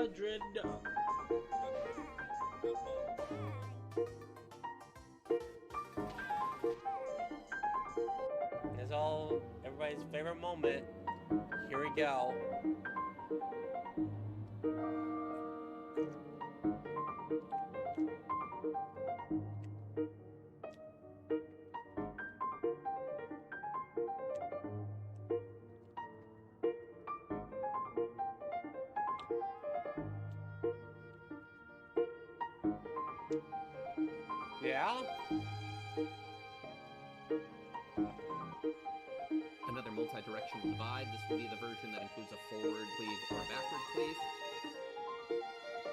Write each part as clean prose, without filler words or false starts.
100. It's all everybody's favorite moment. Here we go. Yeah? Another multi-directional divide. This will be the version that includes a forward cleave or a backward cleave.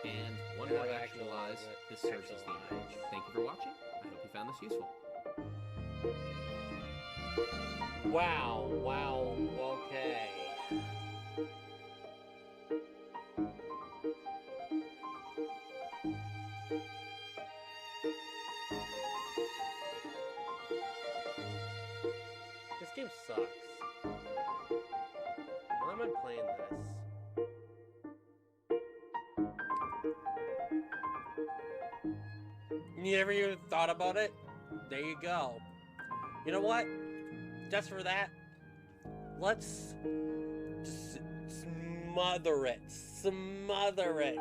And one more actualize. This serves as the image. Thank you for watching. I hope you found this useful. Wow, okay. This game sucks. Why am I playing this? You never even thought about it? There you go. You know what? Just for that, let's just smother it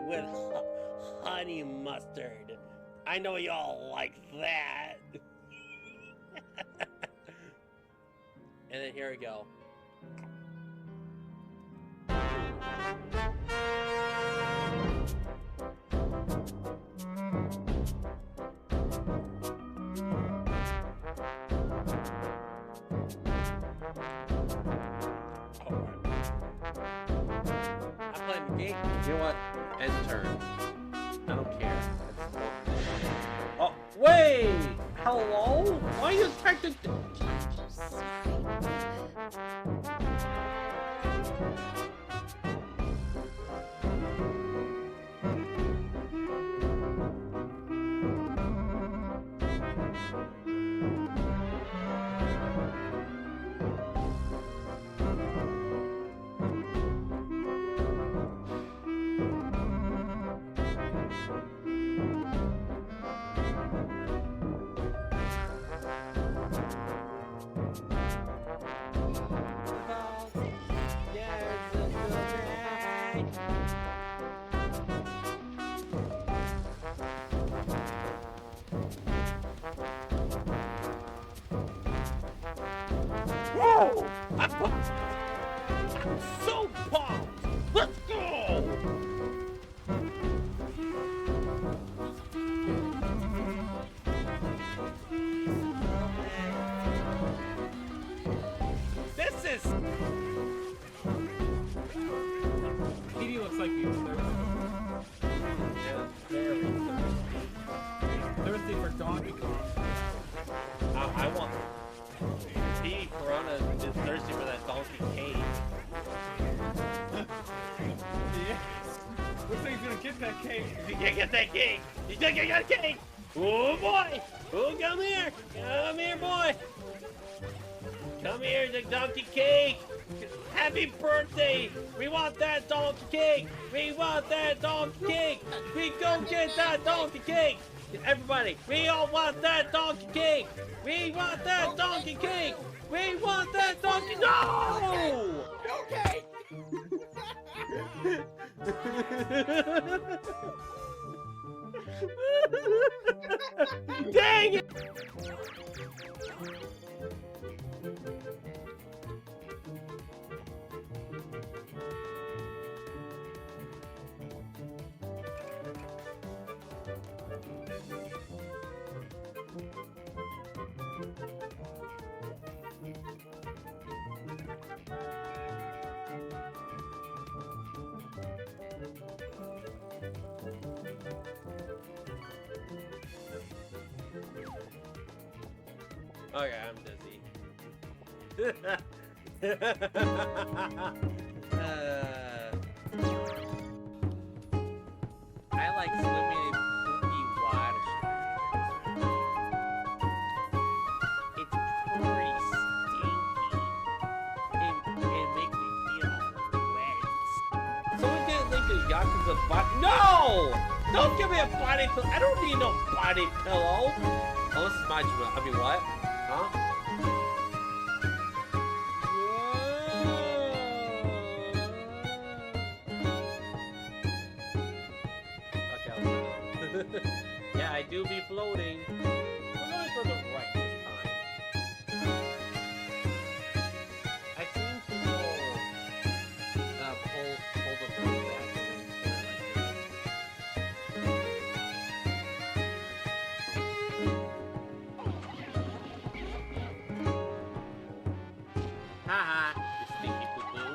with honey mustard. I know y'all like that. And then here we go. I'm playing the game. You know what? End turn. I don't care. Oh, wait! Hello? Why are you attacking? Whoa! I'm so pumped! Let's go! This is... Petey looks like he's thirsty. Yeah, very thirsty. Thirsty for Donkey Kong. I want... Petey Piranha is thirsty for that donkey cake. Yeah. Looks like he's gonna get that cake. He's gonna get that cake! He's gonna get that cake! Oh boy! Oh, come here! Come here, boy! Come here, the donkey cake! Happy birthday! We want that donkey cake! We want that donkey cake! We go get that donkey cake! Everybody, we all want that donkey cake! We want that donkey cake! We want that donkey... No! Okay. Dang it! Okay, I'm dizzy. I like swimming in poopy water. It's pretty stinky. It makes me feel wet. Someone get like a Yakuza a body. No! Don't give me a body pillow. I don't need no body pillow. Oh, this is my dream. I mean, what? Huh? Okay, I'll stop. Yeah, I do be floating. We're going for the right this time. I seem to know. Pull the boat back and then turn like this. Haha, you stinky poo-poo.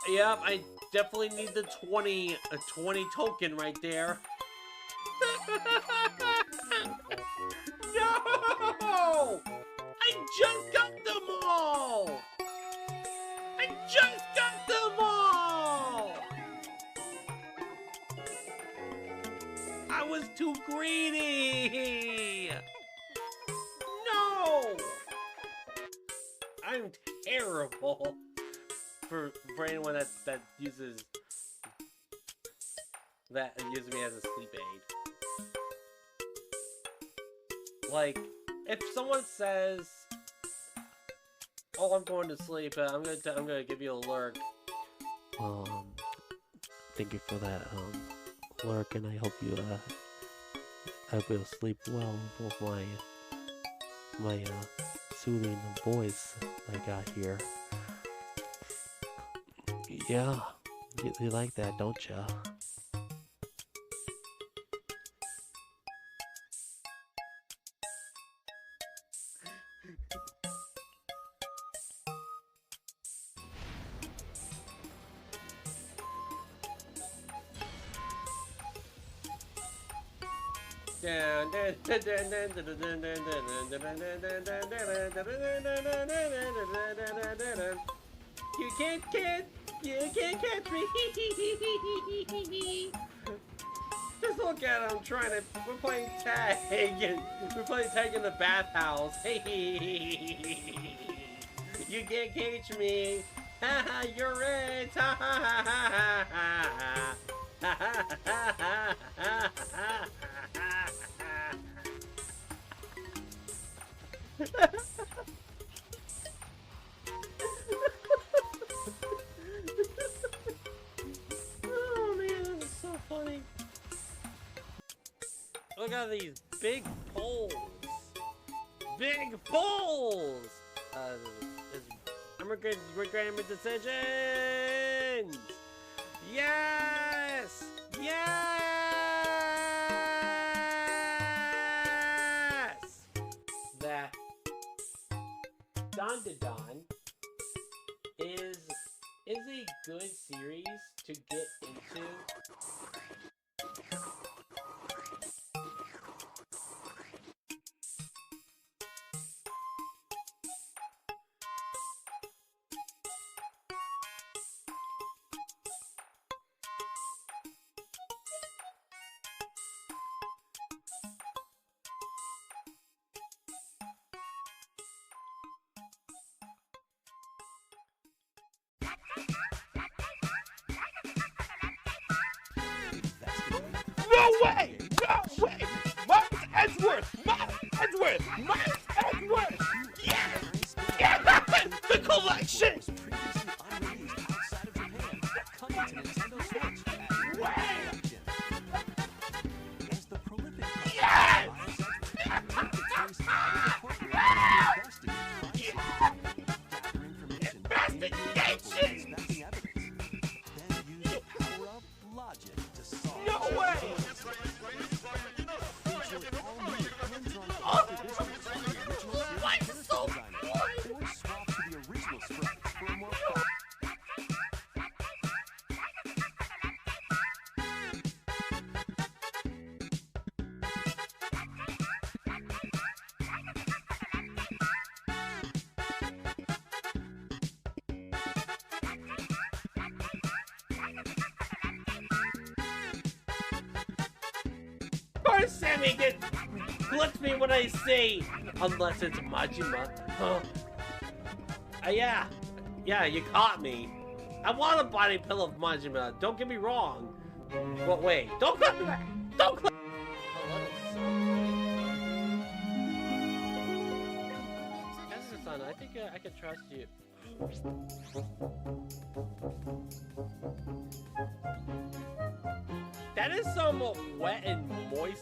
Yep, I definitely need the 20 token right there. No! I just got them all! I just got them all! I was too greedy! No! I'm terrible for anyone that uses me as a sleep aid. Like, if someone says, "Oh, I'm going to sleep. I'm gonna give you a lurk." Thank you for that lurk, and I hope you I will sleep well with my soothing voice I got here. Yeah, you like that, don't ya? You can't catch me. Just look at him trying to. We're playing tag, and we're playing tag in the bathhouse. You can't catch me. Haha, you're it. Ha ha ha ha ha ha ha. Oh man, this is so funny. Look at these big poles. Big poles! I'm regretting my decisions! Yes! Yes! That Don to Don is a good series to get into. No way! No way! Miles Edgeworth! Yes! Yes! The collection! Yes! Investigation! No way! Why is it so Sammy gets clips me when I say, unless it's Majima. Huh? Yeah, you caught me. I want a body pill of Majima. Don't get me wrong. But wait, don't clip me back. Don't clip. Son, I think I can trust you. That is some wet and moist.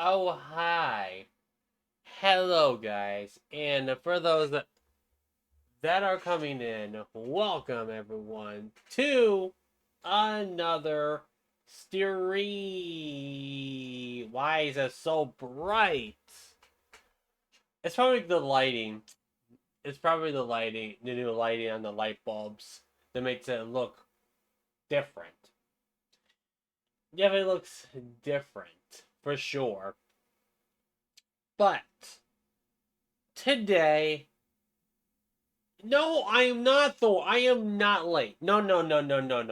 Oh, hi. Hello, guys. And for those that are coming in, welcome everyone to another stream. Why is it so bright? It's probably the lighting. It's probably the lighting, the new lighting on the light bulbs that makes it look different. Yeah, it looks different for sure. But today, no, I am not though. I am not late. No.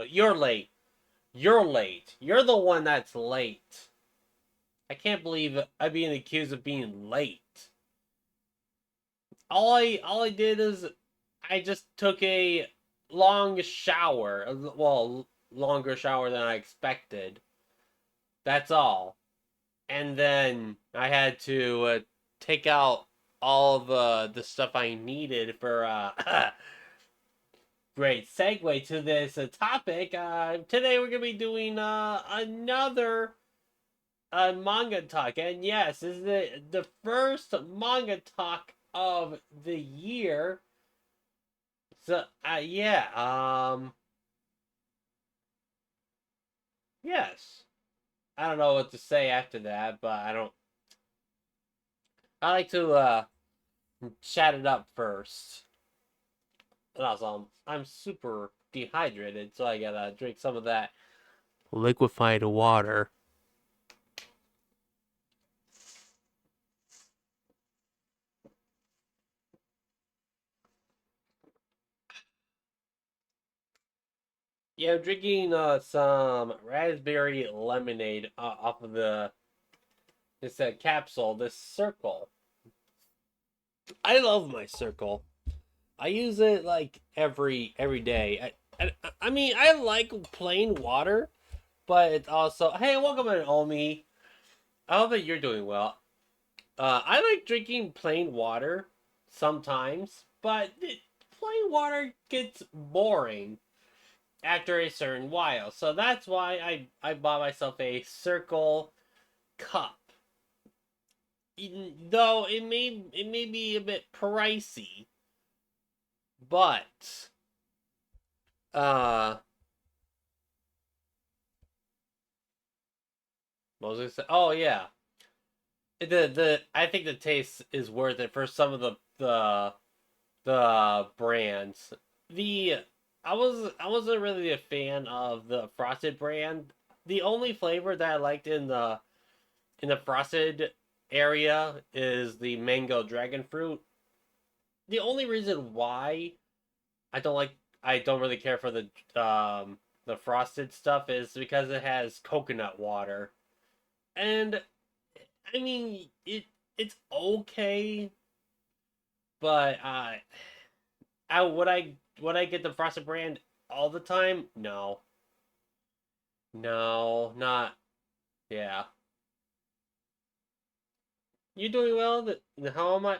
You're late. You're late. You're the one that's late. I can't believe I'm being accused of being late. All I did is I just took a long shower. Well, longer shower than I expected. That's all. And then I had to take out all of the stuff I needed for great segue to this topic. Today we're gonna be doing another manga talk, and yes, this is the first manga talk of the year. So yeah, yes. I don't know what to say after that, but I like to chat it up first. And also, I'm super dehydrated, so I gotta drink some of that liquefied water. Yeah, I'm drinking some raspberry lemonade off of this capsule, this circle. I love my circle. I use it like every day. I mean, I like plain water, but it's also, hey, welcome in, Omi. I hope that you're doing well. I like drinking plain water sometimes, but plain water gets boring after a certain while. So that's why I bought myself a circle cup. Though it may be a bit pricey, but what was I say? Oh yeah, the I think the taste is worth it for some of the brands. I wasn't really a fan of the Frosted brand. The only flavor that I liked in the Frosted area is the mango dragon fruit. The only reason why I don't really care for the Frosted stuff is because it has coconut water. And I mean it's okay, but would I get the Frosted brand all the time? No. No, not yeah. You doing well? How am I?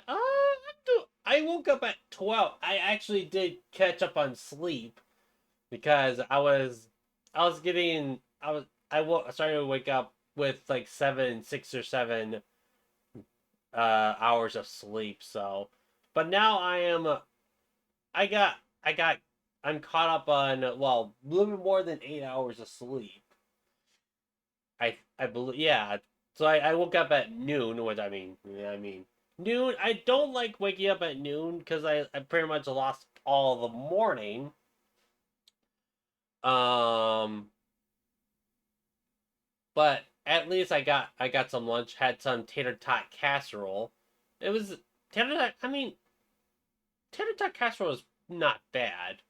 I woke up at 12. I actually did catch up on sleep because I was getting I started to wake up with like 6 or 7 hours of sleep. So, but now I got I got I'm caught up on, well, a little bit more than 8 hours of sleep. I believe, yeah. So I woke up at noon, which I mean noon. I don't like waking up at noon because I pretty much lost all the morning. Um, but at least I got some lunch. Had some tater tot casserole. It was tater tot. I mean, tater tot casserole is not bad.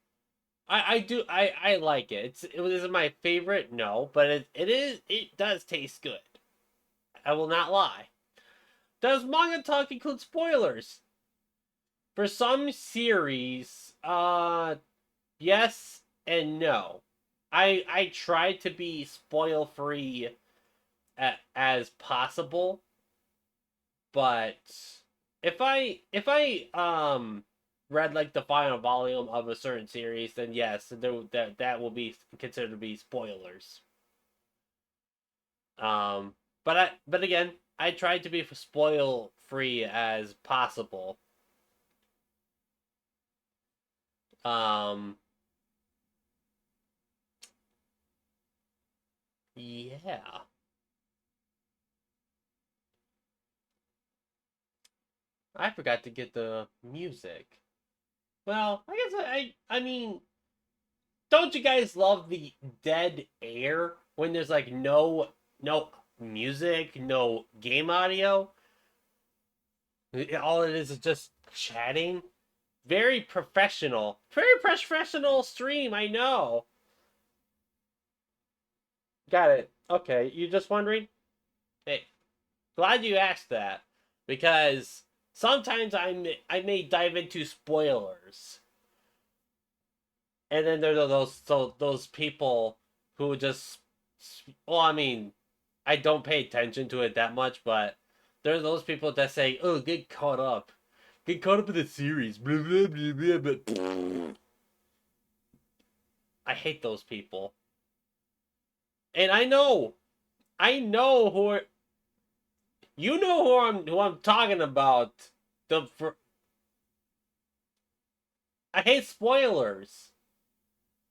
I like it. Is it my favorite? No, but it does taste good. I will not lie. Does Manga Talk include spoilers? For some series, yes and no. I try to be spoil free as possible, but if I read like the final volume of a certain series, then yes, that will be considered to be spoilers. Um, but again, I try to be spoil free as possible. Um, yeah. I forgot to get the music. Well, I guess I mean, don't you guys love the dead air when there's like no music, no game audio? All it is just chatting. Very professional. Very professional stream, I know. Got it. Okay, you just wondering? Hey, glad you asked that because sometimes I may dive into spoilers. And then there are those people who just, well, I mean, I don't pay attention to it that much, but there are those people that say, "Oh, get caught up in the series." Blah blah blah blah. But I hate those people, and I know who are, you know who I'm talking about. I hate spoilers,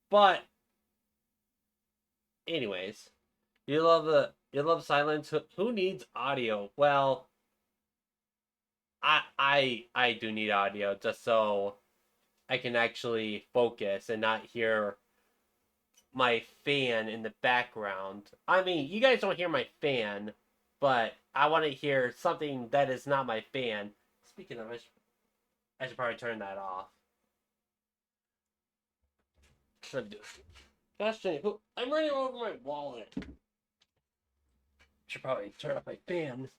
but anyways, you love silence. Who needs audio? Well, I do need audio just so I can actually focus and not hear my fan in the background. I mean, you guys don't hear my fan, but I want to hear something that is not my fan. Speaking of, I should probably turn that off. Gosh dang, I'm running over my wallet. Should probably turn off my fan.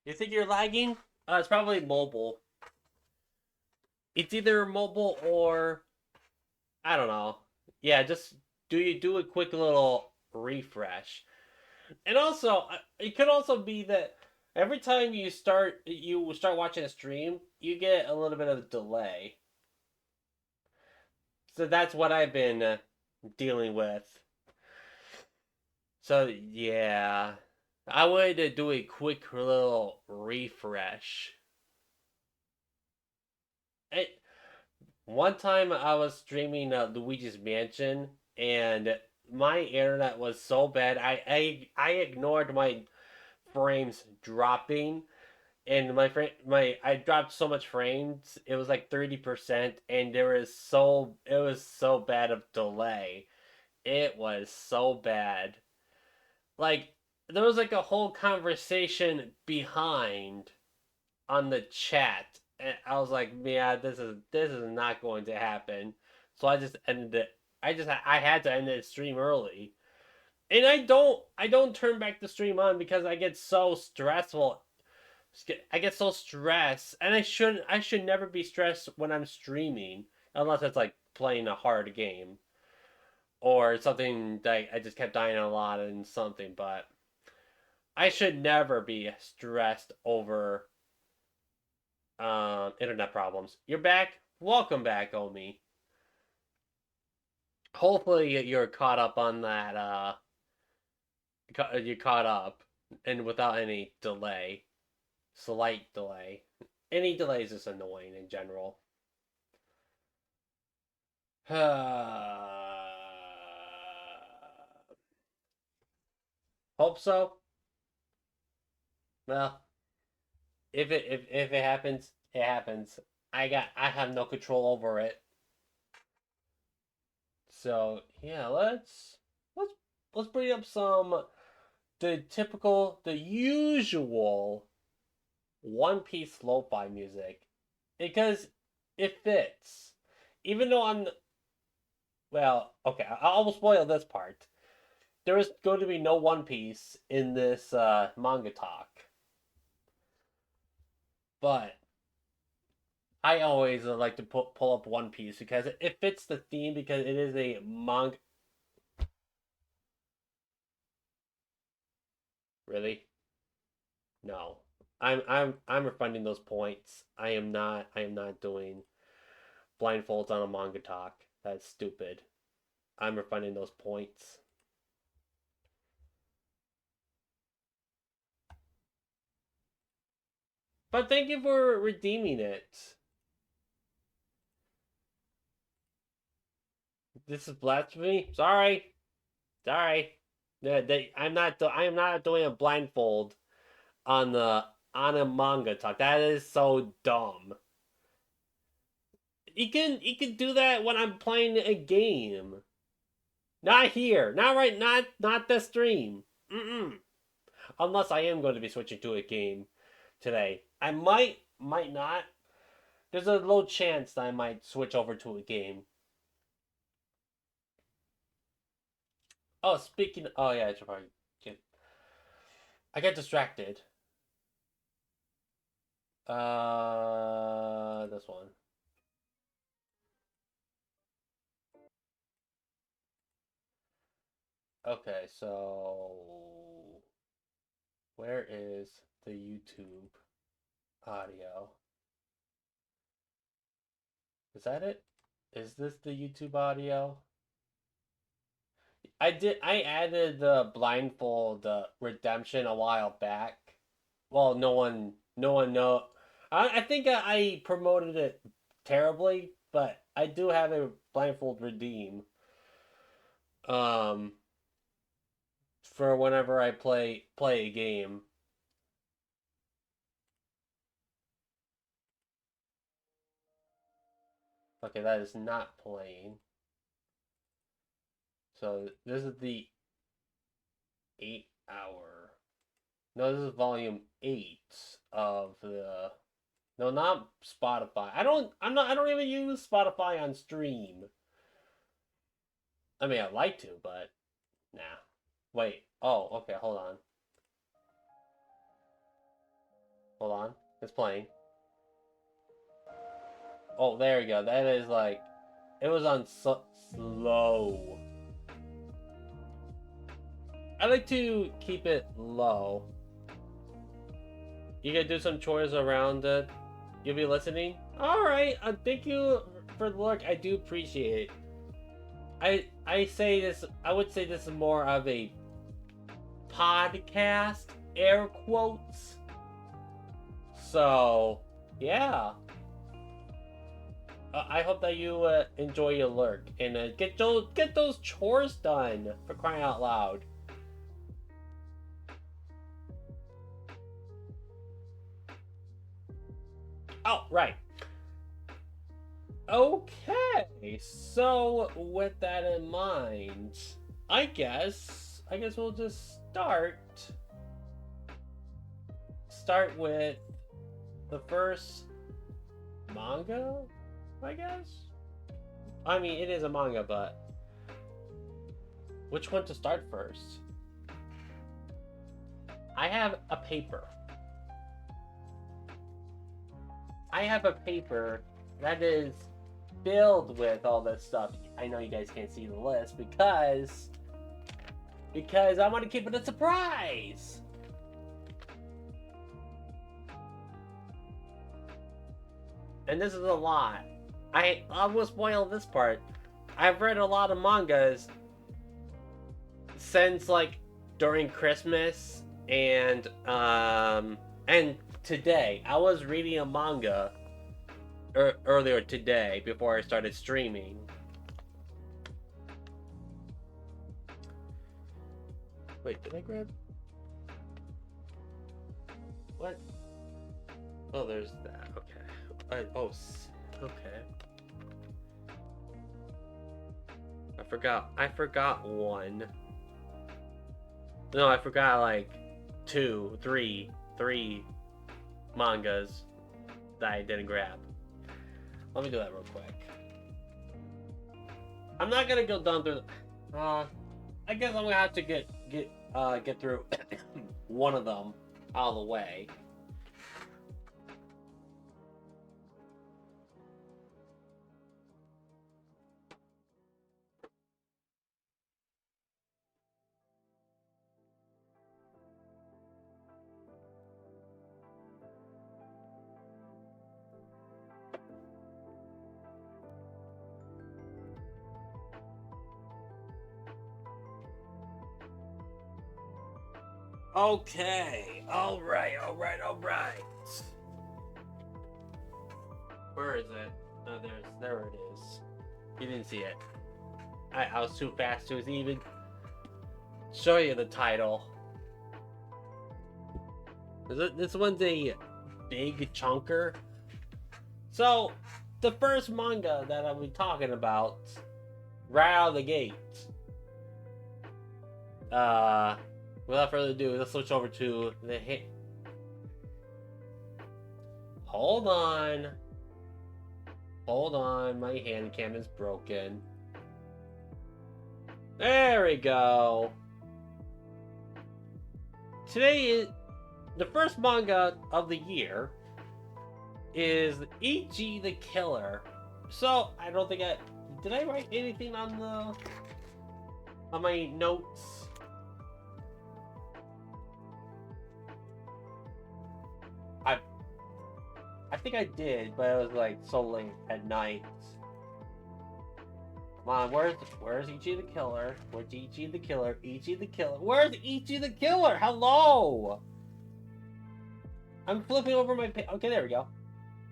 You think you're lagging? It's probably mobile. It's either mobile or I don't know. Yeah, just do a quick little refresh. And also, it could also be that every time you start watching a stream, you get a little bit of a delay. So that's what I've been dealing with. So yeah, I wanted to do a quick little refresh. It, One time I was streaming Luigi's Mansion, and my internet was so bad. I ignored my frames dropping, and my I dropped so much frames. It was like 30%, and it was so bad of delay. It was so bad. Like there was like a whole conversation behind on the chat, and I was like, "Yeah, this is not going to happen." So I just ended it. I had to end the stream early, and I don't turn back the stream on because I get so stressful. I get so stressed, and I should never be stressed when I'm streaming unless it's like playing a hard game or something that I just kept dying a lot and something. But I should never be stressed over internet problems. You're back. Welcome back, Omi. Hopefully you're caught up on that. You caught up and without any delay, slight delay. Any delay is just annoying in general. Hope so. Well, if it happens, it happens. I have no control over it. So yeah, let's let's bring up some the usual One Piece lo-fi music because it fits. Even though well, okay, I'll spoil this part. There is going to be no One Piece in this manga talk, but I always like to pull up One Piece because it fits the theme because it is a manga. Really? No. I'm refunding those points. I am not doing blindfolds on a manga talk. That's stupid. I'm refunding those points. But thank you for redeeming it. This is blasphemy. Sorry. Sorry. I am not doing a blindfold on a manga talk. That is so dumb. You can do that when I'm playing a game. Not here. Not right. Not the stream. Mm-mm. Unless I am going to be switching to a game today. I might not. There's a low chance that I might switch over to a game. Oh, speaking. Oh yeah, I should probably get. I got distracted. This one. Okay, so where is the YouTube audio? Is that it? Is this the YouTube audio? I added the blindfold redemption a while back. Well, no one know. I think I promoted it terribly, but I do have a blindfold redeem. Um, for whenever I play a game. Okay, that is not playing. So this is the 8 hour. No, this is volume 8 of the. No, not Spotify. I don't even use Spotify on stream. I mean, I'd like to, but nah. Wait. Oh, okay. Hold on. Hold on. It's playing. Oh, there we go. That is like, it was on slow. I like to keep it low. You gonna do some chores around it? You'll be listening? Alright, thank you for the look. I do appreciate it. I would say this is more of a podcast, air quotes. So, yeah. I hope that you enjoy your lurk and get those chores done, for crying out loud. Oh, right. Okay, so with that in mind, I guess we'll just start with the first manga, I guess. I mean, it is a manga, but which one to start first? I have a paper. That is filled with all this stuff. I know you guys can't see the list because I want to keep it a surprise. And this is a lot. I will spoil this part. I've read a lot of mangas since like during Christmas and today. I was reading a manga earlier today before I started streaming. Wait, did I grab? What? Oh, there's that. Okay. Okay. I forgot one. No, I forgot like three mangas that I didn't grab. Let me do that real quick. I'm not gonna go down through. I guess I'm gonna have to get through one of them out of the way. Okay. All right. Where is it? Oh, there it is. You didn't see it. I was too fast to even show you the title. This one's a big chunker. So, the first manga that I'll be talking about right out of the gate. Without further ado, let's switch over to the hit. Hold on, my hand cam is broken. There we go. Today is the first manga of the year is Ichi the Killer. So I don't think did I write anything on my notes? I think I did, but it was like so late at night. Come on, where's Ichi the Killer? Where's Ichi the Killer? Ichi the Killer. Where's Ichi the Killer? Hello! I'm flipping over my page. Okay, there we go.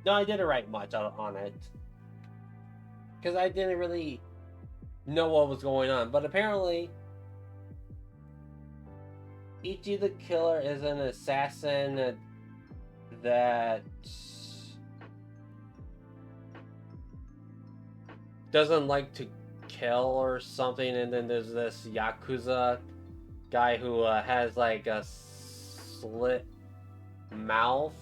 No, I didn't write much on it. Because I didn't really know what was going on. But apparently, Ichi the Killer is an assassin that doesn't like to kill or something, and then there's this Yakuza guy who has like a slit mouth,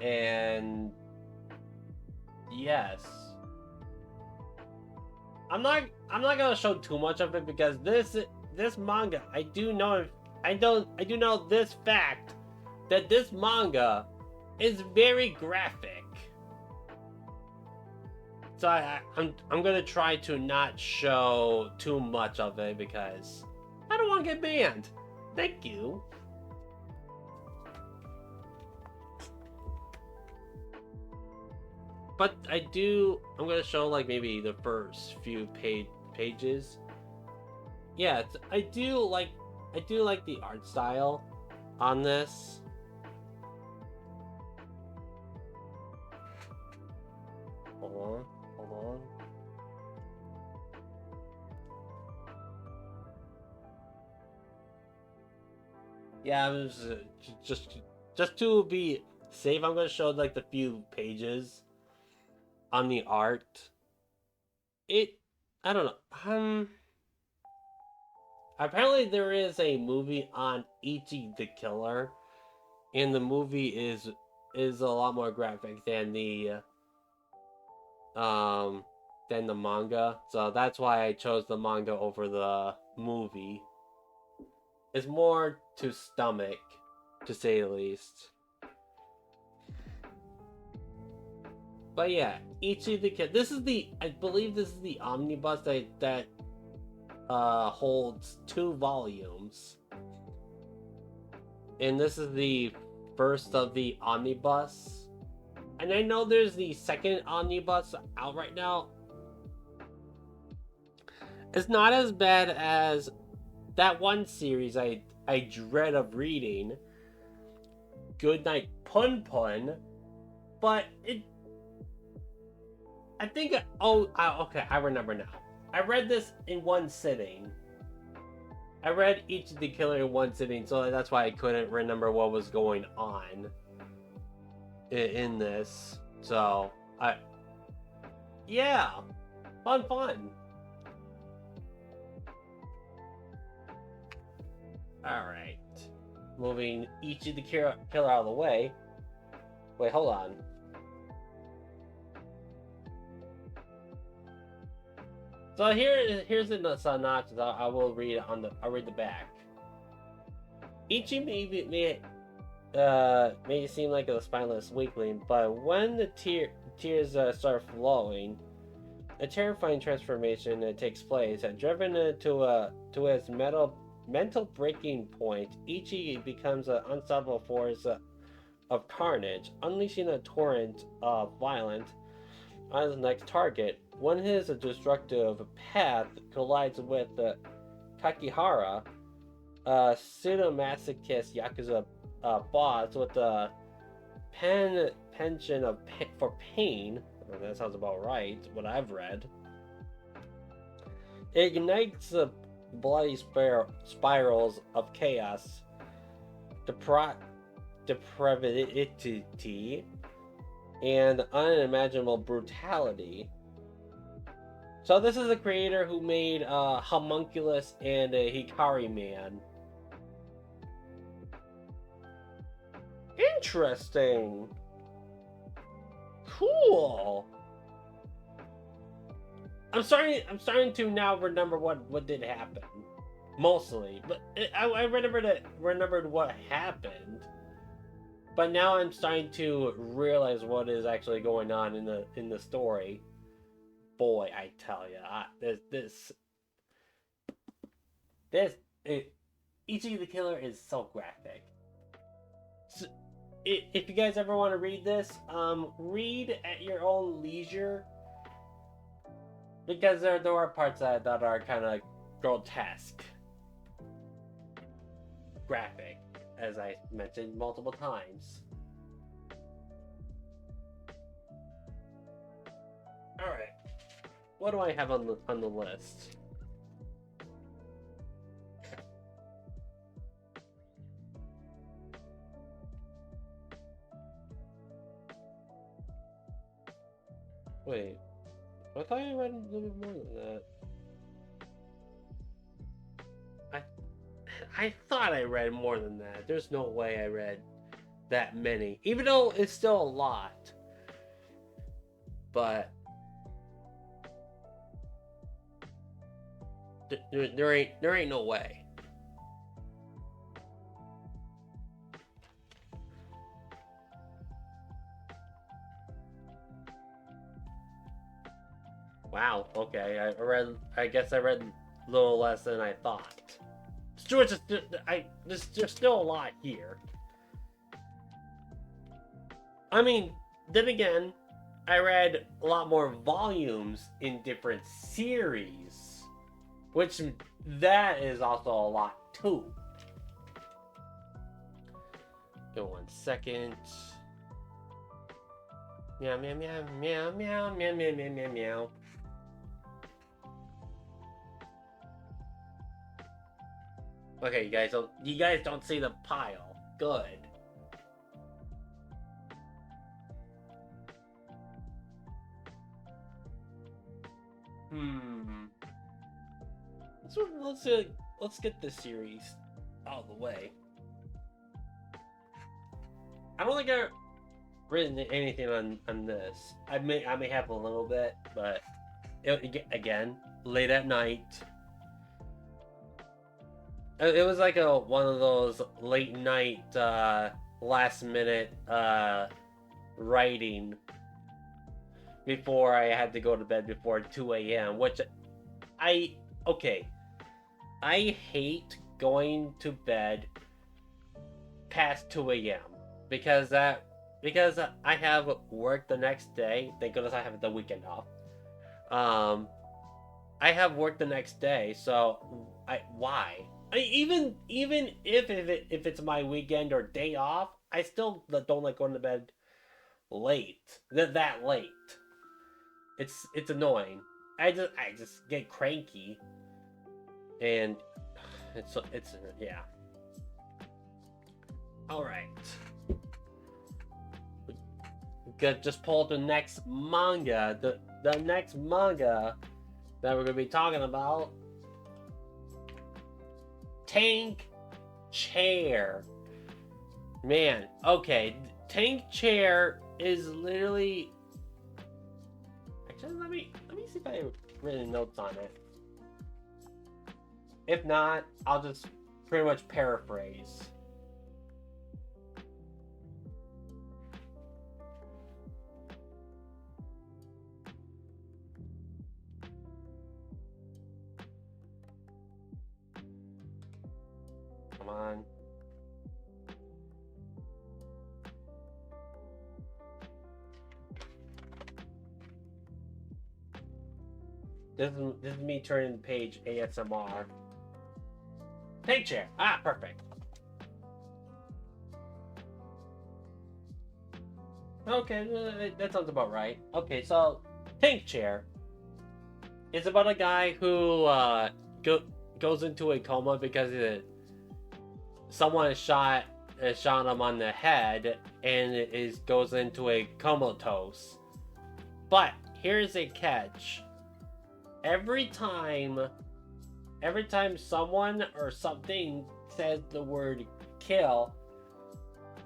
and yes, I'm not gonna show too much of it because this manga, I do know this fact that this manga is very graphic. So I'm gonna try to not show too much of it because I don't want to get banned. Thank you. But I'm gonna show like maybe the first few pages. Yeah, I do like the art style on this. Hold on. Yeah, I was just to be safe, I'm gonna show like the few pages on the art. I don't know. Apparently there is a movie on Ichi the Killer, and the movie is a lot more graphic than the manga, so that's why I chose the manga over the movie. It's more to stomach, to say the least. But yeah, Ichi the Killer. I believe this is the omnibus that holds 2 volumes, and this is the first of the omnibus. And I know there's the second omnibus out right now. It's not as bad as that one series I dread of reading, Goodnight Pun Pun, but okay, I remember now. I read this in one sitting. I read Ichi the Killer in one sitting, so that's why I couldn't remember what was going on in this. So yeah, fun. Alright. Moving Ichi the killer out of the way. Wait, hold on. So here's the synopsis. I'll read the back. Ichi may it seem like a spineless weakling, but when the tears start flowing, a terrifying transformation takes place. Driven to its mental breaking point, Ichi becomes an unstoppable force of carnage, unleashing a torrent of violence on his next target. When his destructive path collides with Kakihara, a pseudo-masochist Yakuza boss with a penchant for pain, that sounds about right, what I've read, it ignites the bloody spirals of chaos, depravity, and unimaginable brutality. So this is the creator who made Homunculus and Hikari Man. Interesting. Cool. I'm starting to now remember what did happen, mostly. But I remembered what happened. But now I'm starting to realize what is actually going on in the story. Boy, I tell you, Ichi the Killer is so graphic. So, if you guys ever want to read this, read at your own leisure, because there are parts that are kind of grotesque, graphic, as I mentioned multiple times. All right, what do I have on the list? Wait, I thought I read a little bit more than that. I thought I read more than that. There's no way I read that many, even though it's still a lot. But there ain't no way. Wow, okay, I guess I read a little less than I thought. There's still a lot here. I mean, then again, I read a lot more volumes in different series, which that is also a lot too. Give me 1 second. Meow meow meow meow meow meow meow meow meow meow. Okay, you guys don't see the pile. Good. Let's get this series out of the way. I don't think I've written anything on this. I may have a little bit, but again, late at night. It was like one of those late night, last minute writing before I had to go to bed before 2 a.m. Which I hate going to bed past 2 a.m. because I have work the next day. Thank goodness I have the weekend off. I have work the next day, so why? Even if it's my weekend or day off, I still don't like going to bed late. That late. It's annoying. I just get cranky, and it's yeah. All right. Just pull up the next manga. The next manga that we're gonna be talking about. Tank chair. Man, okay. Tank chair is literally... Actually, let me see if I have written notes on it. If not, I'll just pretty much paraphrase. Come on. This is me turning the page ASMR. Tank chair. Ah, perfect. Okay, that sounds about right. Okay, so tank chair is about a guy who goes into a coma because someone shot him on the head and goes into a comatose. But here's a catch. Every time someone or something says the word kill,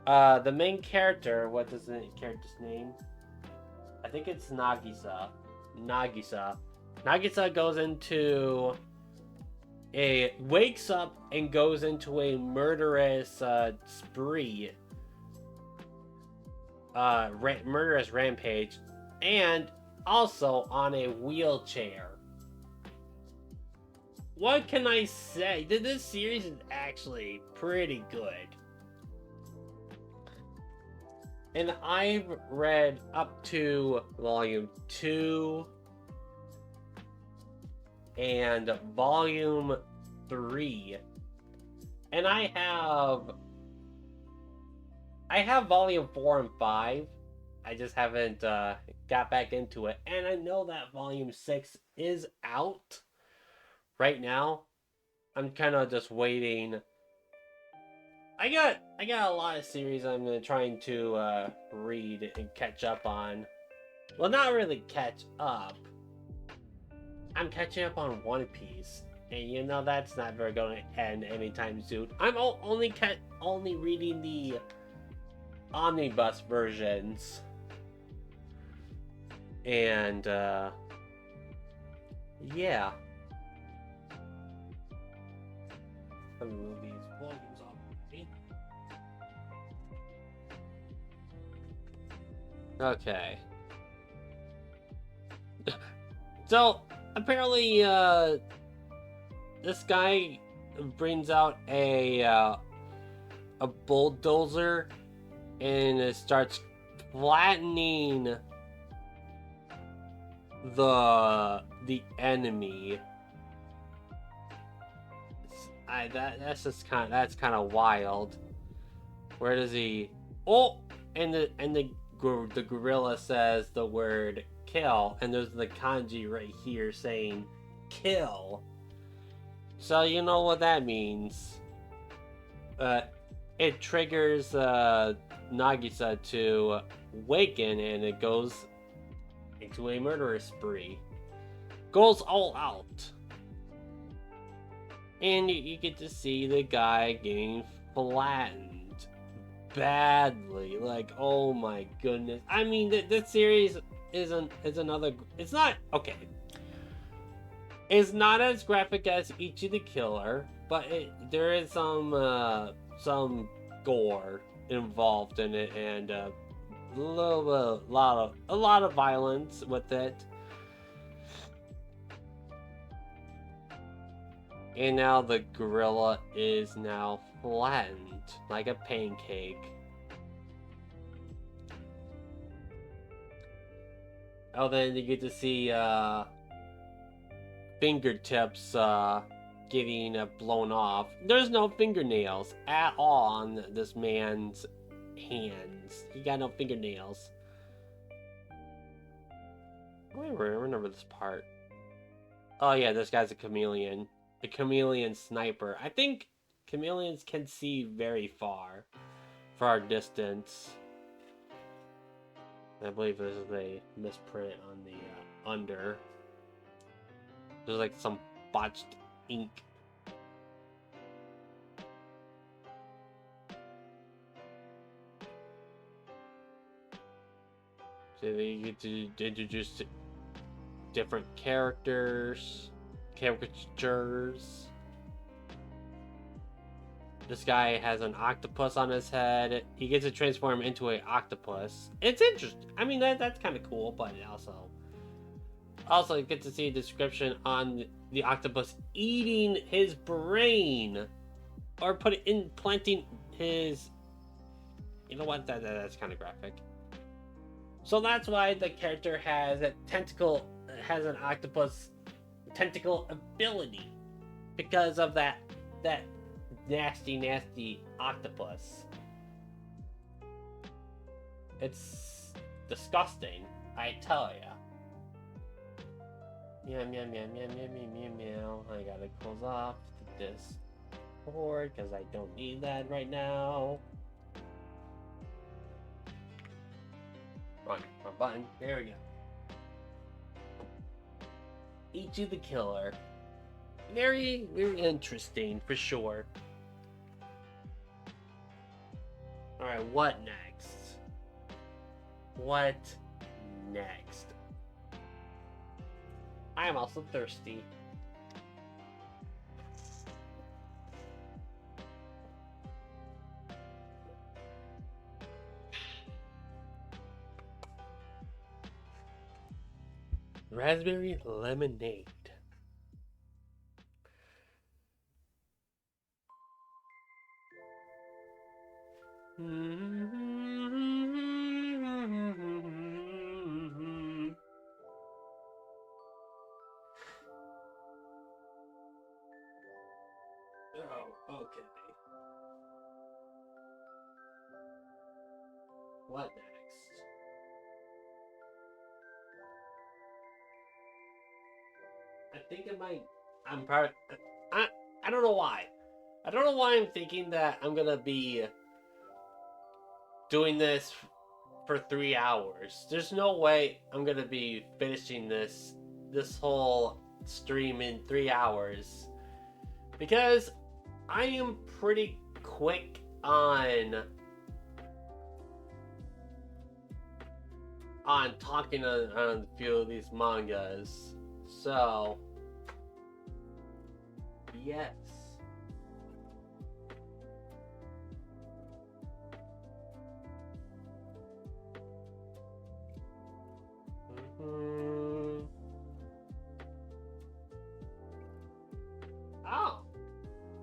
the main character, what is the character's name? I think it's Nagisa. Nagisa goes into wakes up and goes into a murderous spree. Murderous rampage. And also on a wheelchair. What can I say? This series is actually pretty good. And I've read up to volume 2 and volume 3. And I have volume 4 and 5. I just haven't got back into it. And I know that volume 6 is out right now. I'm kind of just waiting. I got a lot of series I'm trying to read and catch up on. Well, not really catch up. I'm catching up on One Piece, and you know that's not very going to end anytime soon. I'm only reading the omnibus versions, and yeah. Let me move these volumes off. Okay. So apparently, this guy brings out a bulldozer and it starts flattening the enemy. That's kind of wild. Where does he? Oh, and the gorilla says the word kill, and there's the kanji right here saying kill. So you know what that means. It triggers Nagisa to waken, and it goes into a murderous spree. Goes all out. And you get to see the guy getting flattened badly. Like, oh my goodness. I mean, this series is another. It's not okay. It's not as graphic as Ichi the Killer, but there is some gore involved in it, and a lot of violence with it. And now the gorilla is now flattened like a pancake. Oh, then you get to see fingertips getting blown off. There's no fingernails at all on this man's hands. He got no fingernails. I remember this part. Oh yeah, this guy's a chameleon. A chameleon sniper. I think chameleons can see very far distance. I believe this is a misprint on the under. There's like some botched ink. So they get to introduce different caricatures. This guy has an octopus on his head. He gets to transform into an octopus. It's interesting. I mean, that's kind of cool, but also you get to see a description on the octopus eating his brain, or implanting his. You know what? That's kind of graphic. So that's why the character has an octopus tentacle ability, because of that nasty octopus. It's disgusting, I tell ya. Meow meow meow meow meow meow meow. I gotta close off this board because I don't need that right now. Wrong button. There we go. Ichi the Killer. Very, very interesting for sure. Alright, what next? What next? I am also thirsty. Raspberry lemonade. Oh, okay. What next? I think it might. I don't know why. I don't know why I'm thinking that I'm gonna be doing this for 3 hours. There's no way I'm gonna be finishing this whole stream in 3 hours, because I am pretty quick on talking on a few of these mangas. So yes. Oh,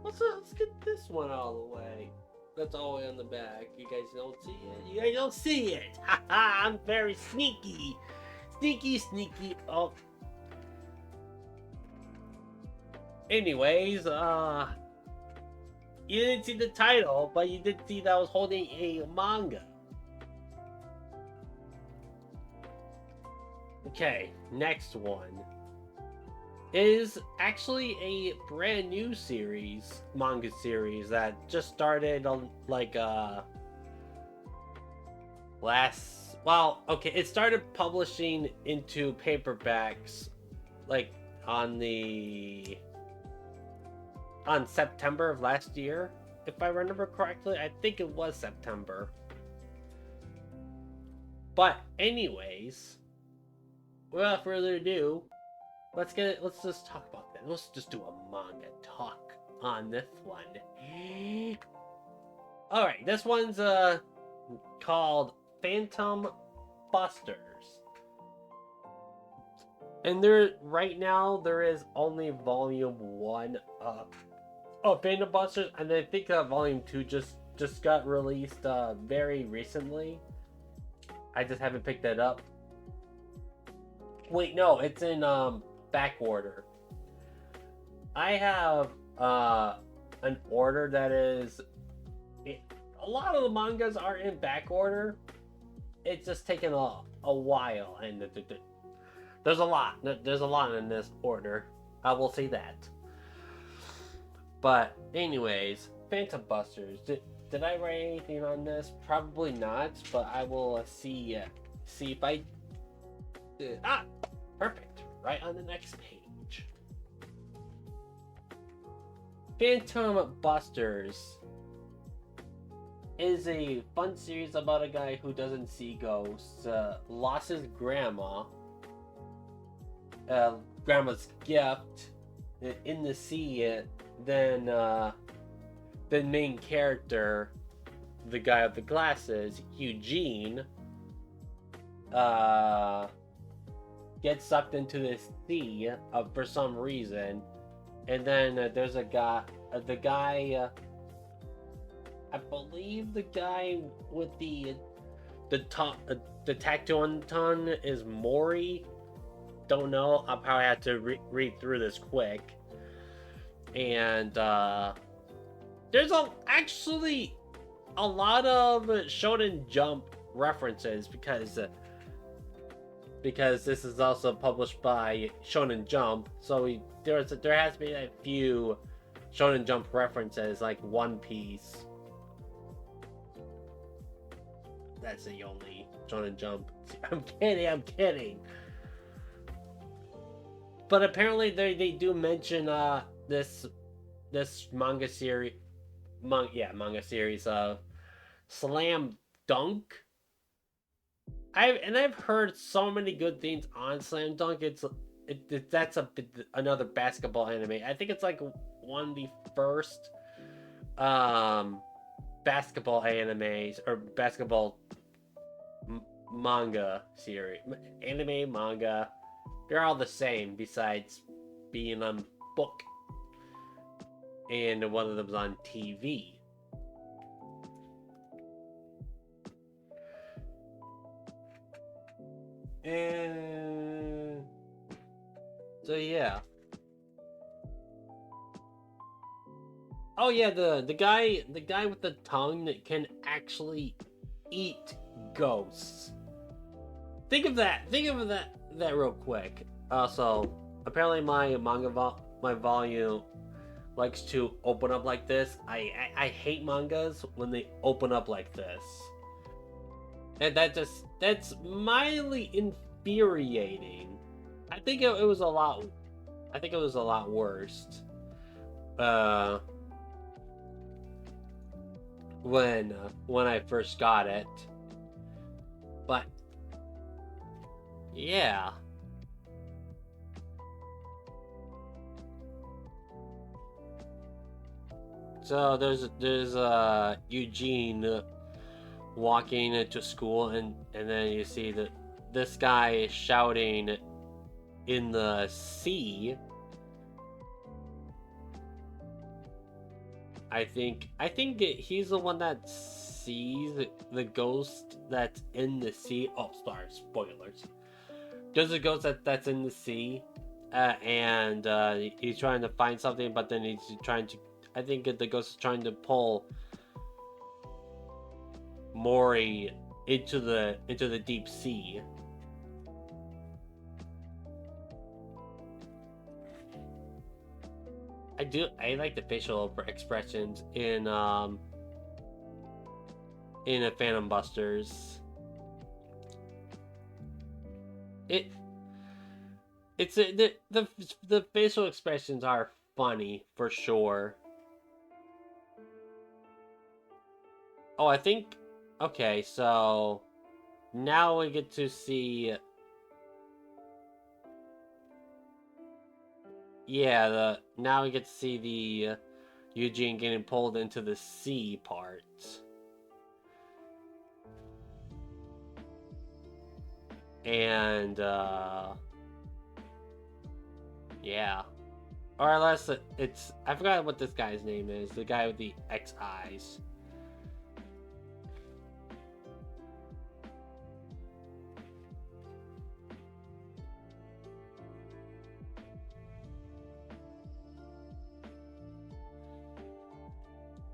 let's get this one all the way. That's all the way on the back. You guys don't see it. You guys don't see it. Haha! I'm very sneaky, sneaky. Oh. Anyways, you didn't see the title, but you did see that I was holding a manga. Okay, next one is actually a brand new manga series that just started like it started publishing into paperbacks like on September of last year, if I remember correctly. I think it was September. But anyways, without further ado, let's just talk about that. Let's just do a manga talk on this one. Alright, this one's called Phantom Busters. And right now there is only volume 1 of Phantom Busters, and I think volume 2 just got released very recently. I just haven't picked that up. Wait, no, it's in back order. I have an order that is. A lot of the mangas are in back order. It's just taken a while, and there's a lot. There's a lot in this order. I will say that. But anyways, Phantom Busters. Did I write anything on this? Probably not, but I will see if I did. Ah, perfect. Right on the next page. Phantom Busters is a fun series about a guy who doesn't see ghosts, lost his grandma, grandma's gift in the sea. Then the main character, the guy with the glasses, Eugene, gets sucked into this sea for some reason, and then there's a guy, I believe the guy with the tattoo on the tongue is Maury. Don't know. I'll probably have to read through this quick. And there's actually a lot of Shonen Jump references because this is also published by Shonen Jump. So there has been a few Shonen Jump references, like One Piece. That's the only Shonen Jump. I'm kidding. But apparently they do mention this manga series of Slam Dunk. I've heard so many good things on Slam Dunk. That's another basketball anime. I think it's like one of the first basketball animes or basketball manga series. Anime, manga, they're all the same besides being on book. And one of them's on TV. And so yeah. Oh yeah, the guy with the tongue that can actually eat ghosts. Think of that real quick. So apparently my volume likes to open up like this. I hate mangas when they open up like this. And that's mildly infuriating. I think it was a lot worse. When I first got it. But yeah. So there's Eugene walking into school, and then you see that this guy is shouting in the sea. I think he's the one that sees the ghost that's in the sea. Oh, sorry, spoilers. There's a ghost that's in the sea, and he's trying to find something, but then he's trying to. I think the ghost is trying to pull Mori into the deep sea. I like the facial expressions in a Phantom Busters. The facial expressions are funny for sure. Oh, I think okay, so now we get to see. Yeah, now we get to see the Eugene getting pulled into the sea part. And yeah. Or unless it's I forgot what this guy's name is, the guy with the X eyes.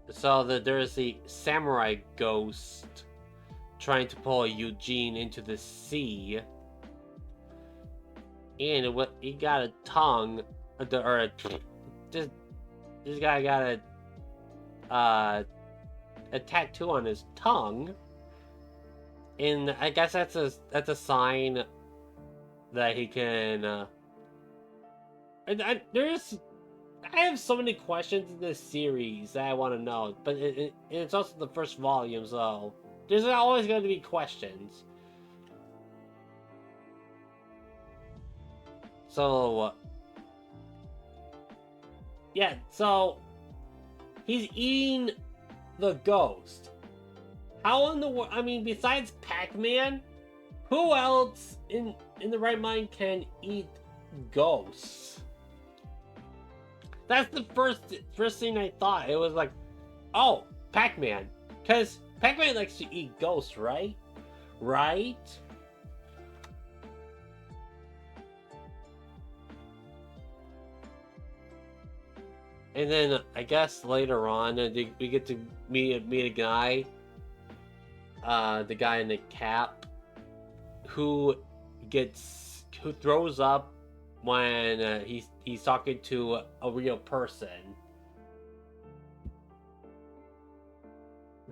So there's the samurai ghost trying to pull Eugene into the sea, and he got a tongue, this guy got a tattoo on his tongue, and I guess that's a sign that he can. I have so many questions in this series that I want to know, but it's also the first volume, so there's always going to be questions. So, yeah, so he's eating the ghost. How in the world? I mean, besides Pac-Man, who else in the right mind can eat ghosts? That's the first thing I thought. It was like, oh, Pac-Man, because Pac-Man likes to eat ghosts, right? Right? And then I guess later on we get to meet a guy, the guy in the cap, who throws up when he's talking to a real person.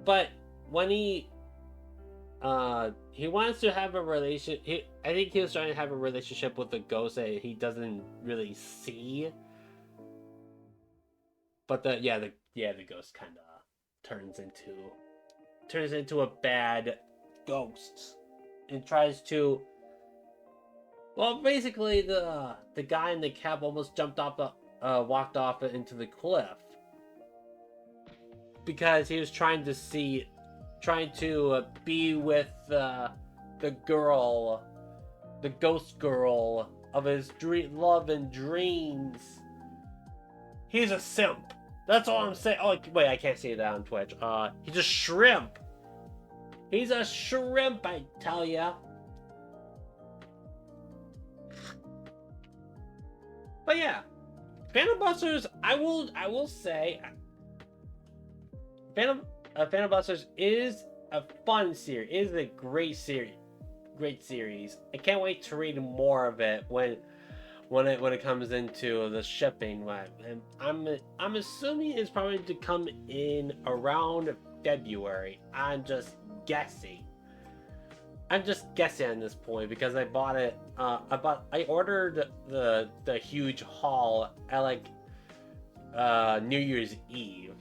But when he wants to have a relation, I think he was trying to have a relationship with a ghost that he doesn't really see. But the ghost kind of turns into a bad ghost and tries to. Well, basically the guy in the cap almost walked off into the cliff because he was trying to be with the girl, the ghost girl of his love and dreams. He's a simp. That's all I'm saying. Oh, wait, I can't say that on Twitch. He's a shrimp. He's a shrimp, I tell ya. But yeah, Phantom Busters. I will say, Phantom Busters is a fun series. It is a great series. Great series. I can't wait to read more of it when it comes into the shipping. I'm assuming it's probably to come in around February. I'm just guessing at this point because I bought it. I ordered the huge haul at like New Year's Eve.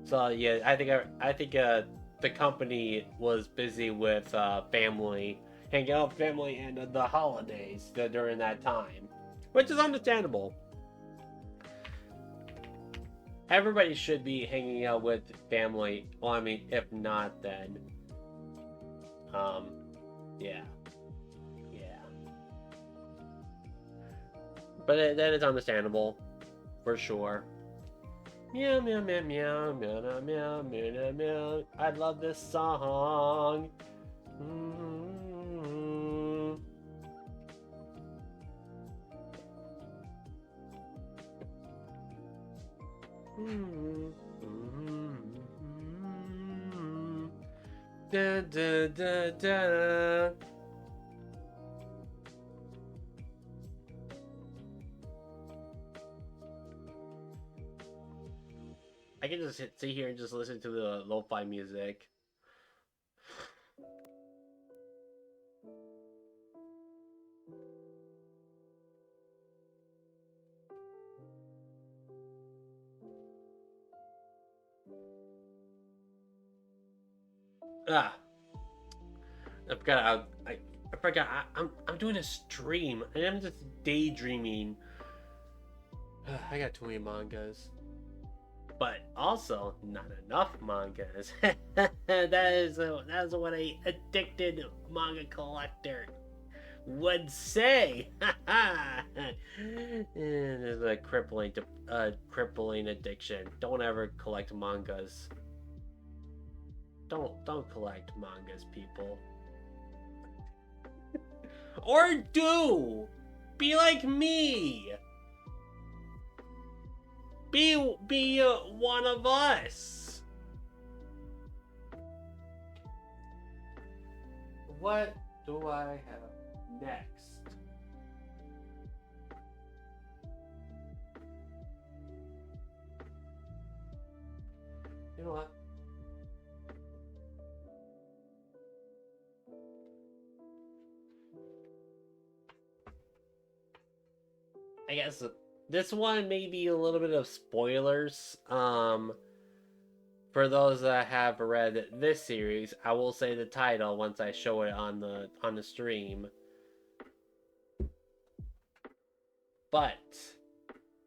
So yeah, I think the company was busy with family, hanging out with family and the holidays during that time. Which is understandable. Everybody should be hanging out with family. Well, I mean, if not, then, yeah. But that is understandable, for sure. Meow meow meow meow meow meow meow meow. I love this song. Da, da, da, da. I can just sit here and just listen to the lo-fi music. Ah, I forgot. I'm doing a stream and I'm just daydreaming. I got too many mangas, but also not enough mangas. that is what a addicted manga collector would say. There's a crippling addiction. Don't ever collect mangas. Don't collect mangas, people. Or do! Be like me! Be one of us! What do I have next? You know what? I guess this one may be a little bit of spoilers. For those that have read this series, I will say the title once I show it on the stream. But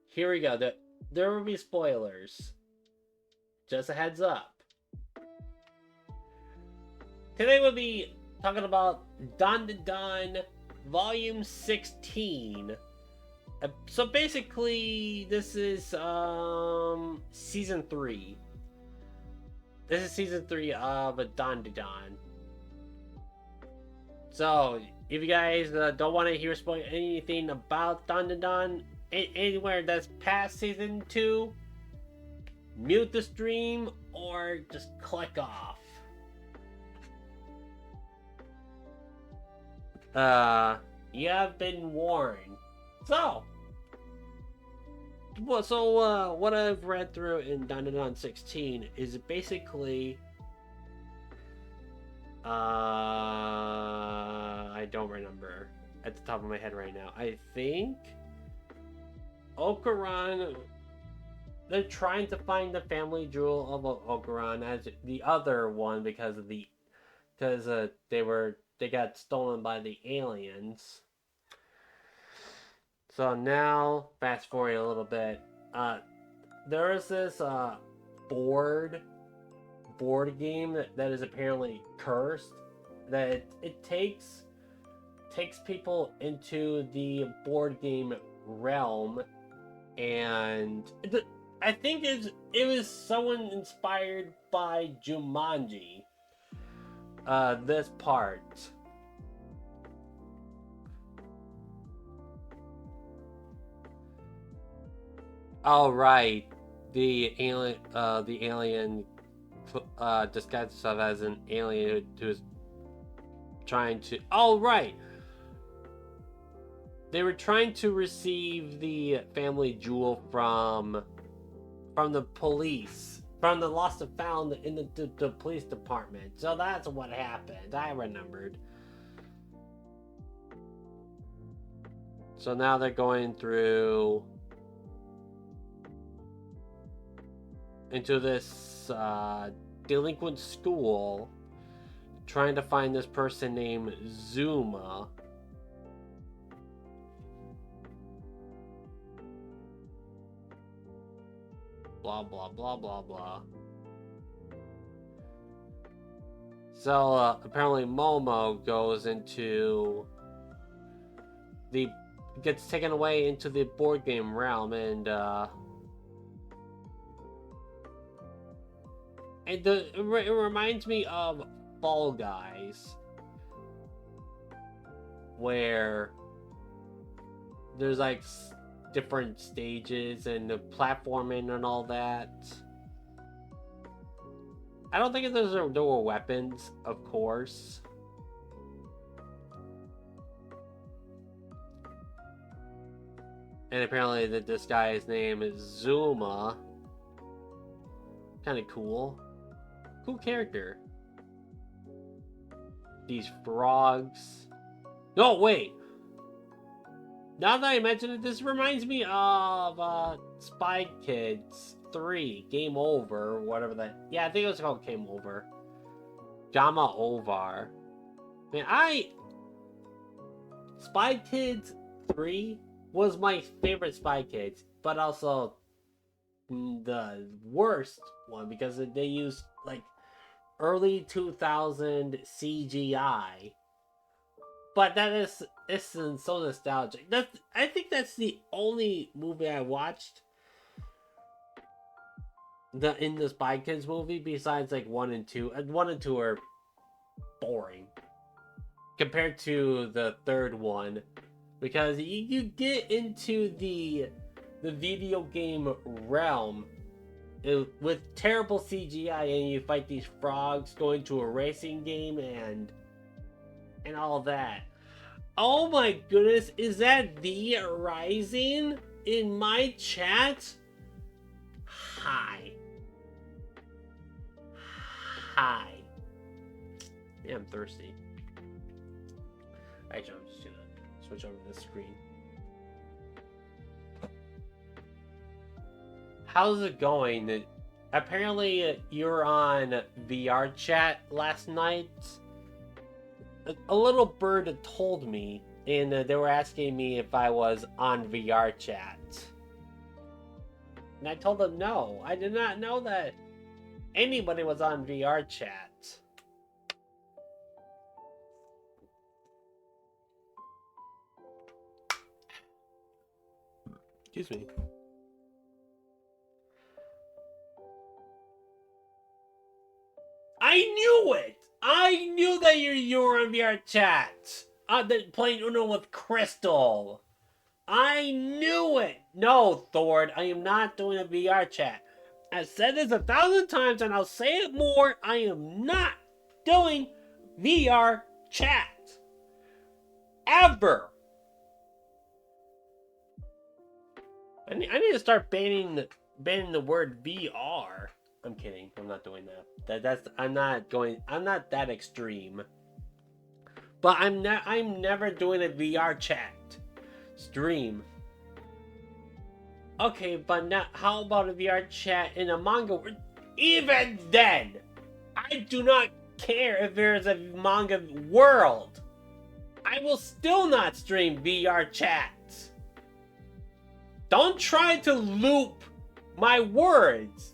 here we go. There will be spoilers. Just a heads up. Today we'll be talking about Dan Da Dan Volume 16. So basically, this is Season 3. This is Season 3 of Dan Da Dan. So, if you guys don't want to hear spoil anything about Dan Da Dan, anywhere that's past Season 2, mute the stream or just click off. You have been warned. So, what I've read through in Dan Da Dan 16 is basically, I don't remember at the top of my head right now. I think Okuran, they're trying to find the family jewel of Okuran as the other one because they got stolen by the aliens. So now, fast forward a little bit, there is this board game that is apparently cursed, that it takes people into the board game realm, and I think it was someone inspired by Jumanji. This part. All right, the alien disguised himself as an alien who's trying to. All right, they were trying to receive the family jewel from the police, from the lost and found in the police department. So that's what happened. I remembered. So now they're going through into this delinquent school, trying to find this person named Zuma. Blah blah blah blah blah. So apparently Momo gets taken away into the board game realm, and it reminds me of Fall Guys, where there's like different stages and the platforming and all that. I don't think there were weapons, of course. And apparently this guy's name is Zuma. Kind of cool. Cool character. These frogs. No, wait. Now that I mention it, this reminds me of Spy Kids 3, Game Over, whatever that. Yeah, I think it was called Game Over. Gama Ovar. Man, Spy Kids 3 was my favorite Spy Kids, but also the worst one because they used like early 2000 CGI. But it's so nostalgic. I think that's the only movie I watched in the Spy Kids movie besides like 1 and 2. 1 and 2 are boring compared to the third one, because you get into the video game realm with terrible CGI, and you fight these frogs, go into a racing game, and all that. Oh my goodness, is that The Rising in my chat? Hi. Yeah, I'm thirsty. Actually, I'm just gonna switch over to the screen. how's it going? Apparently, you were on VR chat last night. A little bird told me, and they were asking me if I was on VR chat. And I told them no, I did not know that anybody was on VR chat. Excuse me. I knew it! I knew that you were on VR chat! Playing Uno with Crystal! I knew it! No, Thord, I am not doing a VR chat. I've said this 1,000 times and I'll say it more. I am not doing VR chat. Ever! I need to start banning the word VR. I'm kidding. I'm not doing that. I'm not that extreme. But I'm never doing a VR chat stream. Okay, but now how about a VR chat in a manga world? Even then, I do not care if there's a manga world. I will still not stream VR chats. Don't try to loop my words.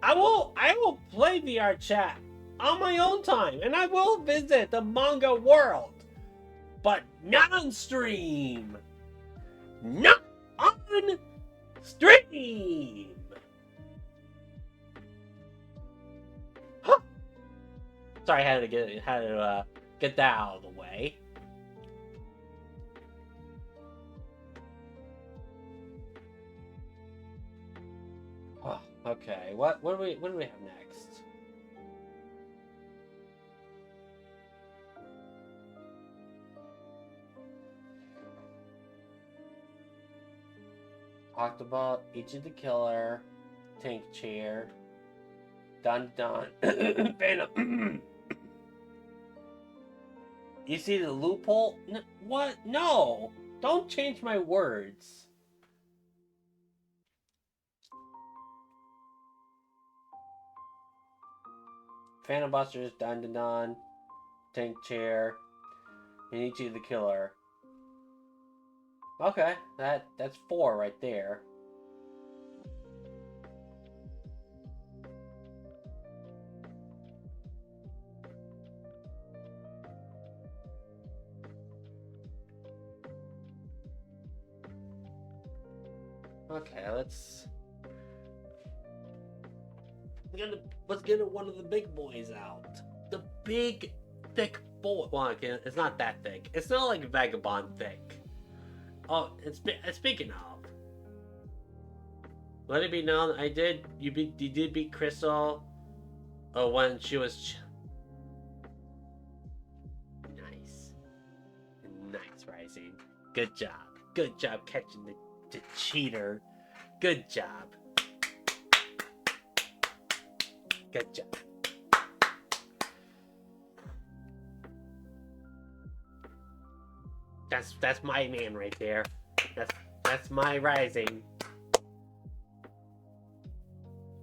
I will play VR chat on my own time, and I will visit the manga world, but not on stream. Not on stream. Huh. Sorry, I had to get that out of the way. Oh, okay, what do we have next? Talked about Ichi the Killer, Tank Chair, Don, Phantom. You see the loophole? What? No! Don't change my words. Phantom Busters, Don, Tank Chair, and Ichi the Killer. Okay, that's 4 right there. Okay, let's get one of the big boys out. The big, thick boy. Well, okay, it's not that thick. It's not like Vagabond thick. Oh, speaking of, let it be known, you did beat Crystal. When she was nice, Rising. Good job catching the cheater. Good job. Good job. That's my man right there. That's my Rising.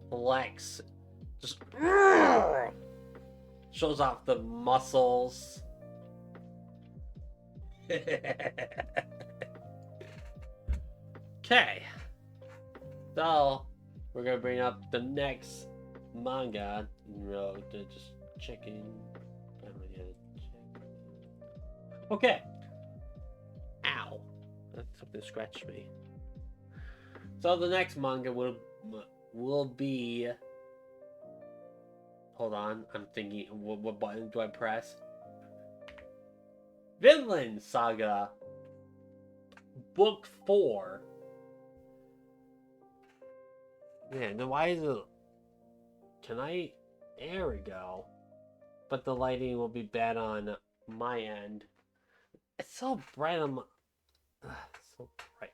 Flex. Just shows off the muscles. Okay. So we're gonna bring up the next manga. Just checking. Okay. Ow. Something scratched me. So the next manga will be... Hold on. I'm thinking, what button do I press? Vinland Saga Book 4. Man, then why is it... There we go. But the lighting will be bad on my end. It's so bright on my... so bright.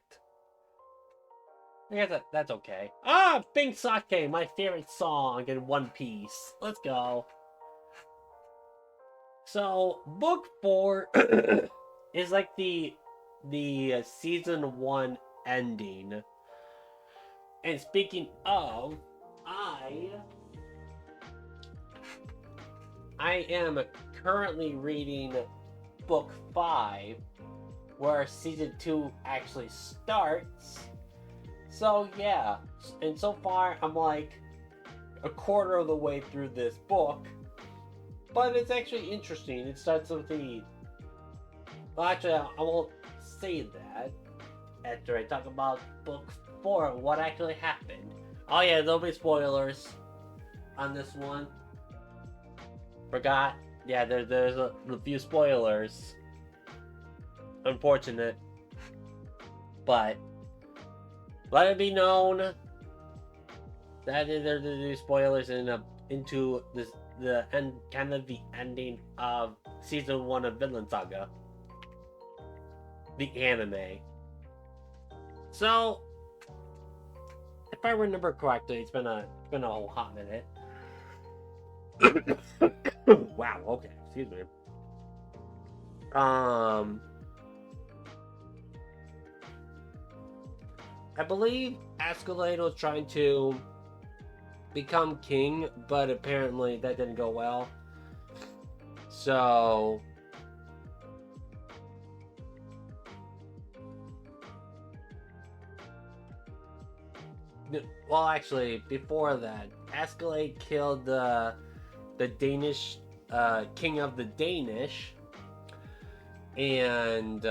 I guess that's okay. Ah! Pink Sake, my favorite song in One Piece. Let's go. So, Book 4 is like the Season 1 ending. And speaking of, I am currently reading book 5, where season 2 actually starts. So yeah, and so far I'm like a quarter of the way through this book, but it's actually interesting. It starts with the, well, actually I won't say that after I talk about book 4, what actually happened. Oh yeah, there'll be spoilers on this one. Forgot. Yeah, there's a few spoilers. Unfortunate. But let it be known that there's the spoilers into this, the end, kind of the ending of season 1 of Vinland Saga, the anime. So, if I remember correctly, it's been a whole hot minute. Wow. Okay. Excuse me. I believe Escalade was trying to become king, but apparently that didn't go well. So well, actually, before that, Escalade killed the Danish king of the Danish, and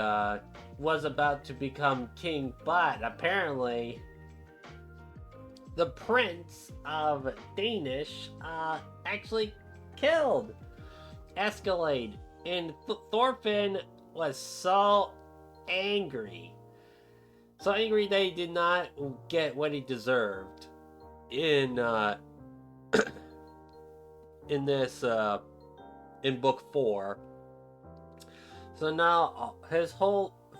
was about to become king, but apparently the prince of Danish actually killed Escalade, and Thorfinn was so angry. So angry that he did not get what he deserved in in book 4. So now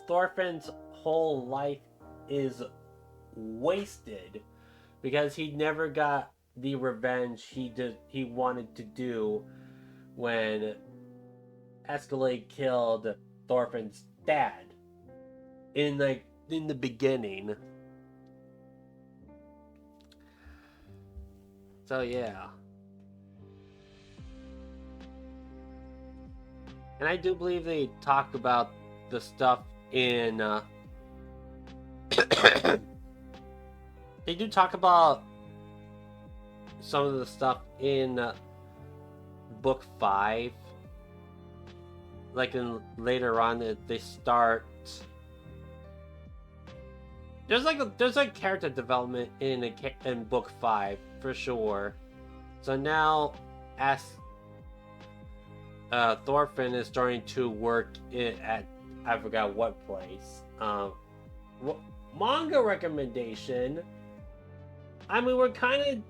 Thorfinn's whole life is wasted because he never got the revenge he wanted to do when Escalade killed Thorfinn's dad in the beginning. So yeah. And I do believe they talk about the stuff in they do talk about some of the stuff in book 5. Like later on, they start. There's like character development in book 5 for sure. So now, as Thorfinn is starting to work at, I forgot what place. Manga recommendation. I mean, we're kind of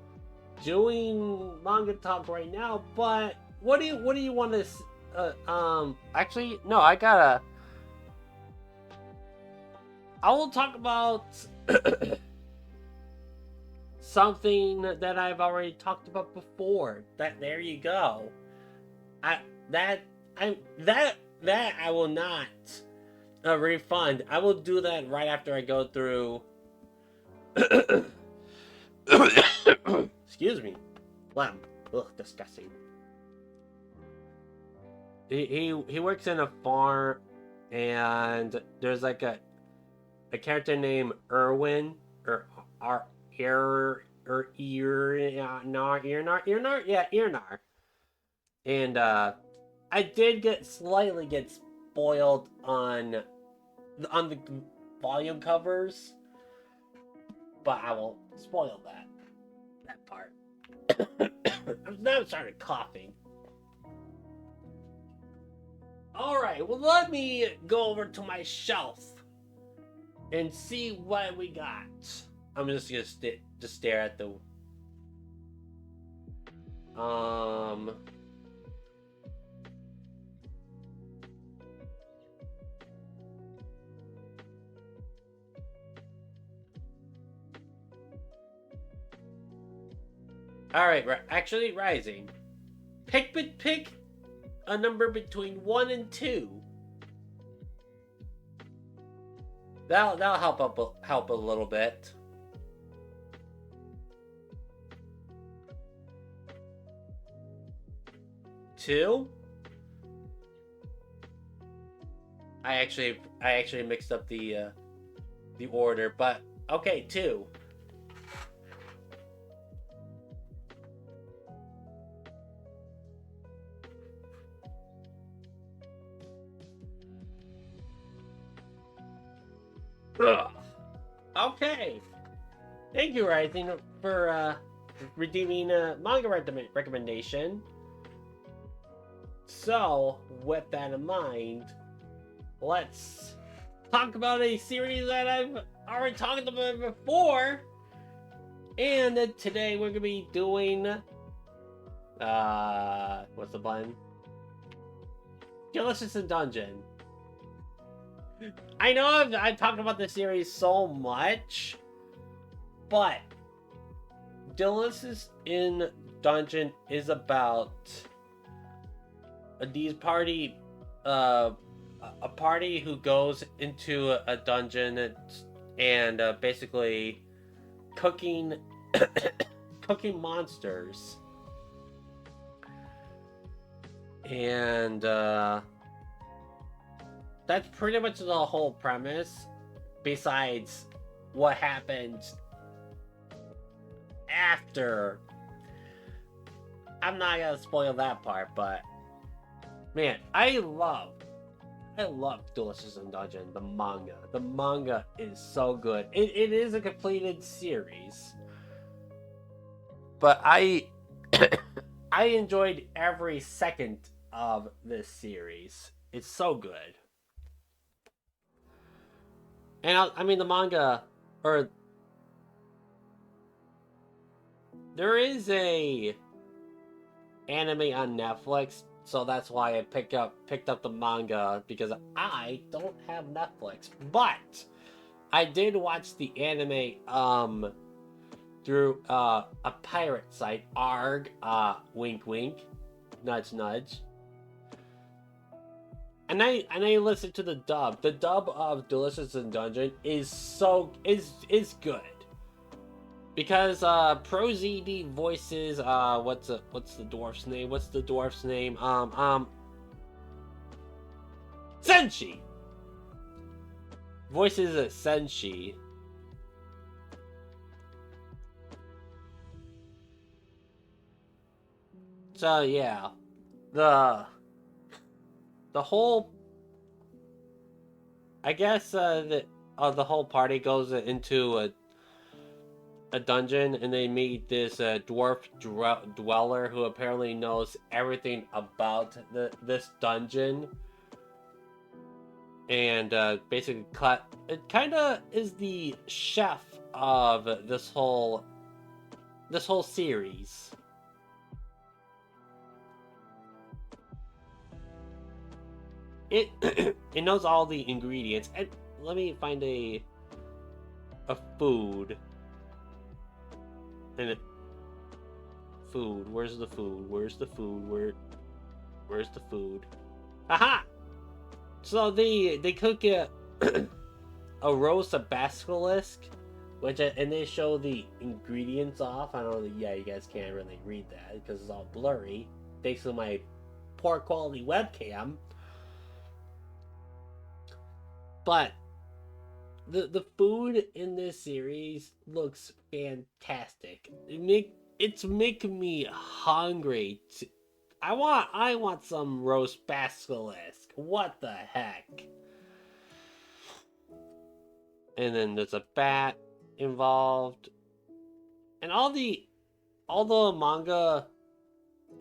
doing manga talk right now, but what do you want to? Actually, no, I will talk about something that I've already talked about before. There you go. I will not refund. I will do that right after I go through. Excuse me. Wow. Ugh, disgusting. He works in a farm, and there's like a character named Erwin Irnar. And I did get spoiled on the volume covers, but I won't spoil that part. Now I'm started coughing. Alright, well, let me go over to my shelf and see what we got. I'm just gonna stare at the Alright, actually rising. Pick a number between 1 and 2. That'll help a little bit. 2. I actually mixed up the order, but okay, 2. Ugh. Okay. Thank you, Rising, for redeeming a manga recommendation. So, with that in mind, let's talk about a series that I've already talked about before. And today we're gonna be doing what's the button? Delicious in Dungeon. I know I've talked about this series so much, but Delicious in Dungeon is about a party who goes into a dungeon and basically cooking monsters, and that's pretty much the whole premise, besides what happens after. I'm not gonna spoil that part, but man, I love Delicious in Dungeon, the manga. The manga is so good. It is a completed series, but I enjoyed every second of this series. It's so good. And I mean, the manga, or there is a anime on Netflix, so that's why I picked up the manga, because I don't have Netflix. But I did watch the anime through a pirate site, ARG, wink wink, nudge nudge. And I listened to the dub. The dub of Delicious in Dungeon is good. Because Pro ZD voices what's the dwarf's name? What's the dwarf's name? Senshi. Voices Senshi. So yeah, the whole, I guess the whole party goes into a dungeon, and they meet this dwarf dweller who apparently knows everything about this dungeon, and basically it kind of is the chef of this whole series. It it knows all the ingredients. And let me find a food. And food. Where's the food? Where's the food? Where's the food? Aha! So they cook a roast of basilisk, and they show the ingredients off. I don't know. Yeah, you guys can't really read that because it's all blurry thanks to my poor quality webcam. But the food in this series looks fantastic. It's making me hungry. I want some roast basilisk. What the heck? And then there's a bat involved, and all the manga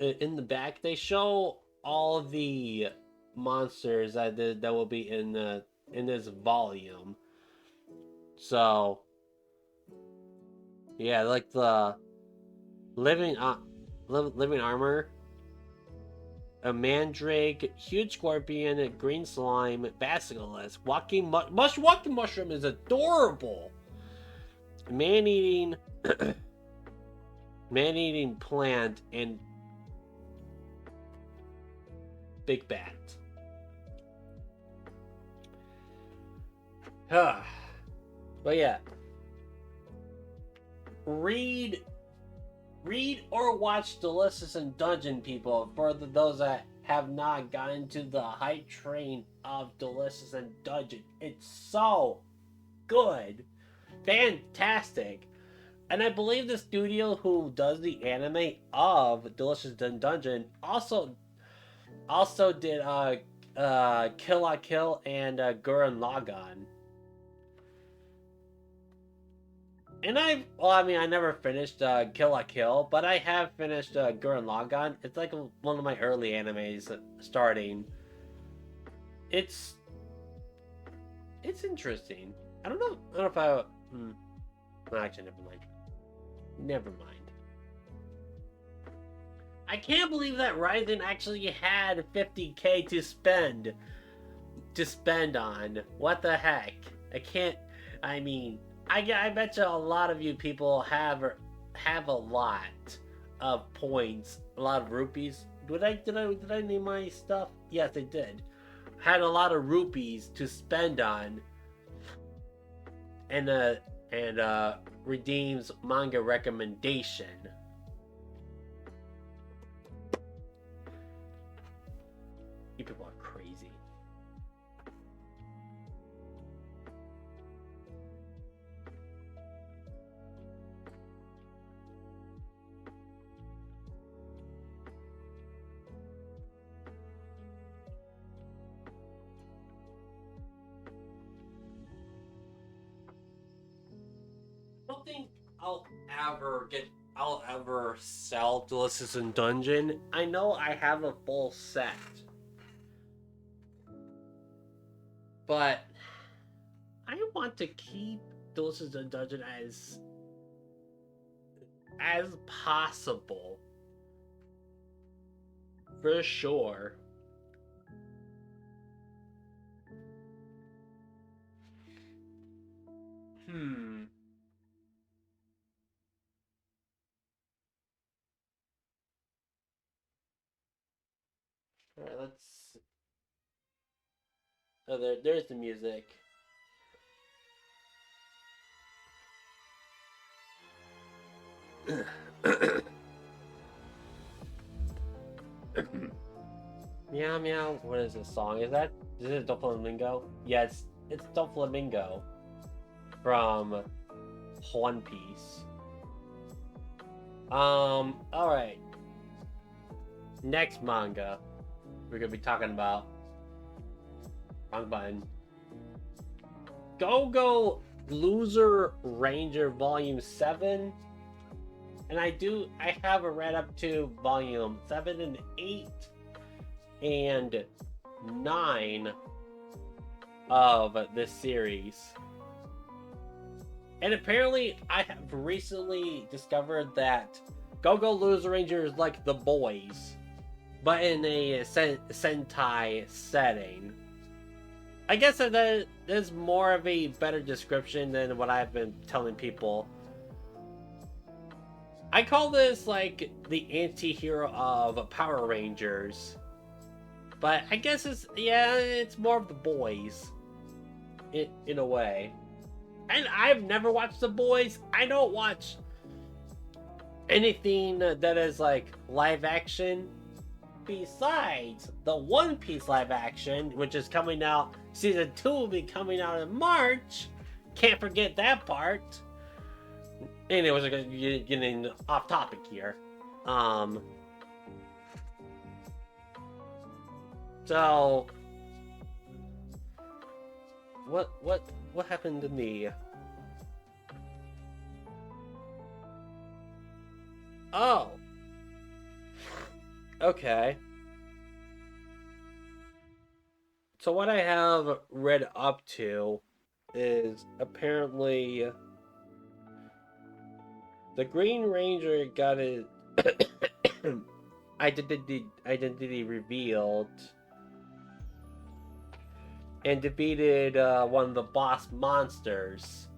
in the back, they show all the monsters that will be in this volume. So yeah, like the living armor, a mandrake, huge scorpion, green slime, basilisk, walking mushroom is adorable. Man-eating plant, and big bat. But yeah, read read or watch Delicious in Dungeon, people, for those that have not gotten to the hype train of Delicious in Dungeon. It's so good. Fantastic. And I believe the studio who does the anime of Delicious in Dungeon also did Kill la Kill and Gurren Lagann. And I never finished Kill la Kill, but I have finished Gurren Lagann. It's like one of my early animes starting. It's interesting. I don't know if I... actually, never mind. Never mind. I can't believe that Ryzen actually had 50k to spend on. What the heck? I can't... I mean... I bet you a lot of you people have a lot of points, a lot of rupees. Did I name my stuff? Yes, I did. Had a lot of rupees to spend on, and redeems manga recommendation. You people are crazy. I don't think I'll ever sell Delicious in Dungeon. I know I have a full set, but I want to keep Delicious in Dungeon as possible, for sure. Alright, let's... Oh, there's the music. Meow meow, what is this song? Is it Doflamingo? Yeah, it's Doflamingo from One Piece. Alright. Next manga we're gonna be talking about. Wrong button. Go Loser Ranger Volume 7. And I have it read up to Volume 7 and 8 and 9 of this series. And apparently I have recently discovered that Go Loser Ranger is like The Boys, but in a Sentai setting. I guess that is more of a better description than what I've been telling people. I call this like the anti-hero of Power Rangers. But I guess it's more of The Boys. In a way. And I've never watched The Boys. I don't watch anything that is like live action besides the One Piece live action, which is coming out. Season 2 will be coming out in March. Can't forget that part. Anyways, we're getting off topic here. So what happened to me? Oh. Okay. So what I have read up to is apparently the Green Ranger got his identity revealed and defeated one of the boss monsters.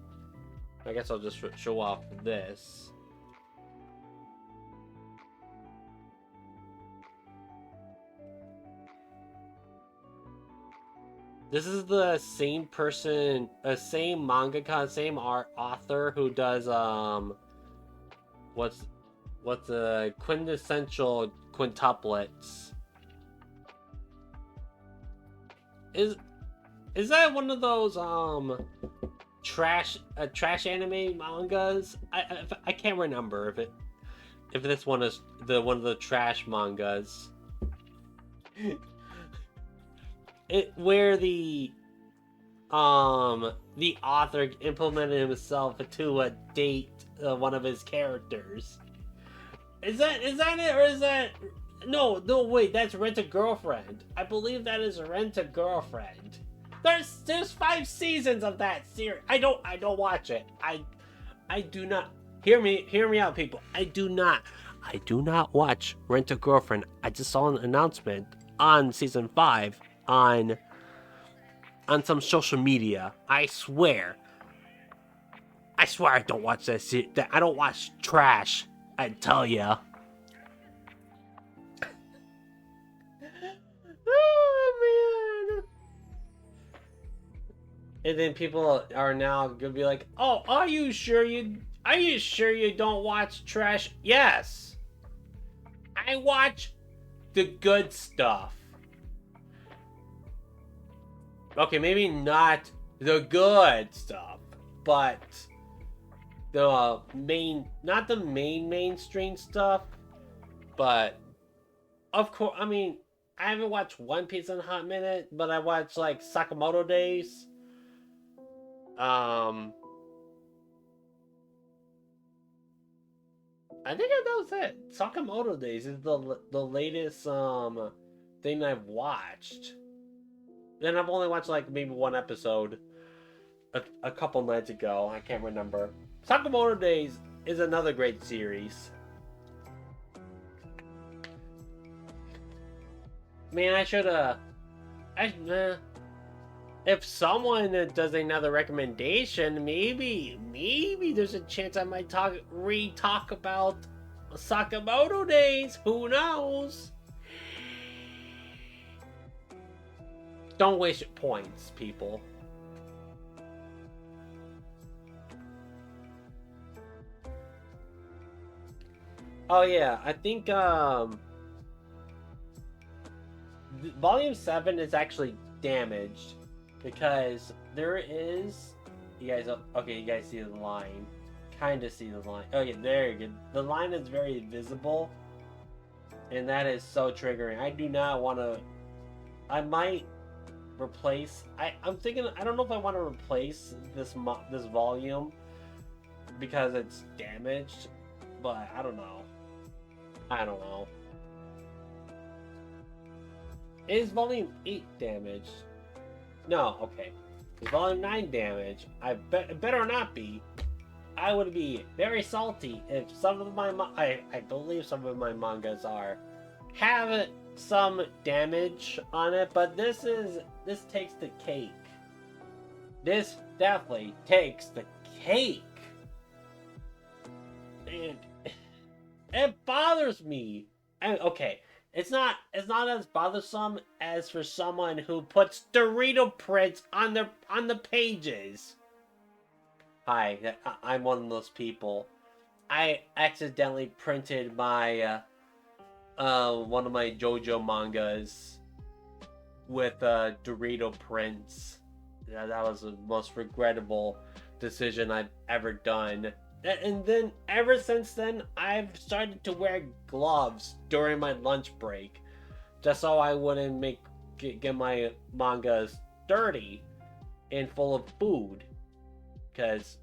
I guess I'll just show off this. This is the same person, same mangaka, same author who does what's what's the quintessential quintuplets. Is that one of those trash anime mangas? I can't remember if this one is one of the trash mangas. Where the author implemented himself to date one of his characters. Is that it, or is that no wait, that's Rent a Girlfriend. I believe that is Rent a Girlfriend. There's 5 seasons of that series. I don't watch it. I do not hear me out, people. I do not watch Rent a Girlfriend. I just saw an announcement on season 5 on some social media. I swear I don't watch that. I don't watch trash. I tell ya. Oh man. And then people are now gonna be like, "Oh, are you sure you don't watch trash?" Yes. I watch the good stuff. Okay, maybe not the good stuff, but not the mainstream stuff, but of course, I mean, I haven't watched One Piece in a hot minute, but I watched like Sakamoto Days. I think that was it. Sakamoto Days is the latest thing I've watched. And I've only watched like maybe one episode a couple nights ago. I can't remember. Sakamoto Days is another great series. Man, I should if someone does another recommendation, maybe there's a chance I might talk about Sakamoto Days. Who knows? Don't waste your points, people. Oh yeah, I think Volume 7 is actually damaged because there is you guys see the line. Kinda see the line. Okay, there you go. The line is very visible, and that is so triggering. I do not want to. I might replace. I'm thinking. I don't know if I want to replace this volume because it's damaged, but I don't know. Is volume 8 damaged? No. Okay. Is volume 9 damaged? It better not be. I would be very salty if some of my I believe some of my mangas have some damage on it, but this takes the cake. This definitely takes the cake. And it bothers me. And okay, it's not as bothersome as for someone who puts Dorito prints on the pages. Hi, I'm one of those people. I accidentally printed my one of my JoJo mangas with Dorito prints. Yeah, that was the most regrettable decision I've ever done. And then ever since then, I've started to wear gloves during my lunch break, just so I wouldn't get my mangas dirty and full of food. Because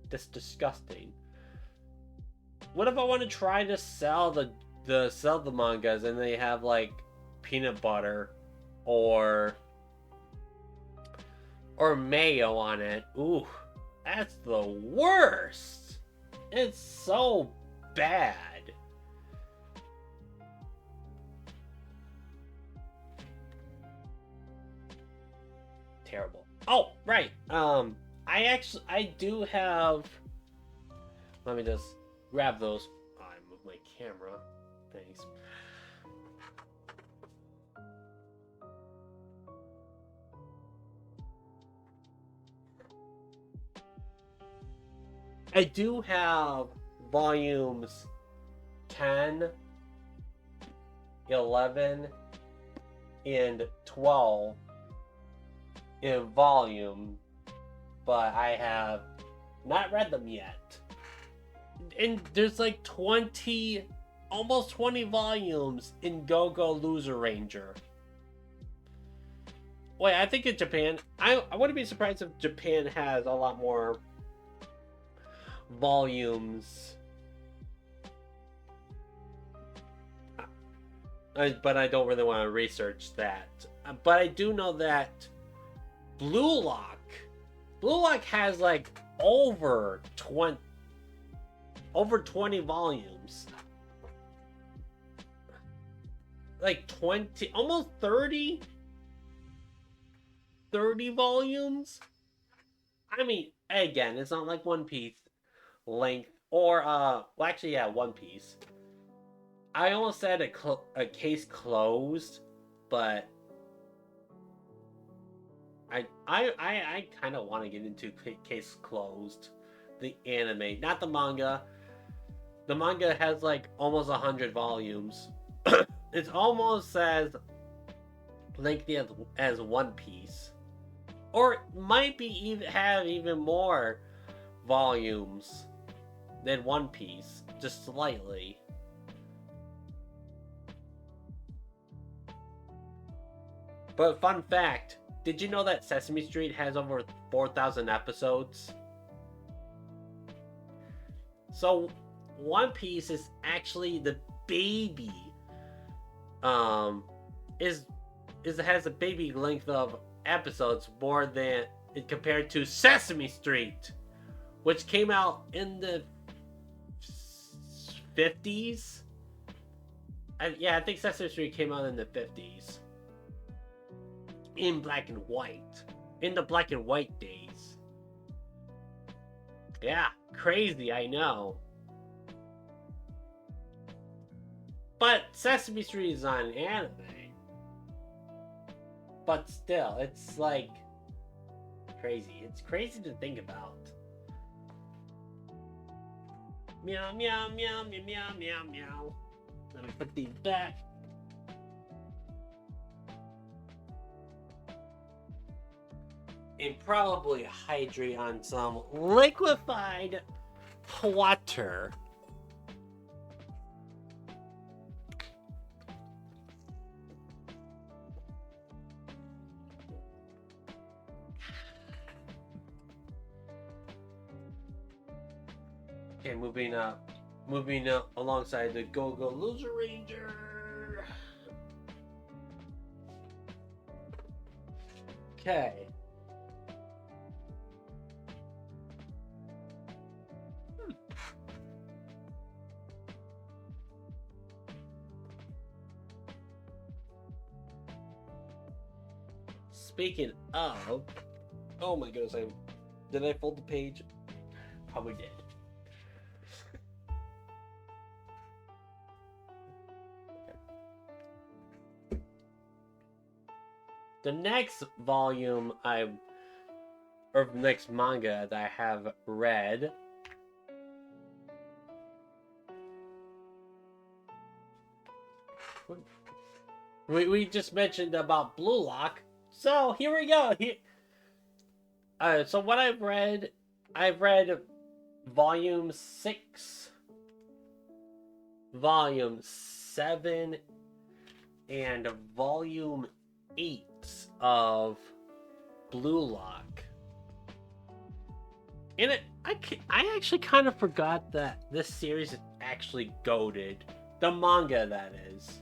that's disgusting. What if I want to try to sell the mangas and they have like peanut butter or mayo on it? Ooh, that's the worst. It's so bad. Terrible. Oh, right. I do have. Let me just grab those. I move my camera. Thanks. I do have volumes 10, 11, and 12 in volume, but I have not read them yet. And there's like 20, almost 20 volumes in Go-Go Loser Ranger. Wait, I think in Japan, I wouldn't be surprised if Japan has a lot more volumes. But I don't really want to research that. But I do know that Blue Lock has like over 20 volumes. Like 20, almost 30 volumes. I mean, again, it's not like One Piece length or well, actually, yeah, One Piece. I almost said a case closed, but I kind of want to get into case closed, the anime, not the manga. The manga has like almost 100 volumes. It's almost as lengthy as One Piece, or it might be have even more volumes than One Piece, just slightly. But fun fact, did you know that Sesame Street has over 4,000 episodes? So One Piece is actually the baby. Has a baby length of episodes more than compared to Sesame Street, which came out in the 50s. I think Sesame Street came out in the 50s. In black and white. In the black and white days. Yeah, crazy, I know. But Sesame Street is on anime. But still, it's like crazy. It's crazy to think about. Meow, meow, meow, meow, meow, meow, meow. Let me put these back. And probably hydrate on some liquefied water. Okay, moving up alongside the Go-Go Loser Ranger. Okay. Speaking of, oh my goodness, did I fold the page? Probably did. The next volume or next manga that I have read we just mentioned about Blue Lock, so here we go. So what I've read volume 6, volume 7, and volume 8 of Blue Lock. And I actually kind of forgot that this series is actually goated. The manga, that is.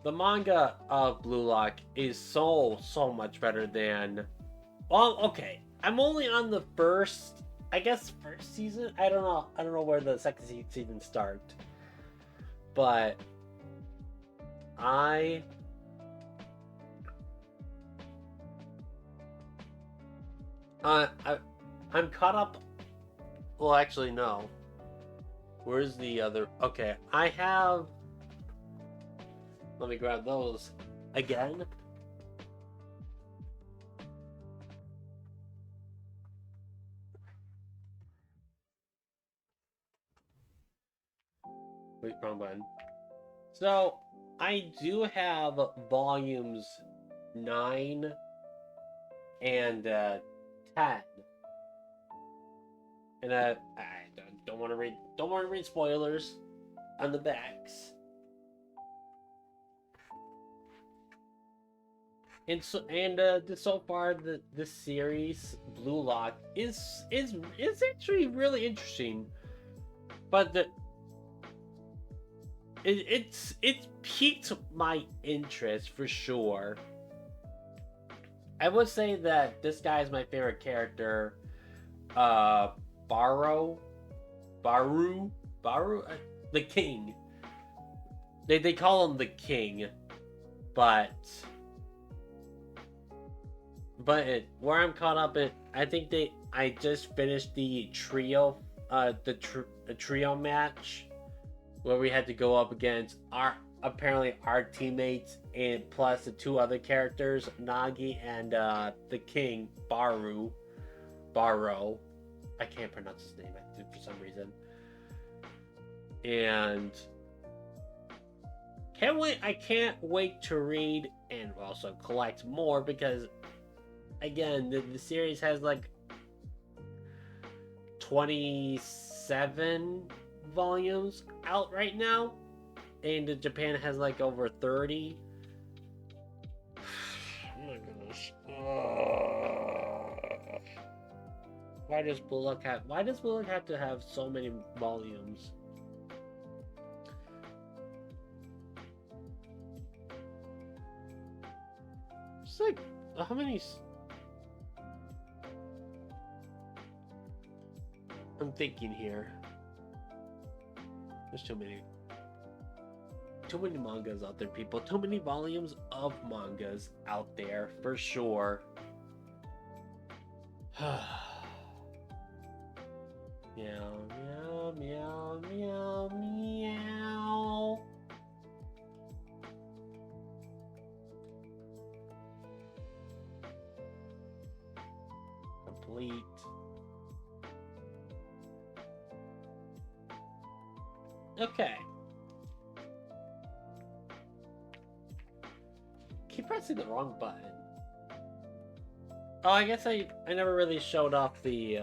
The manga of Blue Lock is so much better than. Well, okay, I'm only on the first season. I don't know where the second season starts, but I'm caught up. Well, actually, no. Where's the other? Okay, I have. Let me grab those again. Wait, wrong button. So, I do have volumes 9 and 10. And I don't want to read spoilers on the backs. And so far the series Blue Lock is actually really interesting, but it's piqued my interest for sure. I would say that this guy is my favorite character. Baru, the king. They call him the king, but where I'm caught up in, I think I just finished the trio, the trio match, where we had to go up against our teammates and plus the 2 other characters, Nagi and the king Baro. I can't pronounce his name for some reason. And I can't wait to read and also collect more, because again, the series has like 27 volumes out right now, and Japan has like over 30. Oh my goodness. Why does Blue Lock have to have so many volumes? It's like, how many? I'm thinking here. There's too many mangas out there, people. Too many volumes of mangas out there, for sure. Meow, meow, meow, meow, meow. Complete. Okay. Keep pressing the wrong button. Oh, I guess I never really showed off the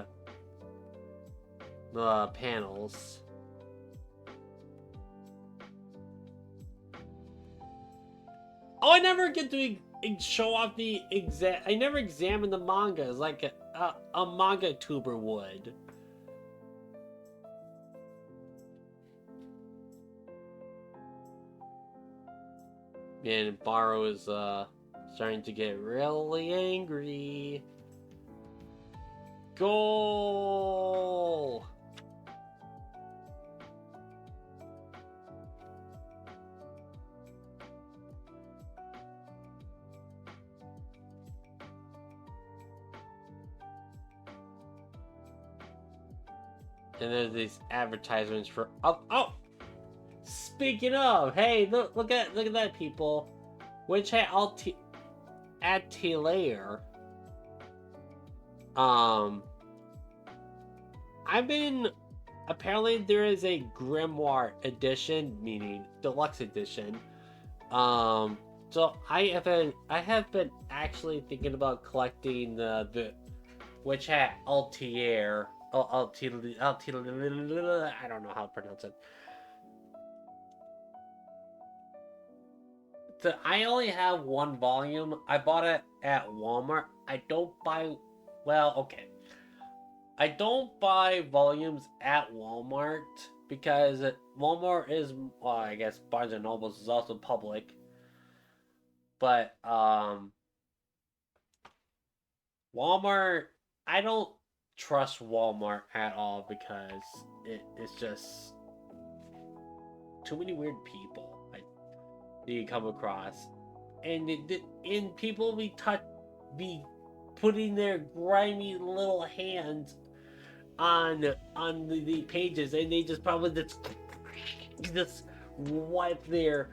panels. Oh, I never get to show off the I never examine the mangas like a manga tuber would. And Baro is starting to get really angry. Goal! And there's these advertisements for speaking of, hey, look at that, people. Which at T-Layer. I've been, apparently there is a Grimoire edition, meaning deluxe edition. So I have been actually thinking about collecting the Witch Hat Altier. I don't know how to pronounce it. I only have one volume. I bought it at Walmart. I don't buy volumes at Walmart because Walmart is, well, I guess Barnes and Nobles is also public. But Walmart, I don't trust Walmart at all because it's just too many weird people you come across, and people be putting their grimy little hands on the pages, and they just probably just wipe their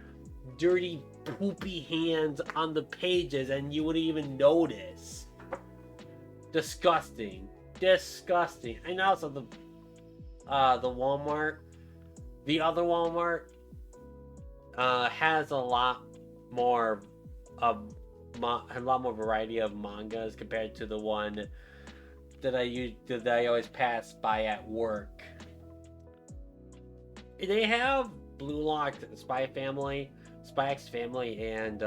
dirty poopy hands on the pages, and you wouldn't even notice. Disgusting. And also the Walmart the other Walmart has a lot more variety of mangas compared to the one that I always pass by at work. They have Blue Lock, Spy X Family, and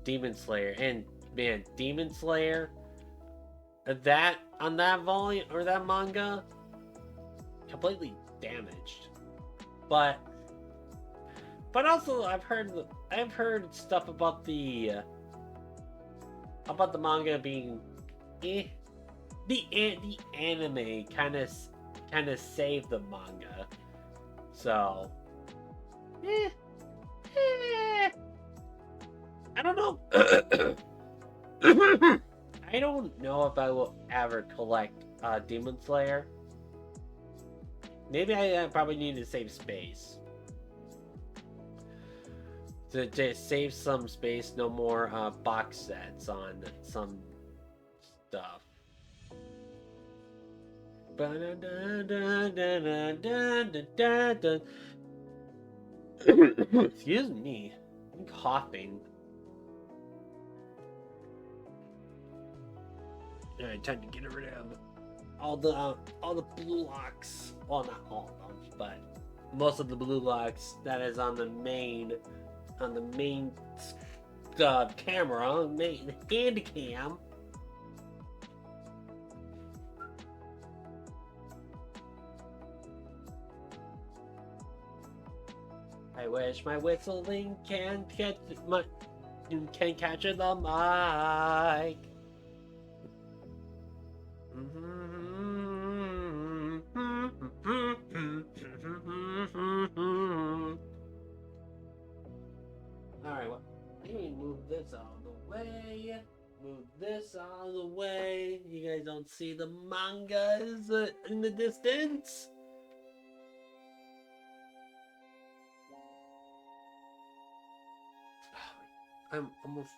Demon Slayer. And man, Demon Slayer, that on that volume or that manga, completely damaged. But also I've heard stuff about the manga being the anime kind of saved the manga. So I don't know. I don't know if I will ever collect Demon Slayer. Maybe I probably need to save space. To save some space, no more box sets on some stuff. Excuse me, I'm coughing. Alright, time to get rid of all the blue locks. Well, not all of them, but most of the blue locks that is on the main camera, main hand cam. I wish my whistling can catch the mic. Alright, well, let me move this out of the way. Move this out of the way. You guys don't see the mangas in the distance? I'm almost...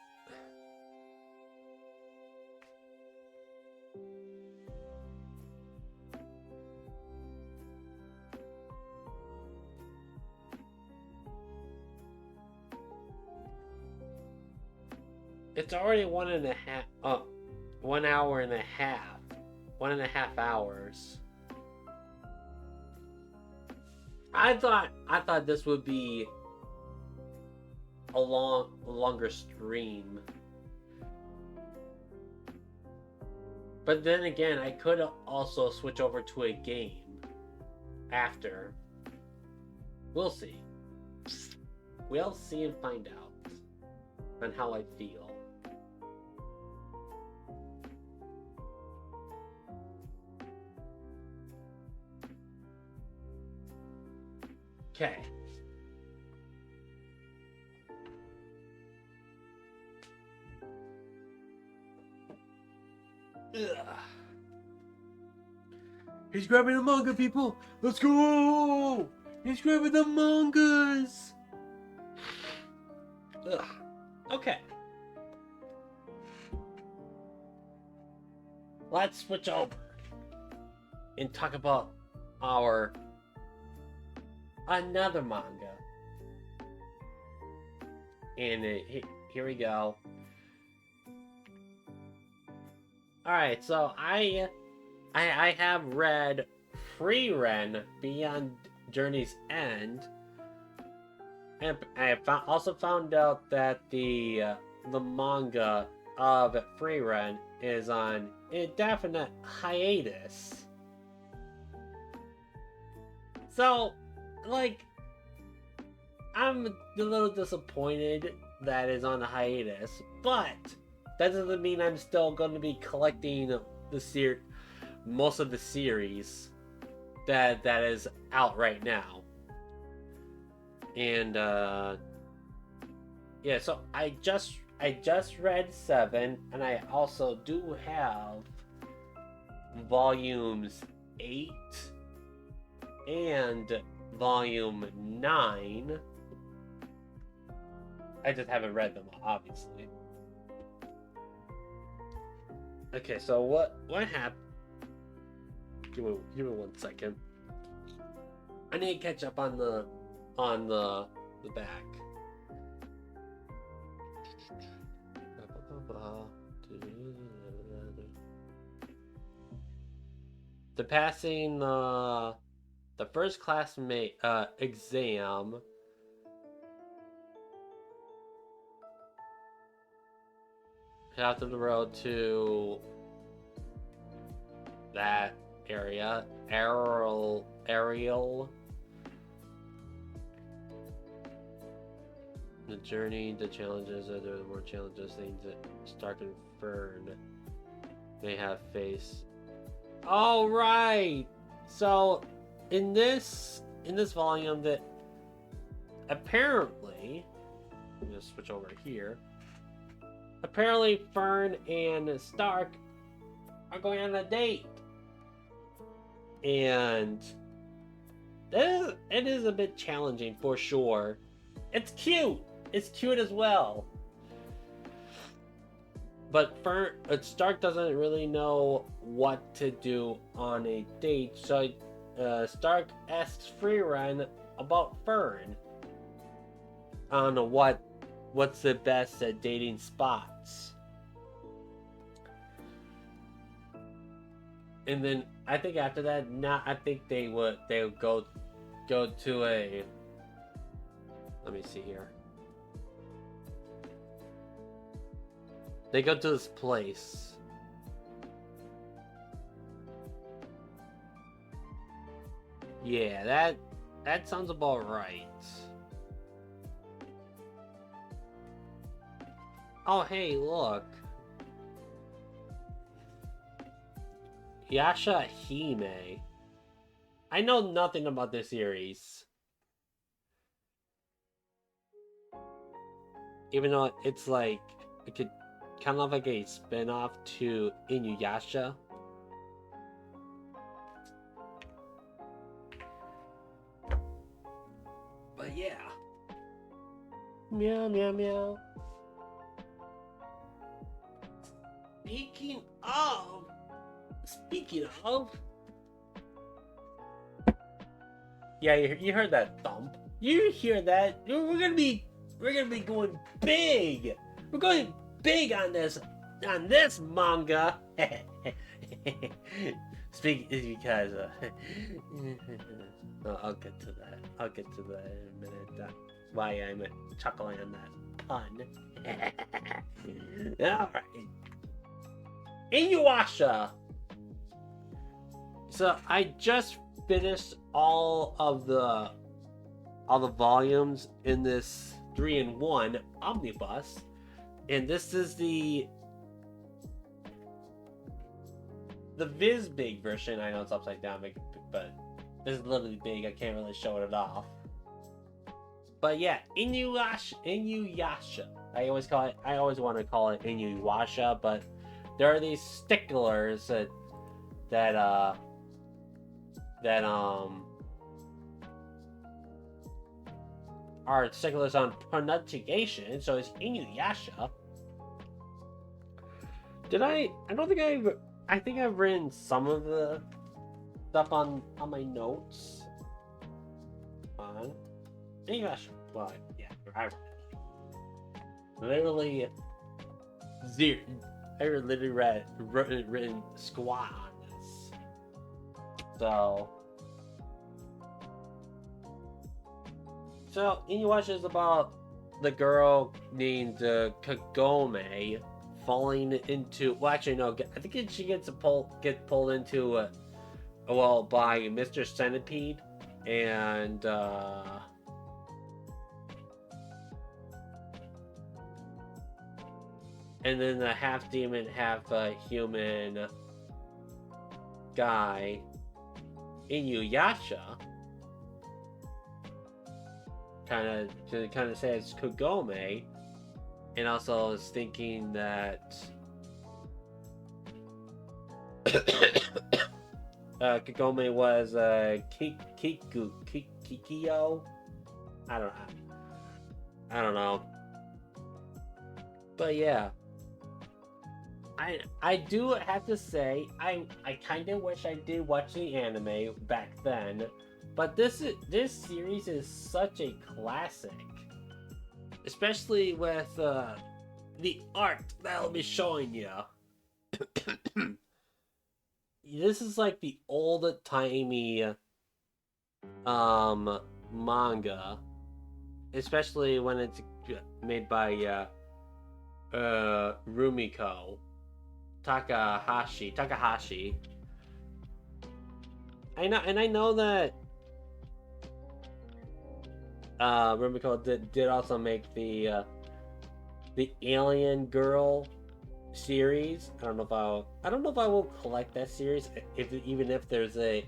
It's already 1.5 hour and a half. 1.5 hours. I thought this would be a longer stream. But then again, I could also switch over to a game after. We'll see. We'll see and find out on how I feel. Okay. Ugh. He's grabbing the manga, people! Let's go! He's grabbing the mangas! Ugh. Okay. Let's switch over and talk about our another manga. And here we go. Alright, so I have read Free Ren Beyond Journey's End, and I also found out that the manga of Free Ren is on indefinite hiatus. So, like, I'm a little disappointed that it's on a hiatus, but that doesn't mean I'm still going to be collecting most of the series that is out right now. And yeah, so I just read 7, and I also do have volumes 8 and volume 9. I just haven't read them, obviously. Okay, so what happened? Give me 1 second. I need to catch up on the back. The passing the first classmate exam. Out of the road to that area. Ariel. The journey, the challenges, there are more challenges, things that Stark and Fern may have faced. All right. So, in this volume, that apparently, I'm gonna switch over here. Apparently, Fern and Stark are going on a date, and it is a bit challenging for sure. It's cute. It's cute as well. But Stark doesn't really know what to do on a date, so Stark asks Freerun about Fern on what's the best at dating spots. And then I think after that, I think they would go to a. Let me see here. They go to this place. Yeah, that sounds about right. Oh, hey, look. Yasha Hime. I know nothing about this series. Even though it's like, it could kind of like a spin-off to Inuyasha. But yeah. Meow, meow, meow. Speaking of. Yeah, you heard that thump. You hear that? We're gonna be going big. We're going big on this manga. Because I'll get to that. I'll get to that in a minute. That's why I'm chuckling on that pun. All right. Inuyasha. So I just finished all of the volumes in this 3-in-1 omnibus, and this is the Viz Big version. I know it's upside down, but this is literally big. I can't really show it off. But yeah, Inuyasha. I always want to call it Inuyasha, but there are these sticklers that are sticklers on pronunciation, so it's Inuyasha. I think I've written some of the stuff on my notes on Inuyasha. Well, yeah, I literally zero. I literally written squat on this. So Inuyasha is about the girl named Kagome falling into. Well, actually, no. I think she gets pulled into. By Mr. Centipede and. And then the half demon, half human guy, Inuyasha, kind of says Kagome, and also is thinking that Kagome was Kikyo. I don't know. But yeah. I do have to say, I kind of wish I did watch the anime back then, But this series is such a classic, especially with the art that I'll be showing you. This is like the old-timey manga, especially when it's made by Rumiko Takahashi. I know that Rumiko did also make the Alien Girl series. I don't know if I will collect that series, even if there isn't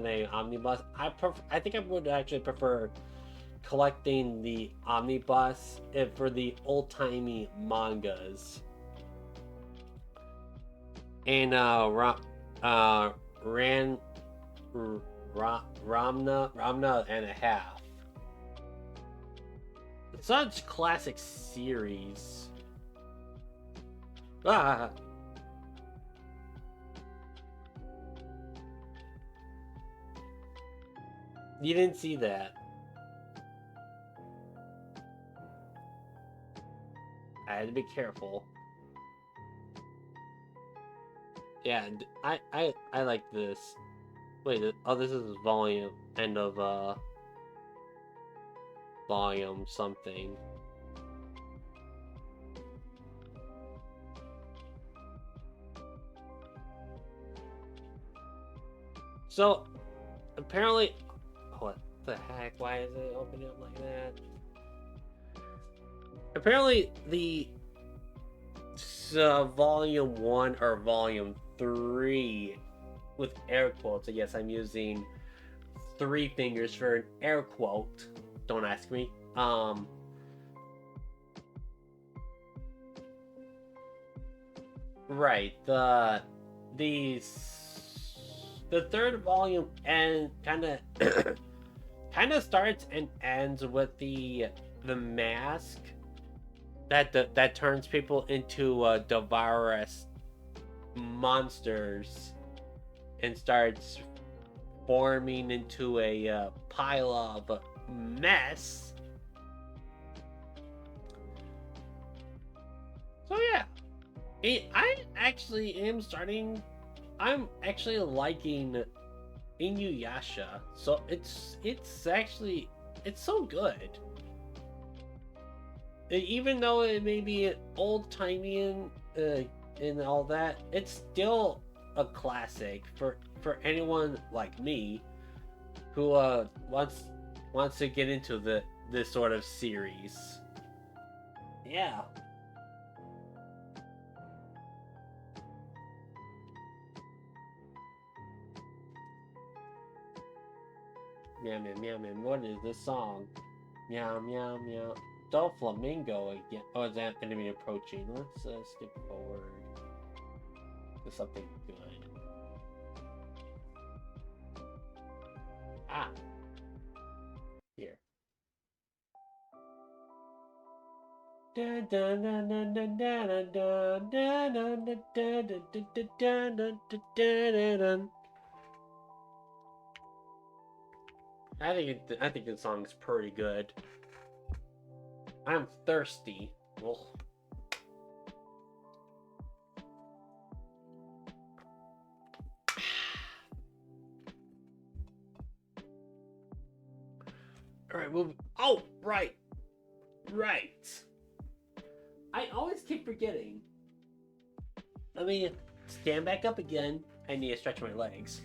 a omnibus. I think I would actually prefer collecting the omnibus for the old-timey mangas. And Ramna and a half. It's such classic series. Ah. You didn't see that. I had to be careful. Yeah, I like this. Wait, this is volume, end of volume something. So, apparently, what the heck? Why is it opening up like that? Apparently, the volume 1 or volume 3 with air quotes. So yes, I'm using 3 fingers for an air quote. Don't ask me. Right. The third volume and kind of starts and ends with the mask that turns people into devourous monsters and starts forming into a pile of mess. So yeah, I'm actually liking Inuyasha. So it's so good. Even though it may be old-timey and all that, it's still a classic for anyone like me who wants to get into this sort of series. Yeah. Meow meow meow meow. What is this song? Meow meow meow. Do Flamingo again. Oh, is that enemy approaching? Let's skip forward to something good. Ah. Here. I think the song's pretty good. I'm thirsty. Ugh. Alright, move. Oh, right. I always keep forgetting. Let me stand back up again. I need to stretch my legs.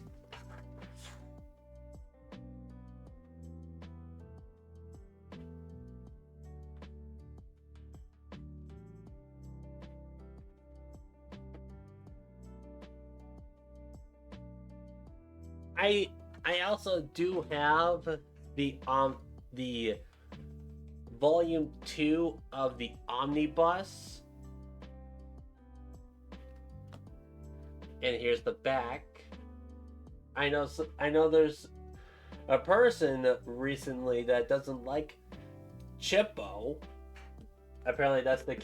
I also do have the volume 2 of the omnibus, and here's the back. I know there's a person recently that doesn't like Chippo. Apparently that's the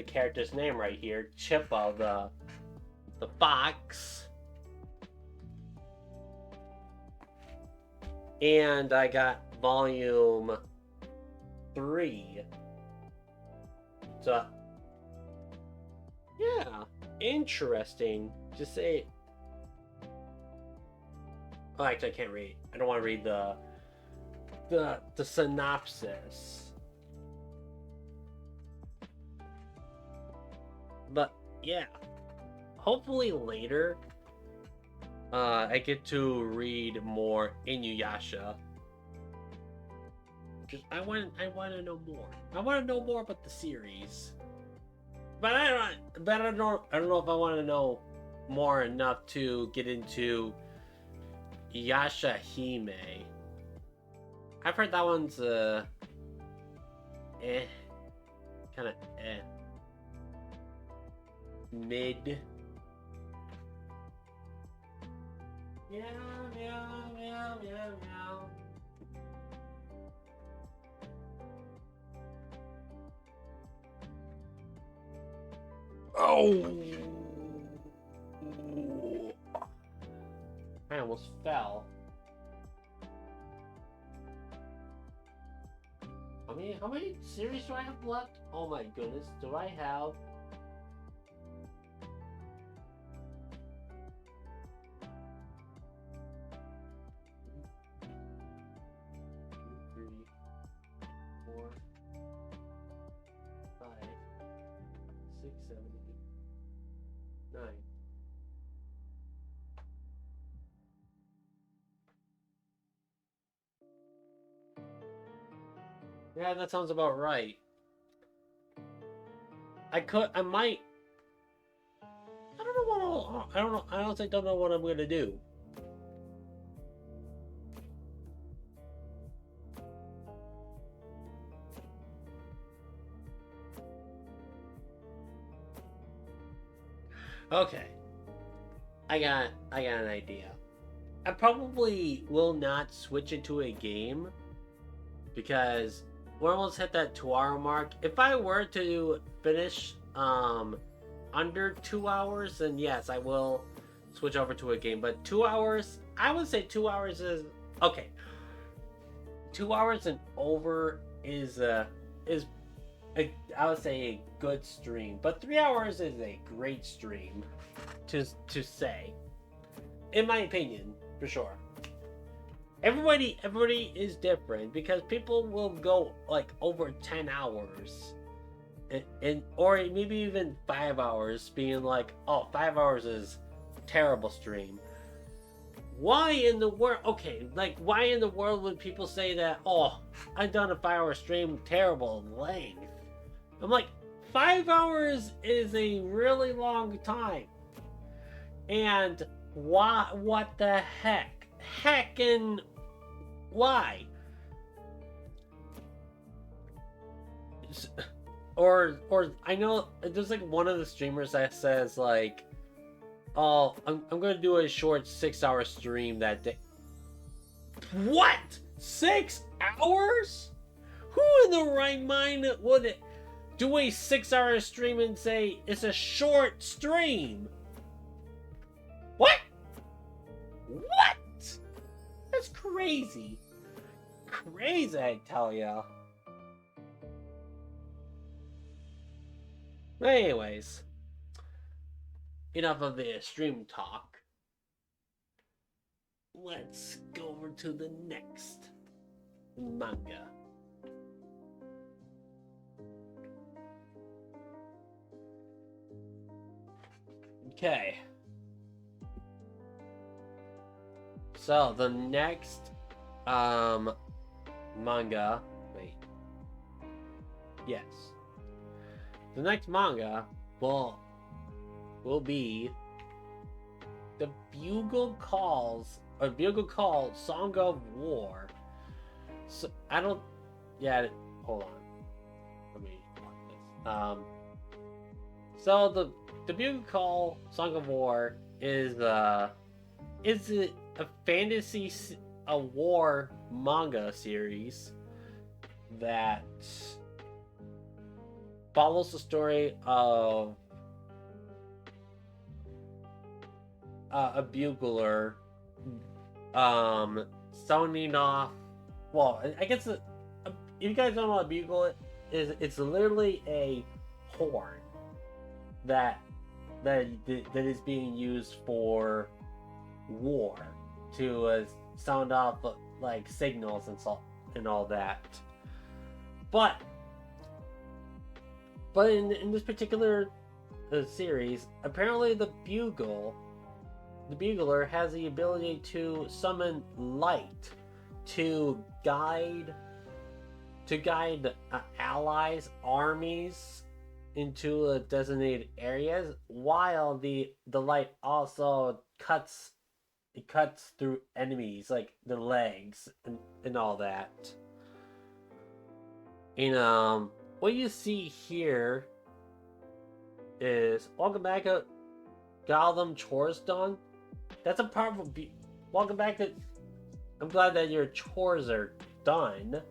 character's name right here, Chippo the fox. And I got volume 3. So, yeah, interesting. Just say. Oh, actually, I can't read. I don't want to read the synopsis. But yeah, hopefully later, I get to read more Inuyasha. Because I want to know more. I want to know more about the series. But I don't know if I want to know more enough to get into Yasha Hime. I've heard that one's kind of mid. Meow, meow, meow, meow, meow. Oh! I almost fell. How many series do I have left? Oh my goodness, do I have? Three, 4, 5, 6, 7, 8, 9. Yeah, that sounds about right. I might. I don't know what I don't know. I honestly don't know what I'm gonna do. Okay. I got an idea. I probably will not switch into a game because we're almost hit that 2-hour mark. If I were to finish under 2 hours, then yes, I will switch over to a game. But 2 hours, I would say 2 hours is okay. 2 hours and over is I would say a good stream, but 3 hours is a great stream to say, in my opinion, for sure. Everybody is different because people will go like over 10 hours and or maybe even 5 hours being like, oh, 5 hours is terrible stream. Why in the world? Okay, like why in the world would people say that? Oh, I've done a 5-hour stream, terrible length. I'm like, 5 hours is a really long time. And why? What the heck? Heckin' why? Or I know there's like one of the streamers that says like, oh, I'm gonna do a short 6-hour stream that day. What? 6 hours? Who in the right mind would do a 6-hour stream and say it's a short stream? What? What? That's crazy. Crazy, I tell ya. Anyways, enough of the stream talk. Let's go over to the next manga. Okay. So the next manga, wait. Yes. The next manga will be the Bugle Call Song of War. So I don't hold on. Let me lock this. So the Bugle Call Song of War is a fantasy war manga series that follows the story of a bugler sounding off. Well, I guess if you guys don't know what a bugle is, it's literally a horn that is being used for war to sound off like signals and all that. But in this particular series, apparently the bugler has the ability to summon light to guide allies, armies into designated areas, while the light also cuts through enemies, like their legs and all that. And what you see here is welcome back to got all them chores done. That's a powerful welcome back to. I'm glad that your chores are done.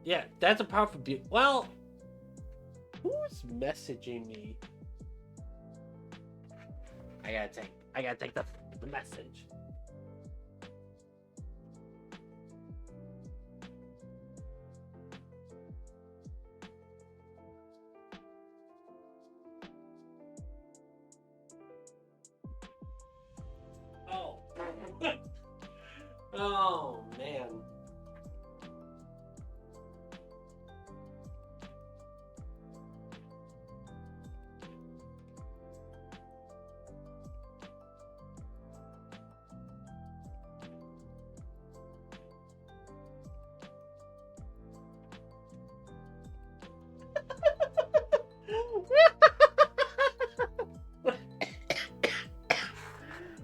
Yeah, that's a powerful well, who's messaging me? I gotta take the message. Oh. Oh man.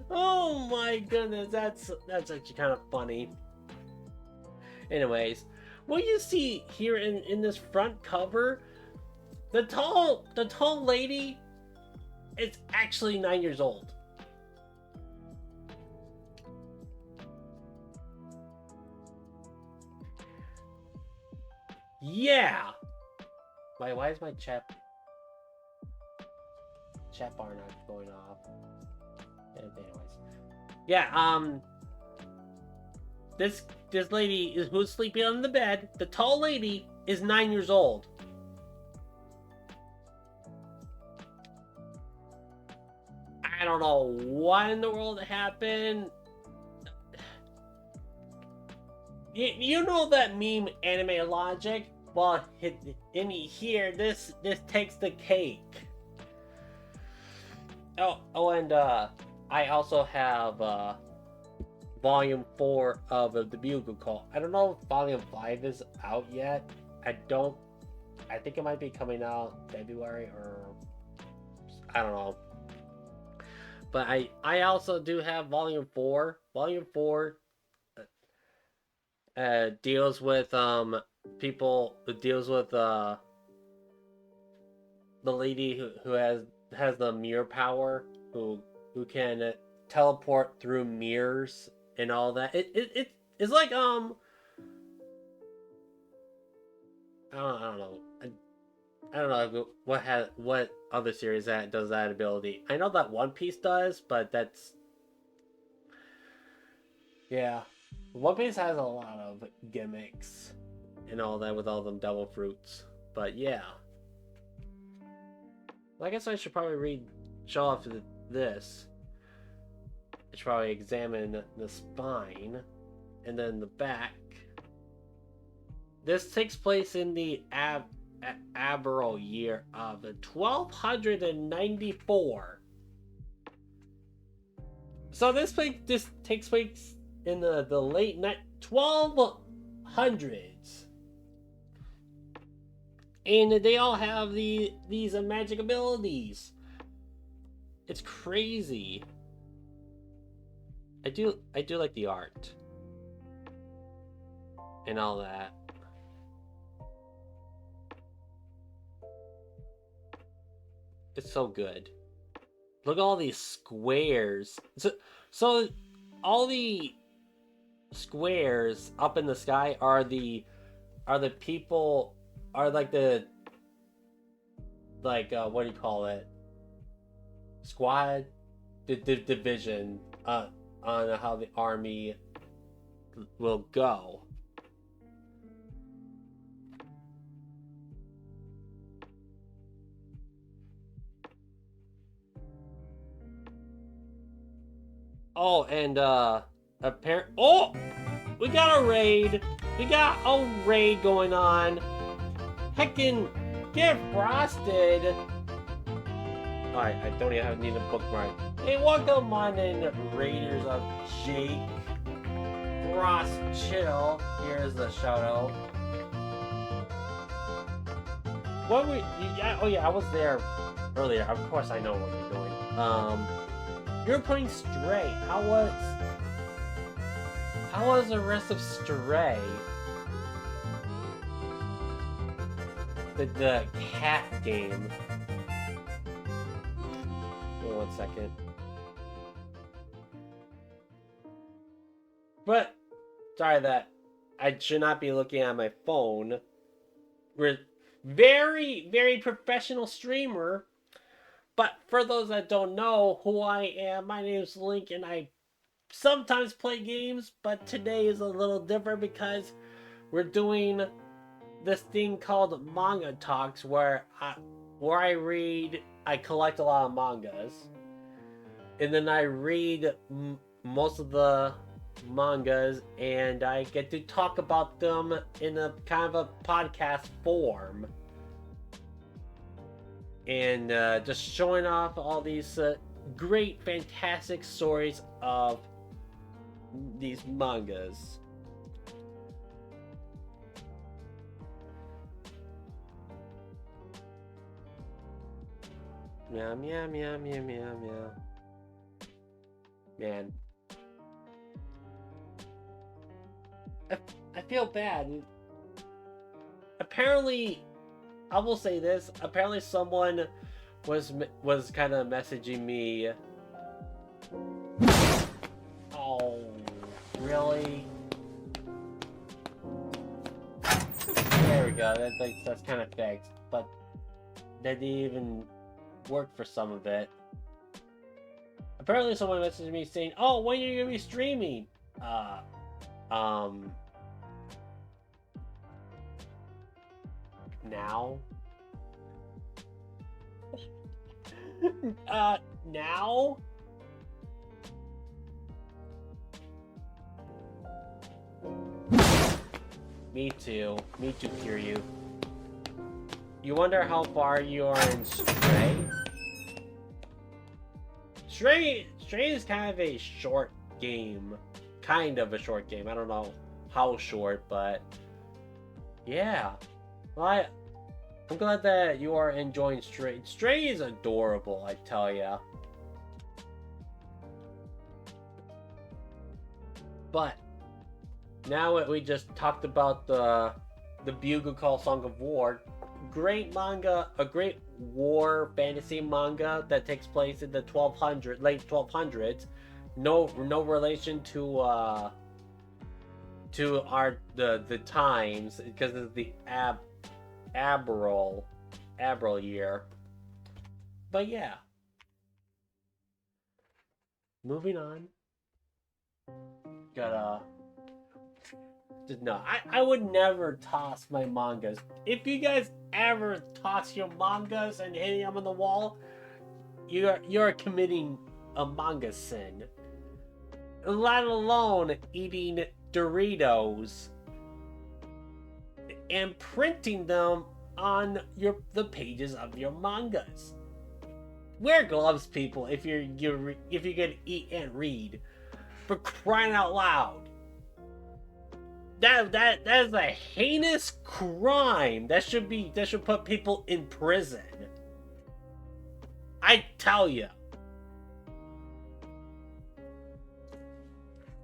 Oh my goodness, that's actually kind of funny. Anyways, what you see here in this front cover, the tall lady is actually 9 years old. Yeah. Why is my chat bar not going off? Anyways, yeah. This lady who's sleeping on the bed. The tall lady is 9 years old. I don't know what in the world happened. You know that meme, anime logic? Well, in here, this takes the cake. Oh, and I also have Volume 4 of the Bugle Call. I don't know if Volume 5 is out yet. I think it might be coming out February or I don't know. But I also do have Volume 4. Volume 4 deals with deals with the lady who has the mirror power, who can teleport through mirrors and all that. It's like I don't know. I don't know what other series that does that ability. I know that One Piece does, but that's yeah. One Piece has a lot of gimmicks and all that with all them devil fruits. But yeah. Well, I guess I should probably show off this. I should probably examine the spine and then the back. This takes place in the Abral year of 1294. So this takes place in the late 1200s. And they all have these magic abilities. It's crazy. I do like the art and all that. It's so good. Look at all these squares. So all the squares up in the sky are the people, are like the what do you call it? Squad, the division on how the army will go. Oh, and oh, we got a raid. We got a raid going on. Heckin' get frosted. Alright, I don't even need a bookmark. Hey, welcome on in, Raiders of Jake. Frost Chill. Here's the shout out. What we? Yeah, oh yeah, I was there earlier. Of course, I know what you're doing. You're playing Stray. How was the rest of Stray? The cat game. Wait 1 second. But sorry that I should not be looking at my phone. We're very, very professional streamer. But for those that don't know who I am, my name is Link, and I sometimes play games, but today is a little different because we're doing this thing called Manga Talks, where I collect a lot of mangas, and then I read most of the mangas, and I get to talk about them in a kind of a podcast form. And just showing off all these great, fantastic stories of these mangas. Meow, meow, meow, meow, meow, meow. Man. I feel bad. Apparently, I will say this. Apparently, someone was kind of messaging me. Oh, really? There we go. That's kind of fixed, but that didn't even work for some of it. Apparently, someone messaged me saying, "Oh, when are you gonna be streaming?" Now? Now? Me too, Kiryu. You wonder how far you are in Stray? Stray is kind of a short game. Kind of a short game. I don't know how short, but yeah. Well, I'm glad that you are enjoying Stray. Stray is adorable, I tell ya. But now that we just talked about the Bugle Call Song of War, great manga, a great war fantasy manga that takes place in the late 1200s. No relation to the times because of the Abril year. But yeah. Moving on. No, I would never toss my mangas. If you guys ever toss your mangas and hitting them on the wall, you're committing a manga sin. Let alone eating Doritos and printing them on the pages of your mangas. Wear gloves, people, if you're gonna eat and read. For crying out loud. That is a heinous crime. That should put people in prison. I tell you.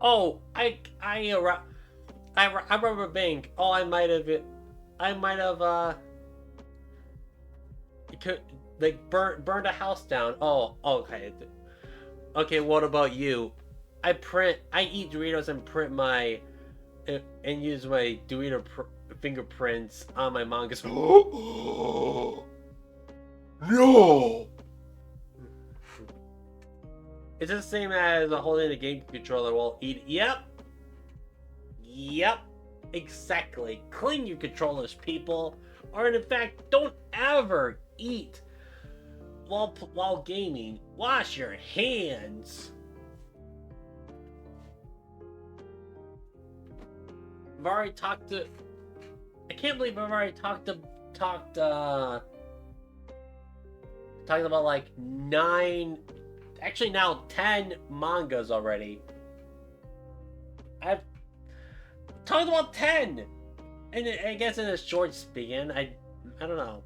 Oh, I remember being. Oh, I might have burned a house down. Oh, okay. Okay, what about you? I eat Doritos and print and use my Dorito fingerprints on my mangas. No! It's the same as holding a game controller while eating. Yep. Exactly. Clean your controllers, people. Or in fact, don't ever eat while gaming. Wash your hands. I've already talked to... I can't believe I've already talked about like 9... Actually now 10 mangas already. I've talked about 10! And I guess in a short span, I don't know.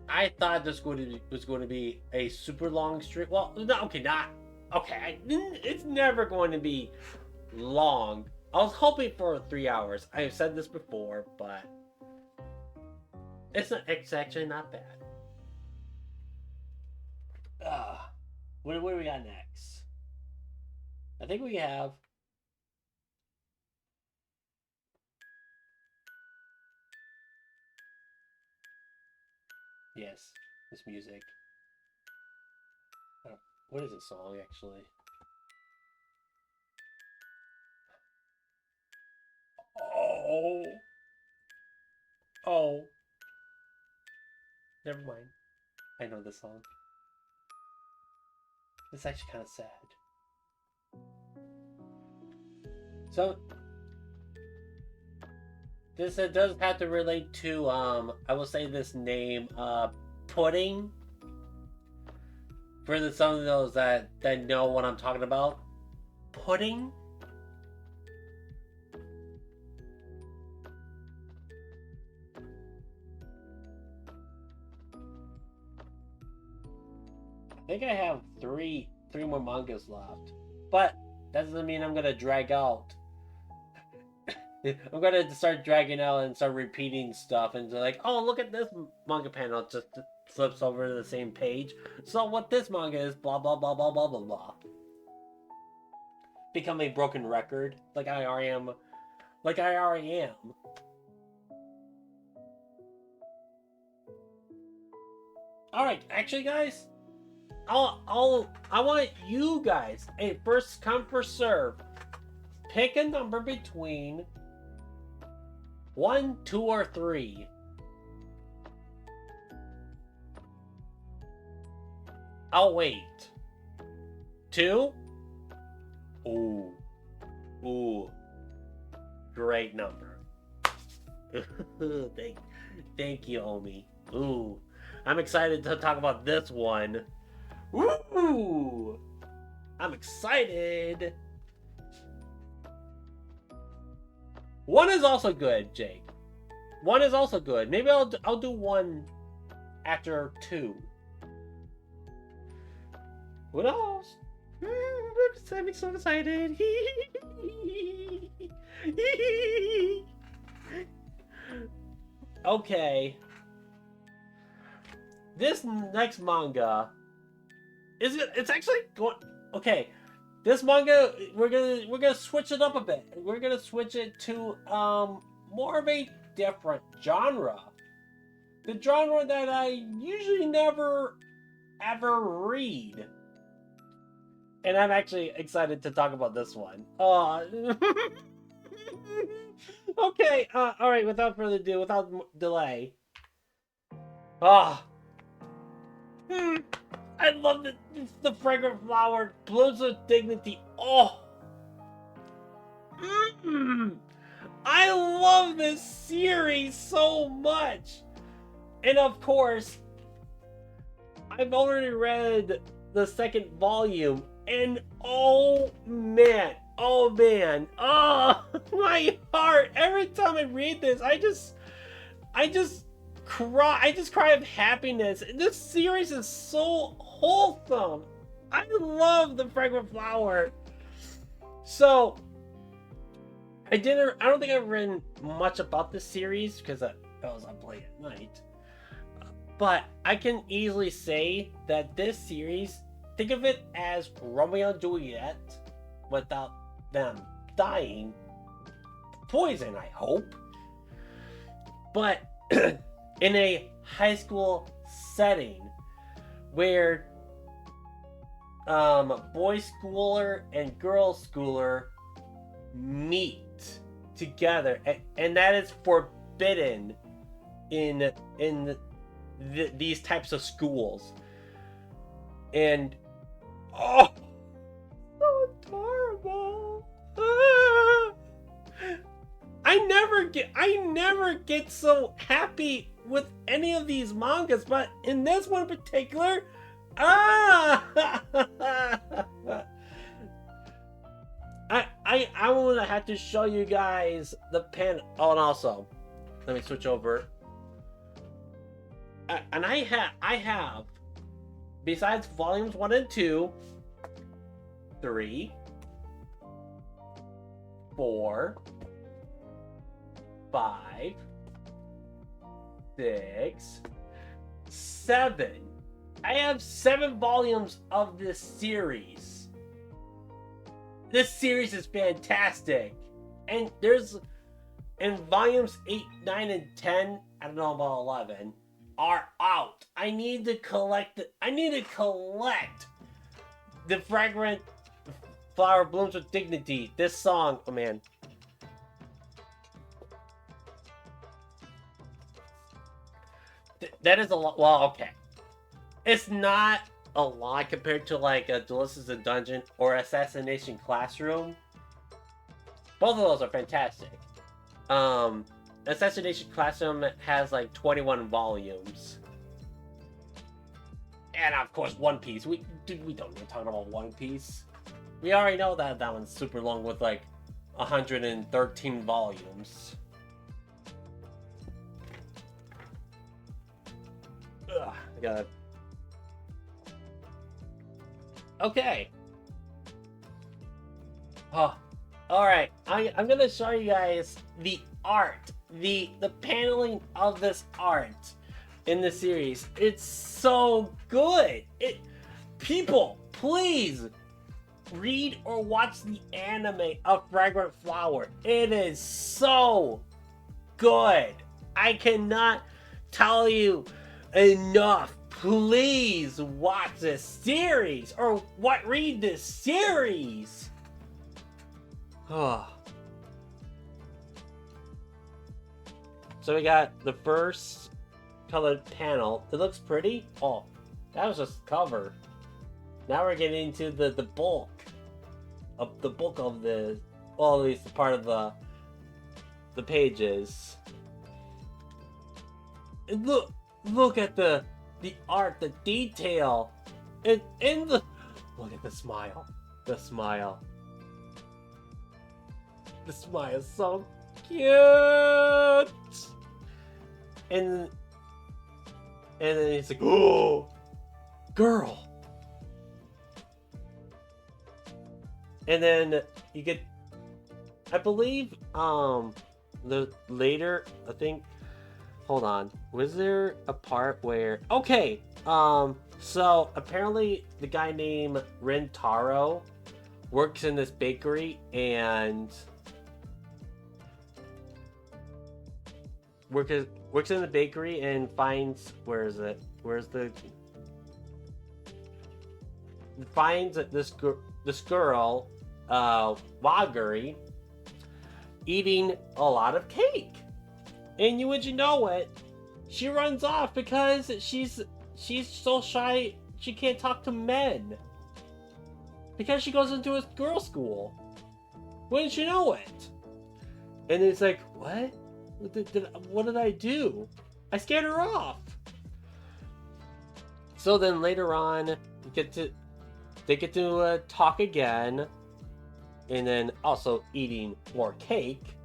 I thought this was going to be a super long stream. Well, no, okay, not... Okay, it's never going to be long. I was hoping for 3 hours. I've said this before, but it's actually not bad. What do we got next? I think we have... Yes, this music. What is this song, actually? Oh. Never mind. I know this song. It's actually kind of sad. So, this does have to relate to, I will say this name, Pudding. For some of those that know what I'm talking about. Pudding? I think I have three more mangas left. But that doesn't mean I'm gonna drag out. I'm gonna start dragging out and start repeating stuff and like, oh, look at this manga panel, it just flips over to the same page. So what this manga is, blah blah blah blah blah blah blah. Become a broken record, like I already am. All right, actually, guys, I want you guys, a first come first serve. Pick a number between 1, 2, or 3. I'll wait. 2? Ooh. Great number. Thank you, Omi. Ooh. I'm excited to talk about this one. Ooh! I'm excited. 1 is also good, Jake. 1 is also good. Maybe I'll do 1 after 2. Who knows? I'm so excited. Okay. This next manga it's actually going... Okay. This manga, we're gonna switch it up a bit. We're gonna switch it to more of a different genre. The genre that I usually never ever read. And I'm actually excited to talk about this one. Okay, alright, without further ado, without delay. I love the fragrant flower, blooms with dignity. I love this series so much. And of course, I've already read the second volume, and oh man, my heart, every time I read this, I just cry of happiness. This series is so wholesome. I love the fragrant flower. So I don't think I've written much about this series because I was on play at night. But I can easily say that this series, think of it as Romeo and Juliet without them dying. Poison, I hope. But in a high school setting. where boy schooler and girl schooler meet together, and that is forbidden in these types of schools. And oh, so adorable. I never get so happy with any of these mangas, but in this one in particular, I will have to show you guys the pen. Oh, and also, let me switch over. And I have, besides volumes 1 and 2, 3, 4, 5, 6, 7. I have 7 volumes of this series. This series is fantastic. And volumes 8, 9, and 10, I don't know about 11, are out. I need to collect the Fragrant Flower Blooms with Dignity. This song, oh man. That is a lot. Well, okay. It's not a lot compared to like Delicious in Dungeon or Assassination Classroom. Both of those are fantastic. Assassination Classroom has like 21 volumes. And of course One Piece. We don't even talk about One Piece. We already know that one's super long with like 113 volumes. Ugh, I gotta... Okay. Oh, alright. I'm gonna show you guys the art. The paneling of this art in the series. It's so good. People, please read or watch the anime of Fragrant Flower. It is so good. I cannot tell you enough. Please watch this series or read this series. Oh. So we got the first colored panel. It looks pretty. Oh, that was just cover. Now we're getting into the bulk of the, well, at least the part of the pages. And look at the art, the detail, and look at the smile. The smile is so cute. And then he's like, oh, girl. And then you get, I believe, the later, I think, hold on, was there a part where, okay, so apparently the guy named Rentaro works in this bakery and works in the bakery and finds, finds this girl, Waguri, eating a lot of cake. And would you know it, she runs off because she's so shy she can't talk to men. Because she goes into a girls' school. Wouldn't you know it? And it's like, what? What did I do? I scared her off. So then later on, they get to talk again, and then also eating more cake.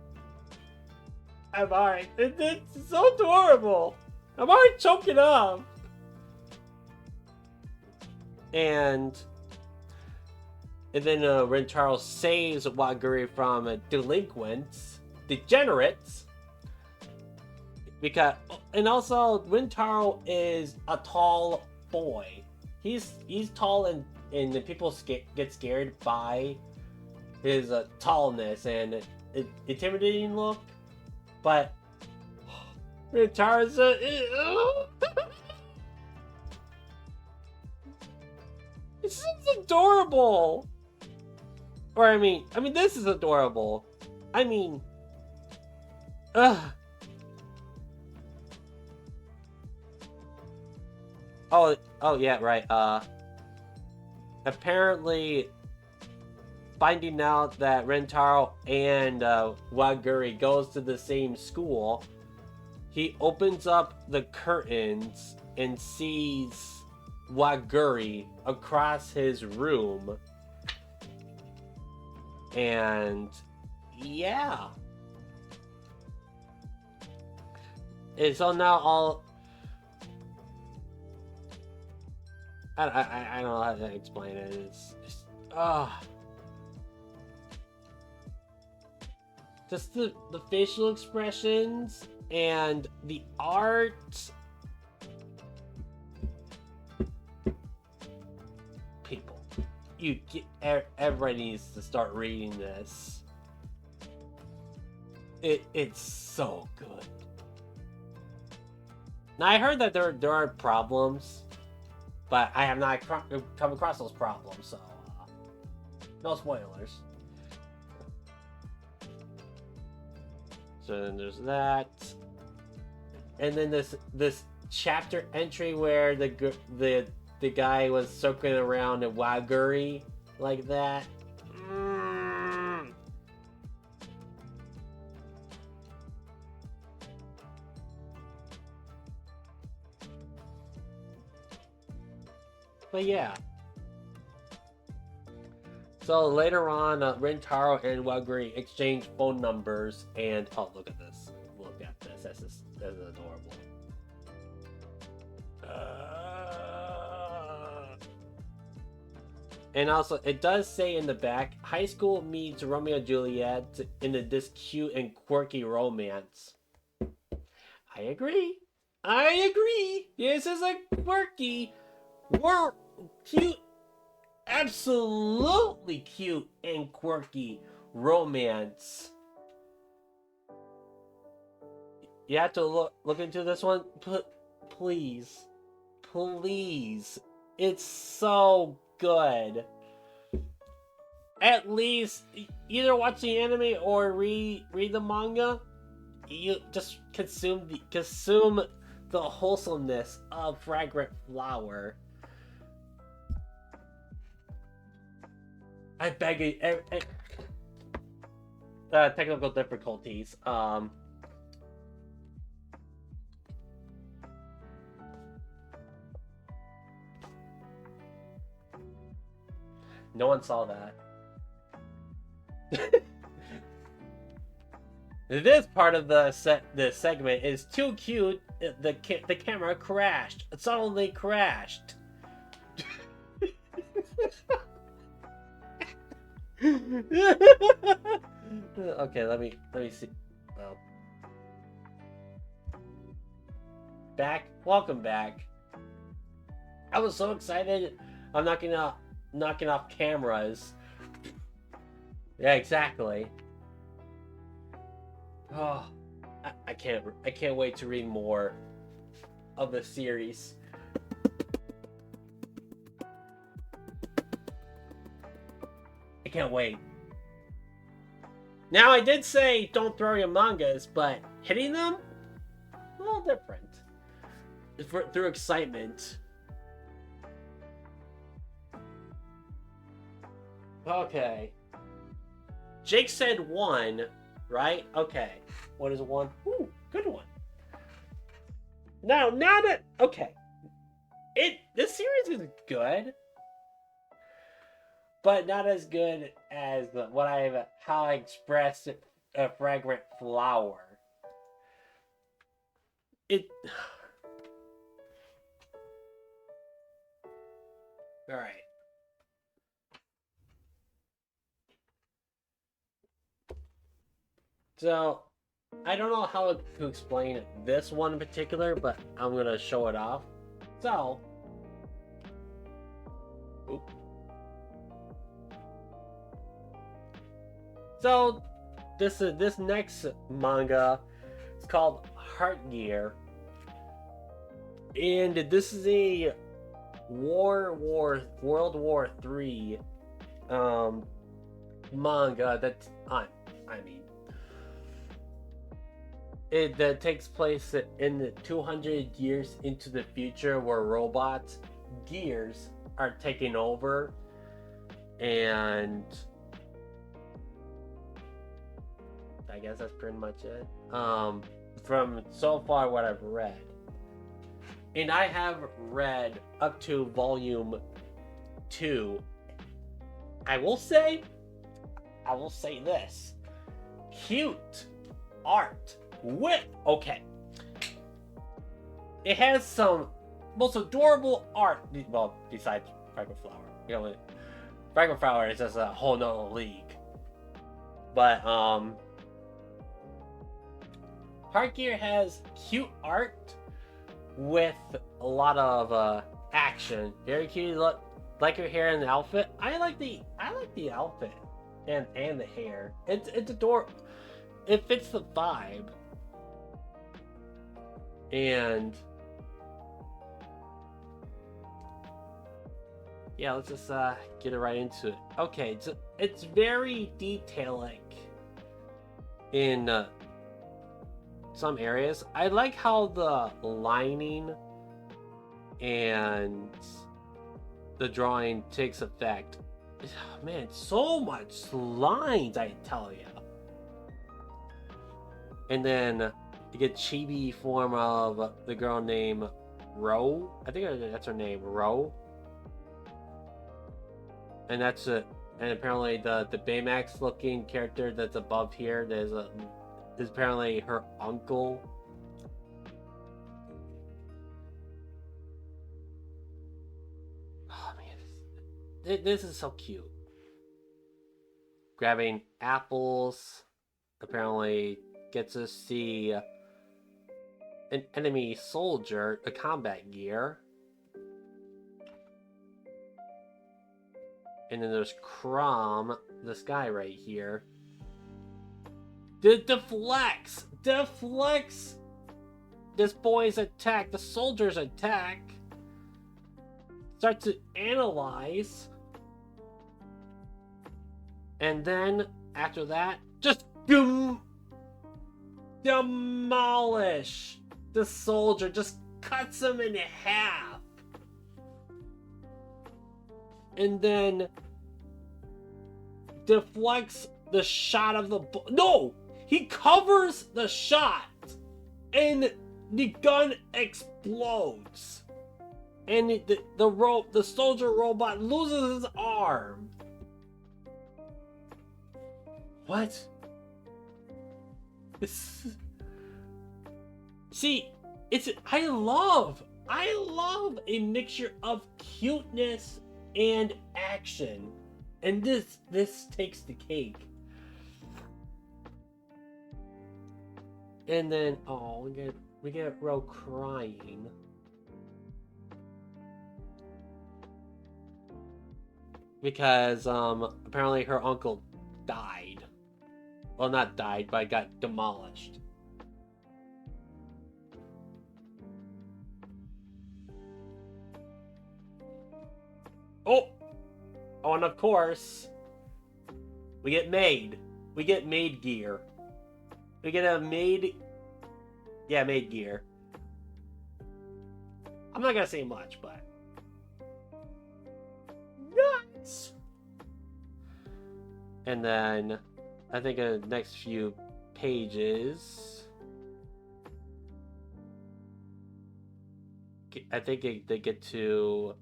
I'm alright. It's so adorable. I'm already choking up. And then Rentaro saves Waguri from degenerates. And also Rentaro is a tall boy. He's tall and the people get scared by his tallness and intimidating look. But Rentaro's This is adorable. Or I mean, this is adorable. I mean, ugh. Oh yeah, right. Apparently, finding out that Rentaro and Waguri goes to the same school, he opens up the curtains and sees Waguri across his room. And yeah. And so now all I don't know how to explain it. It's just the facial expressions and the art. People, everybody needs to start reading this. It's so good. Now I heard that there are problems, but I have not come across those problems, so no spoilers. So then there's that, and then this chapter entry where the guy was circling around a Waguri like that. But yeah. So later on, Rentaro and Waguri exchange phone numbers, and oh, look at this! Look at this! That's adorable. And also, it does say in the back, high school meets Romeo and Juliet in this cute and quirky romance. I agree. This is a quirky, cute, absolutely cute and quirky romance. You have to look into this one, please. It's so good. At least either watch the anime or read the manga. You just consume the wholesomeness of Fragrant Flower. I beg you. Technical difficulties. No one saw that. This part of the segment is too cute. The camera crashed. It suddenly crashed. Okay, let me see. Well, welcome back. I was so excited. I'm knocking off cameras. Yeah, exactly. Oh, I can't wait to read more of the series. I can't wait. Now, I did say don't throw your mangas, but hitting them? A little different. It's through excitement. Okay. Jake said 1, right? Okay. What is 1? Ooh, good one. Now that... Okay. This series is good. But not as good as how I expressed a Fragrant Flower. Alright. So, I don't know how to explain this one in particular, but I'm gonna show it off. So, this next manga is called Heart Gear, and this is a World War III manga that that takes place in the 200 years into the future, where robots, gears, are taking over, and I guess that's pretty much it. From so far what I've read. And I have read up to volume 2. I will say this. Cute art with, okay. It has some most adorable art, well, besides Fragment Flower. You know, Fragment Flower is just a whole nother league. But, Heartgear has cute art with a lot of action. Very cute. Like her hair and the outfit. I like the outfit and the hair. It's adorable. It fits the vibe. And yeah, let's just get it right into it. Okay, it's very detailing in some areas. I like how the lining and the drawing takes effect. Man, so much lines, I tell you. And then you get chibi form of the girl named Ro. I think that's her name, Ro. And that's it. And apparently the Baymax looking character that's above here, is apparently her uncle. Oh man, this is so cute. Grabbing apples. Apparently gets to see an enemy soldier, a combat gear. And then there's Crom, this guy right here. Deflects! This boy's attack, the soldier's attack. Start to analyze. And then, after that, just demolish the soldier. Just cuts him in half. And then deflects the shot of the no! He covers the shot, and the gun explodes, and the soldier robot loses his arm. What? See, I love a mixture of cuteness and action, and this takes the cake. And then we get Ro crying. Because apparently her uncle died. Well, not died, but got demolished. Oh, and of course, we get maid gear. We get a maid gear. I'm not gonna say much, but nuts. And then I think the next few pages, I think they get to.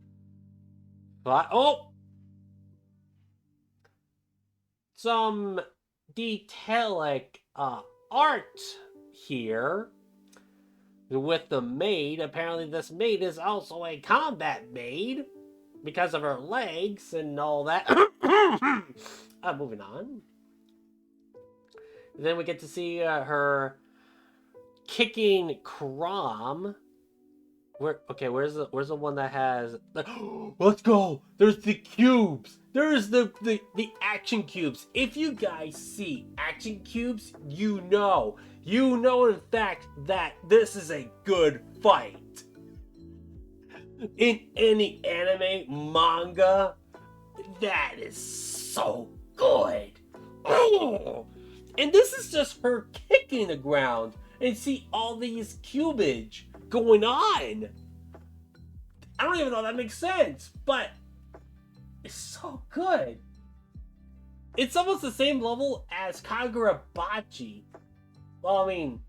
Some detailing art here with the maid. Apparently this maid is also a combat maid because of her legs and all that. Moving on. And then we get to see her kicking Crom. Where's the one that has like, let's go. There's the cubes. There's the action cubes. If you guys see action cubes, you know in fact that this is a good fight. in any anime, manga. That is so good. Oh! And this is just her kicking the ground and see all these cubage going on. I don't even know if that makes sense, but it's so good. It's almost the same level as Kagurabachi. Well, I mean,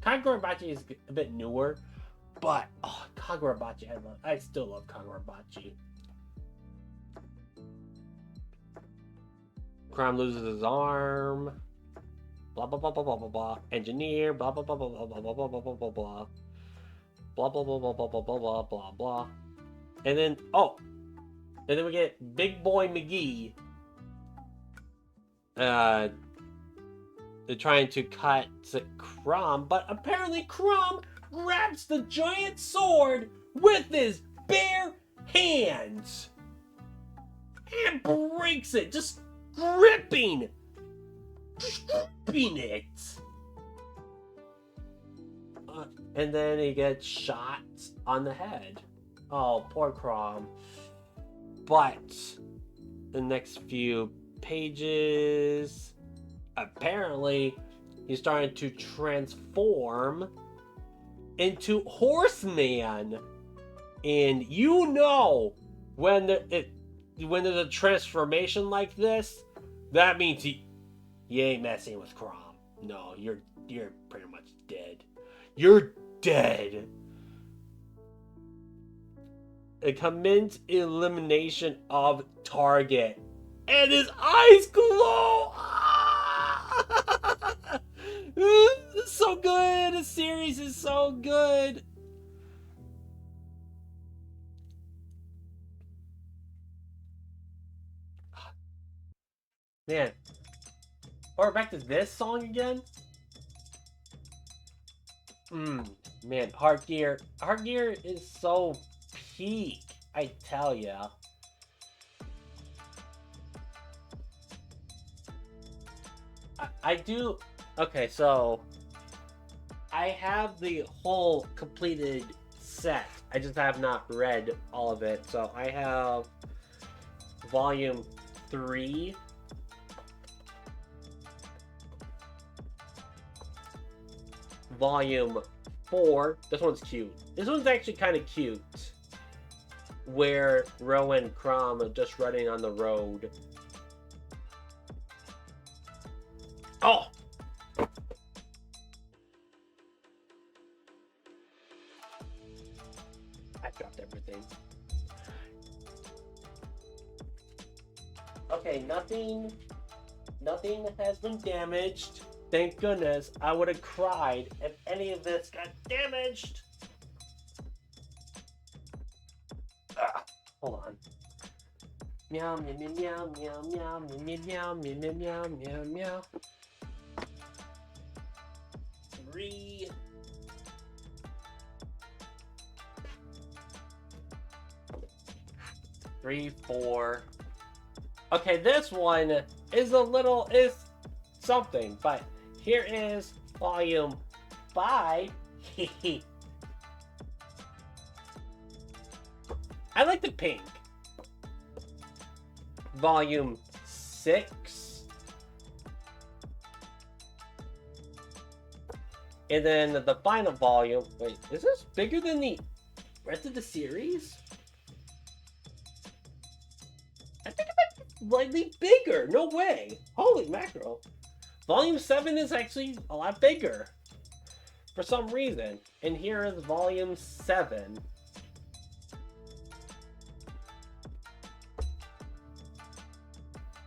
Kagurabachi is a bit newer, but Kagurabachi, I still love Kagurabachi. Crime loses his arm. Blah blah blah blah blah blah blah. Engineer. Blah blah blah blah blah blah blah blah blah blah blah. Blah blah blah blah blah blah blah blah blah blah. And then we get Big Boy McGee. They're trying to cut Crom, but apparently Crom grabs the giant sword with his bare hands and breaks it, just gripping it. And then he gets shot on the head. Oh, poor Crom. But the next few pages, apparently he's starting to transform into Horseman. And you know, when there's a transformation like this, that means he ain't messing with Crom. No, you're pretty much dead. You're dead. A commence elimination of target. And his eyes glow! This is so good! The series is so good! Man. Or back to this song again? Man, Heart Gear is so peak, I tell ya. I do. Okay, so I have the whole completed set. I just have not read all of it. So I have volume 3. Volume 4. This one's cute. This one's actually kind of cute. Where Ro and Crom are just running on the road. Oh! I dropped everything. Okay, nothing has been damaged. Thank goodness. I would have cried if any of this got damaged. Hold on. Meow, meow, meow, meow, meow, meow, meow, meow, meow, meow, meow. 3. Three, 4. Okay, this one is something, but here is volume 5. I like the pink. Volume 6. And then the final volume. Wait, is this bigger than the rest of the series? I think it might be slightly bigger. No way. Holy mackerel. Volume 7 is actually a lot bigger. For some reason. And here is volume 7.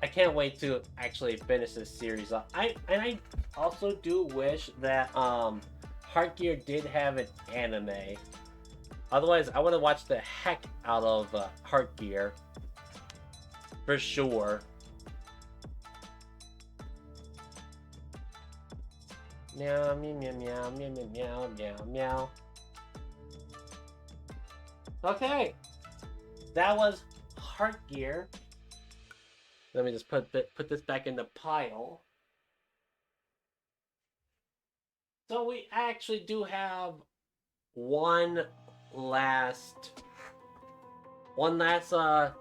I can't wait to actually finish this series up. I also do wish that Heart Gear did have an anime. Otherwise, I would have watched the heck out of Heart Gear. For sure. Meow, meow, meow, meow, meow, meow, meow, meow. Okay. That was Heart Gear. Let me just put this back in the pile. So we actually do have one last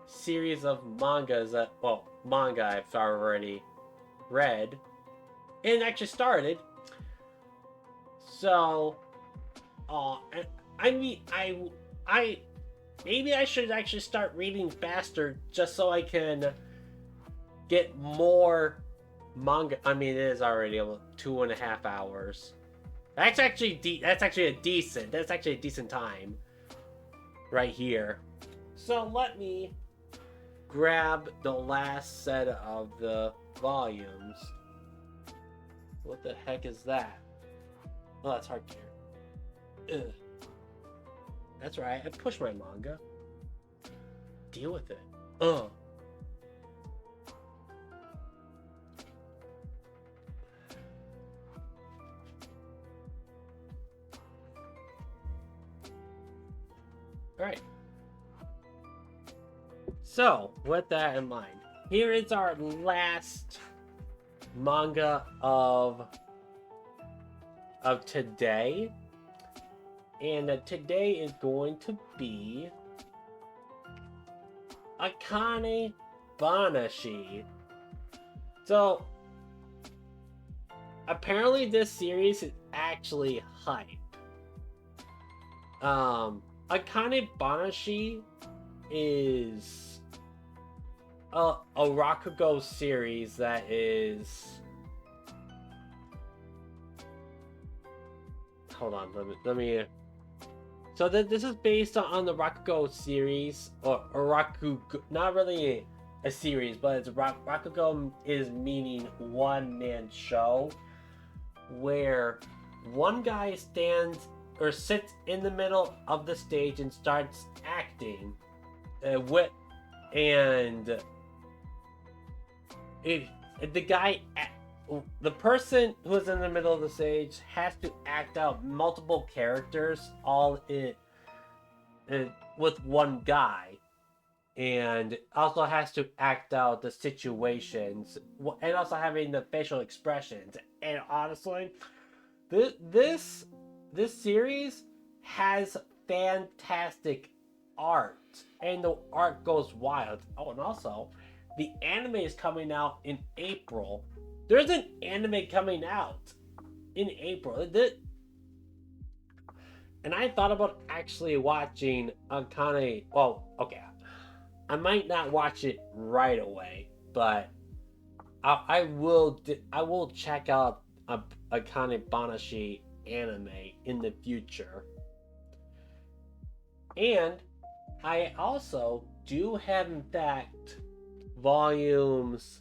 series of mangas that, well, manga I've already read and actually started. So, I mean, I maybe I should actually start reading faster just so I can get more manga. I mean, it is already 2.5 hours. That's actually a decent time right here. So let me grab the last set of the volumes. What the heck is that? Oh, that's hardcore. Ugh. That's right, I pushed my manga. Deal with it. Ugh. Alright. So, with that in mind, here is our last manga of today. And today is going to be Akane Banashi. So, apparently this series is actually hype. Akane Banashi is a Rakugo series that is... Hold on, let me... So this is based on the Rakugo series, or Rakugo, not really a series, but it's Rakugo is meaning one-man show, where one guy stands or sits in the middle of the stage and starts acting, the person who's in the middle of the stage has to act out multiple characters all in with one guy, and also has to act out the situations and also having the facial expressions. And honestly, this series has fantastic art, and the art goes wild. Oh, and also the anime is coming out in April. There's an anime coming out in April. And I thought about actually watching Akane. Well, okay, I might not watch it right away, but I will check out Akane Banashi anime in the future. And I also do have, in fact, volumes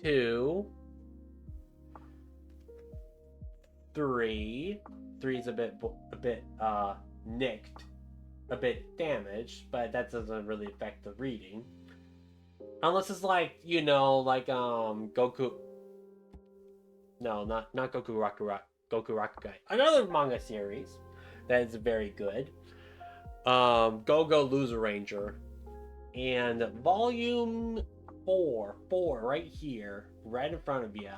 2, 3. 3 is a bit nicked, a bit damaged, but that doesn't really affect the reading. Unless it's like, Goku. No, not Goku Rakugai. Another manga series that is very good. Go Loser Ranger. And volume 4 right here, right in front of you.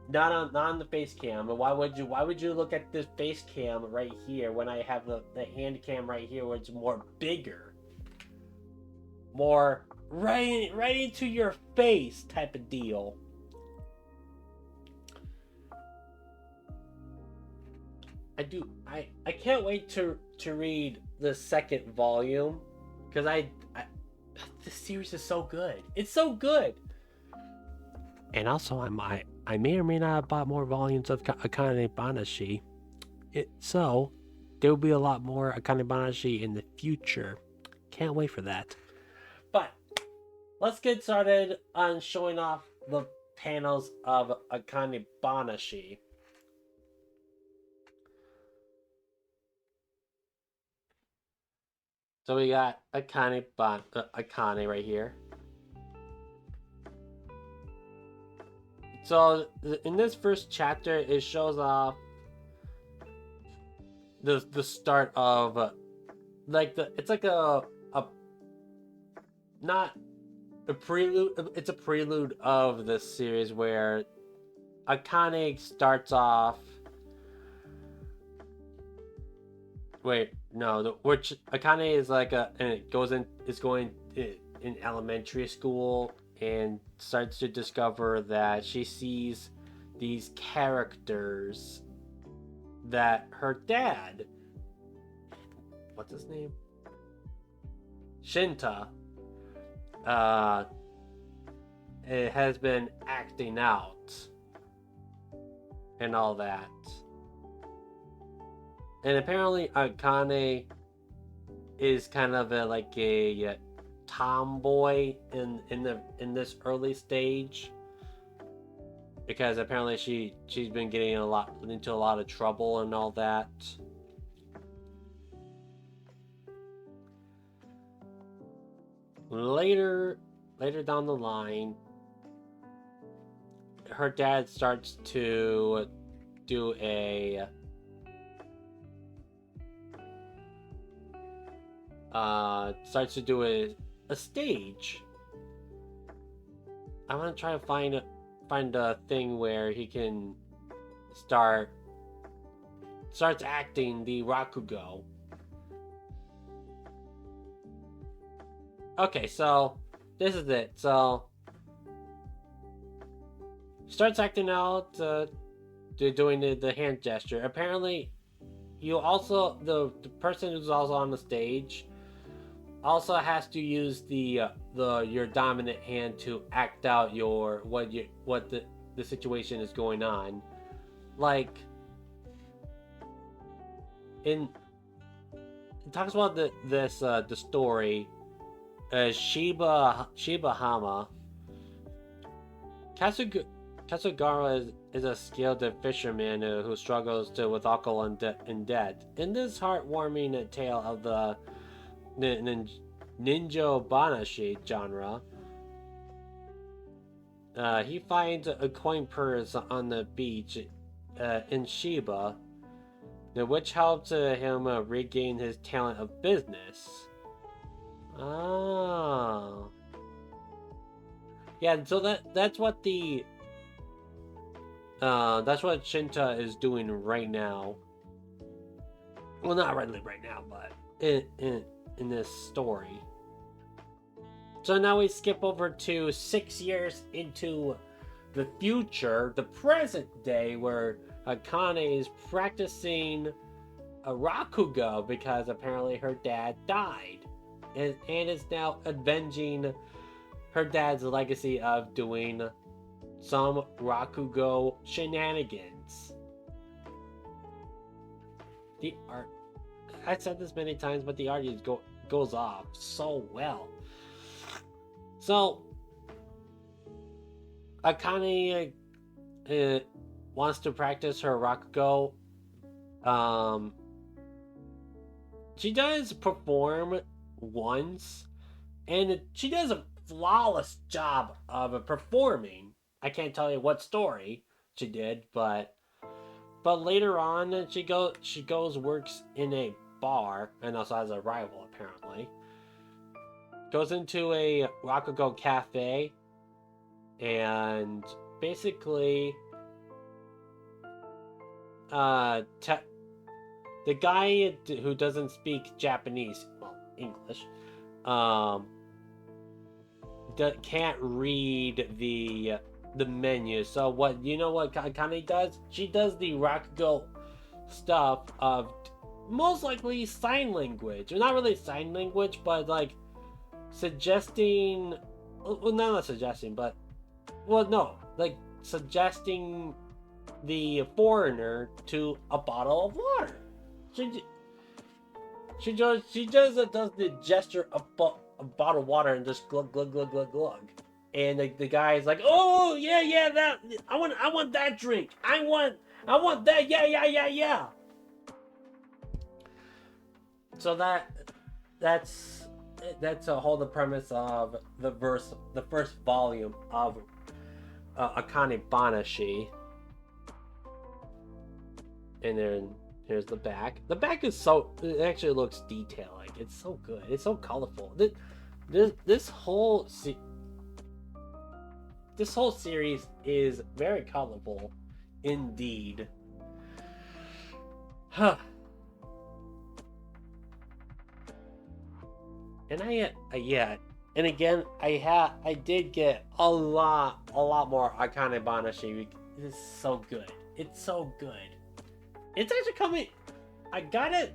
Not on the face cam. But why would you look at this face cam right here when I have the hand cam right here, where it's more bigger, more right into your face type of deal? I can't wait to read the second volume, because this series is so good. It's so good. And also, I may or may not have bought more volumes of Akane Banashi. So, there will be a lot more Akane Banashi in the future. Can't wait for that. But, let's get started on showing off the panels of Akane Banashi. So we got Akane right here. So in this first chapter, it shows off the start of it's like a not a prelude. It's a prelude of this series where Akane starts off Wait, no, which Akane is like and it goes in, is going in elementary school and starts to discover that she sees these characters that her dad, what's his name? Shinta, uh, it has been acting out and all that. And apparently Akane is kind of like a tomboy in this early stage, because apparently she's been getting into a lot of trouble and all that. Later down the line, her dad starts to do a stage. I want to try to find a thing where he can starts acting the Rakugo. Okay, so this is it. So starts acting out, doing the hand gesture. Apparently, you also the person who's also on the stage also has to use your dominant hand to act out what the situation is going on. Like it talks about the story. Shiba Hama. Kasugara is a skilled fisherman who struggles with alcohol and debt. In this heartwarming tale of the ninja banashi genre, he finds a coin purse on the beach in Shiba, which helps him regain his talent of business. Oh. Yeah, so that's what Shinta is doing right now. Well, not really right now, but in this story. So now we skip over to 6 years into the future, the present day, where Akane is practicing a Rakugo because apparently her dad died. And is now avenging her dad's legacy of doing some Rakugo shenanigans. The art, I've said this many times, but the art goes off so well. So Akane wants to practice her Rakugo. She does perform once, and she does a flawless job of performing. I can't tell you what story she did, but later on she goes works in a bar and also has a rival apparently. Goes into a Rakugo cafe and basically the guy who doesn't speak Japanese, well, English, can't read the menu. So what Akane does? She does the Rakugo stuff of most likely sign language, or not really sign language, but like suggesting. Well, not suggesting, but like suggesting the foreigner to a bottle of water. She does the gesture of a bottle of water and just glug glug glug glug glug, and the guy's like, oh yeah, that I want that drink, I want that, yeah. So that's a whole the premise of the first volume of Akane Banashi. And then here's the back. The back is it actually looks detailed. Like, it's so good. It's so colorful. This whole series is very colorful indeed. And and again, I did get a lot more Akane Banashi. It's so good. It's so good. It's actually coming. I got it.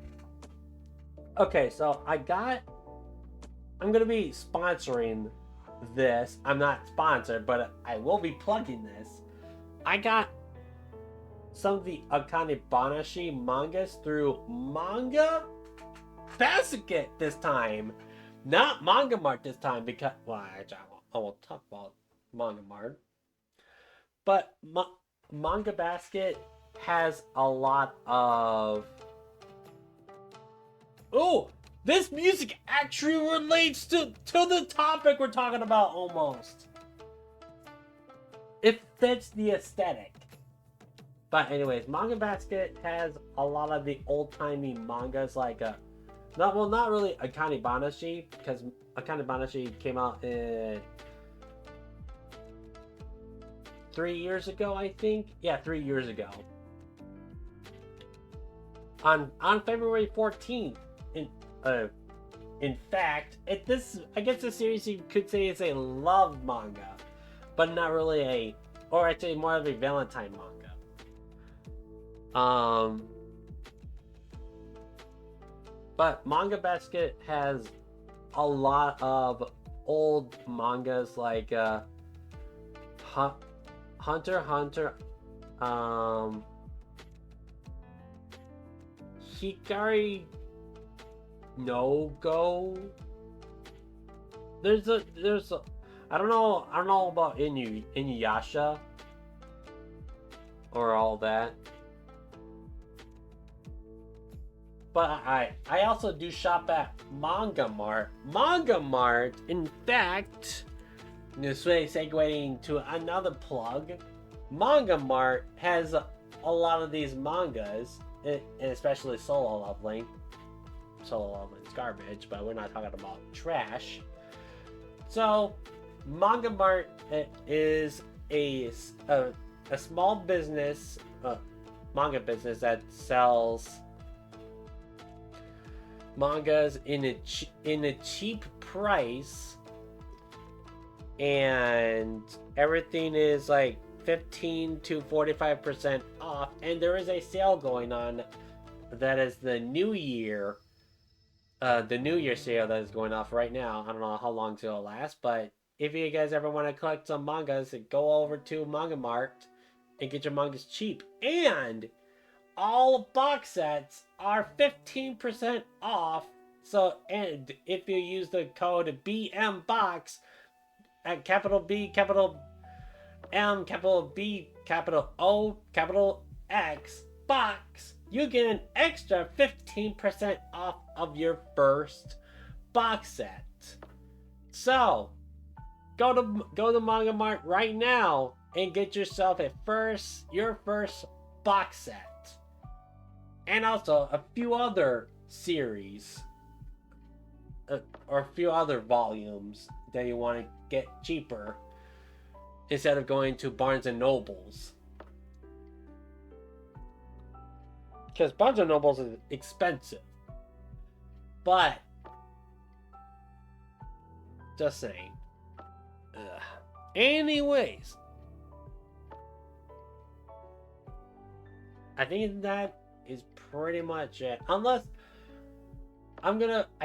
Okay, so I'm gonna be sponsoring this. I'm not sponsored, but I will be plugging this. I got some of the Akane Banashi mangas through Manga Basket this time. Not Manga Mart this time because, well, actually, I won't talk about Manga Mart. But Manga Basket has a lot of... Oh! This music actually relates to the topic we're talking about almost. It fits the aesthetic. But anyways, Manga Basket has a lot of the old-timey mangas like not really Akane Banashi, because Akane Banashi came out in 3 years ago, I think. Yeah, 3 years ago. On February 14th. In fact, I guess the series you could say is a love manga, but not really or I'd say more of a Valentine manga. But Manga Basket has a lot of old mangas like Hunter x Hunter, Hikari no Go. There's a I don't know about Inuyasha or all that. But I also do shop at Manga Mart. Manga Mart, in fact, this way segueing to another plug. Manga Mart has a lot of these mangas, and especially Solo Leveling. Solo Leveling's garbage, but we're not talking about trash. So, Manga Mart is a small business, manga business that sells mangas in a cheap price, and everything is like 15 to 45% off, and there is a sale going on that is the New Year sale that is going off right now. I don't know how long it'll last, but if you guys ever want to collect some mangas, go over to Manga Mart and get your mangas cheap. And all box sets are 15% off. So, and if you use the code BMBOX at capital B, capital M, capital B, capital O, capital X, box, you get an extra 15% off of your first box set. So, go to Manga Mart right now and get yourself your first box set. And also a few other series or a few other volumes that you want to get cheaper instead of going to Barnes and Nobles. Because Barnes and Nobles is expensive. But just saying. Ugh. Anyways, I think that is pretty much it. Unless I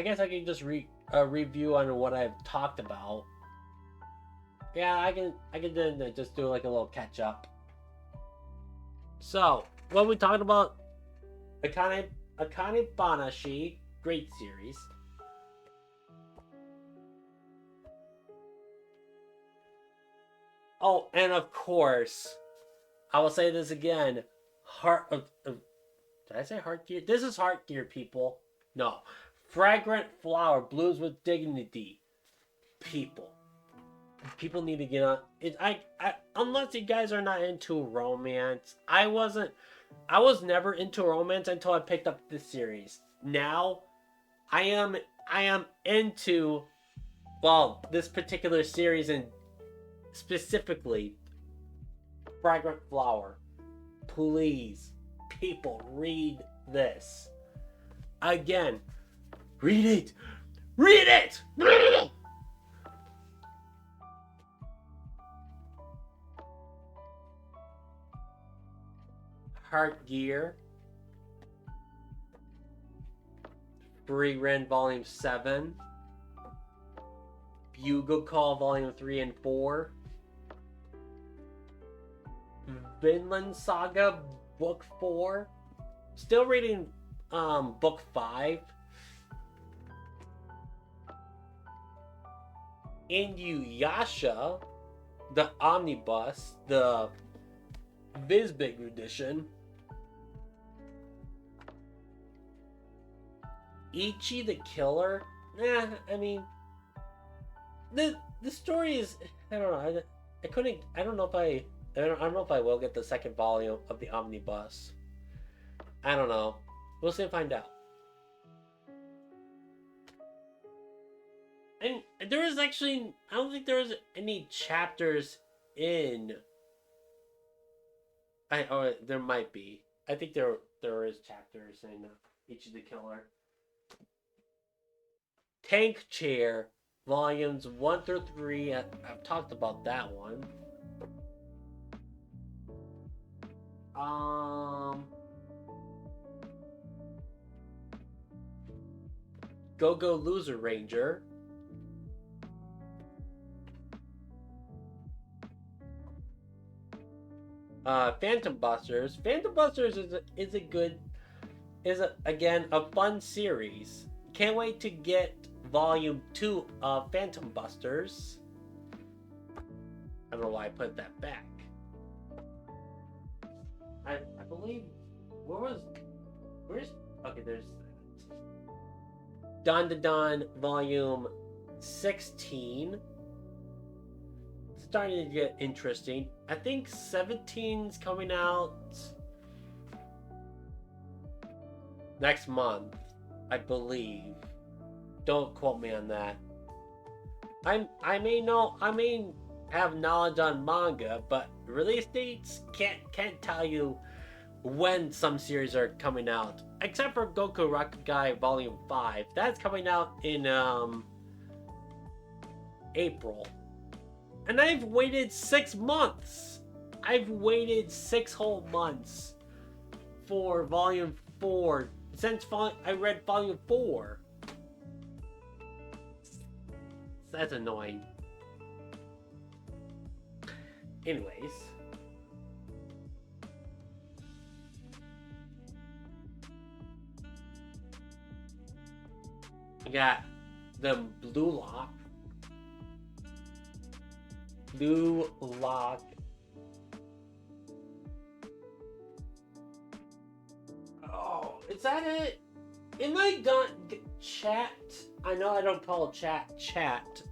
guess I can just review on what I've talked about. Yeah, I can then just do like a little catch up. So, what we talked about, Akane Banashi, great series. Oh, and of course, I will say this again. Did I say Heart Gear? This is Heart Gear, people. No. Fragrant Flower, Blues with Dignity. People need to get on it. Unless you guys are not into romance. I was never into romance until I picked up this series. Now I am into, well, this particular series, and specifically Fragrant Flower. Please, people, read this. Again, read it. Read it! Heart Gear. Free Ren Volume 7. Bugle Call Volume 3 and 4. Vinland Saga Book 4. Still reading Book 5. Inuyasha, the Omnibus, the Vizbig edition. Ichi the Killer. I mean, the story is, I don't know. I don't know if I will get the second volume of the Omnibus. I don't know. We'll soon find out. And there was actually, I don't think there was any chapters in. There might be. I think there is chapters in Ichi the Killer. Tank Chair, volumes 1 through 3. I've talked about that one. Go Go Loser Ranger. Phantom Busters. Phantom Busters is again a fun series. Can't wait to get volume 2 of Phantom Busters. I don't know why I put that back. I believe where's okay, there's that. Don to Don volume 16. Starting to get interesting. I think 17's coming out next month, I believe. Don't quote me on that. I may have knowledge on manga, but release dates can't tell you when some series are coming out. Except for Goku Rakugai Volume 5. That's coming out in April. And I've waited 6 months. I've waited 6 whole months for Volume 4. Since I read Volume 4. That's annoying. Anyways. I got the Blue Lock. Blue Lock. Oh, is that it? Am I done? Chat? I know I don't call chat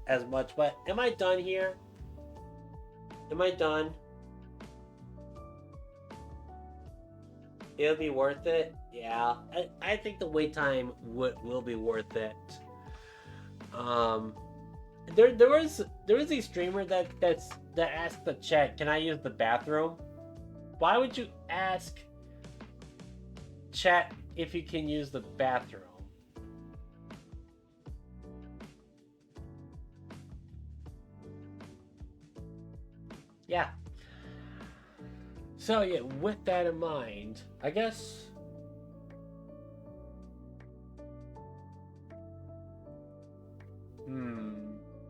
as much, but am I done here? Am I done? It'll be worth it? Yeah. I think the wait time will be worth it. There was a streamer that asked the chat, can I use the bathroom? Why would you ask chat if you can use the bathroom? Yeah. So yeah, with that in mind, I guess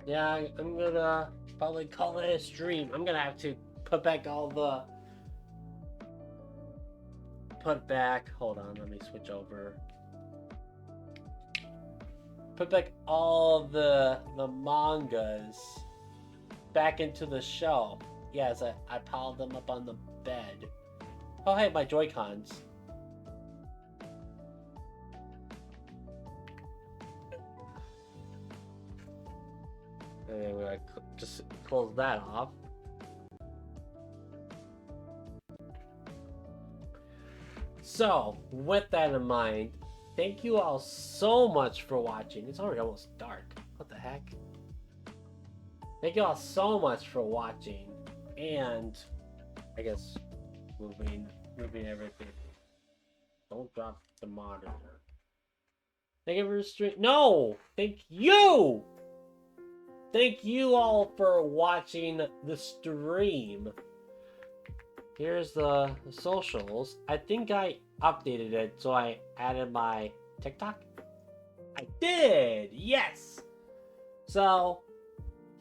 yeah, I'm gonna probably call it a stream. I'm gonna have to put back hold on, let me switch over. Put back all the mangas back into the shelf. Yes, I piled them up on the bed. Oh hey, my Joy-Cons. And then I just close that off. So, with that in mind, thank you all so much for watching. It's already almost dark. What the heck? Thank you all so much for watching. And I guess moving everything. Don't drop the monitor. Thank you for the stream. No! Thank you! Thank you all for watching the stream. Here's the socials. I think I updated it, so I added my TikTok. I did! Yes! So,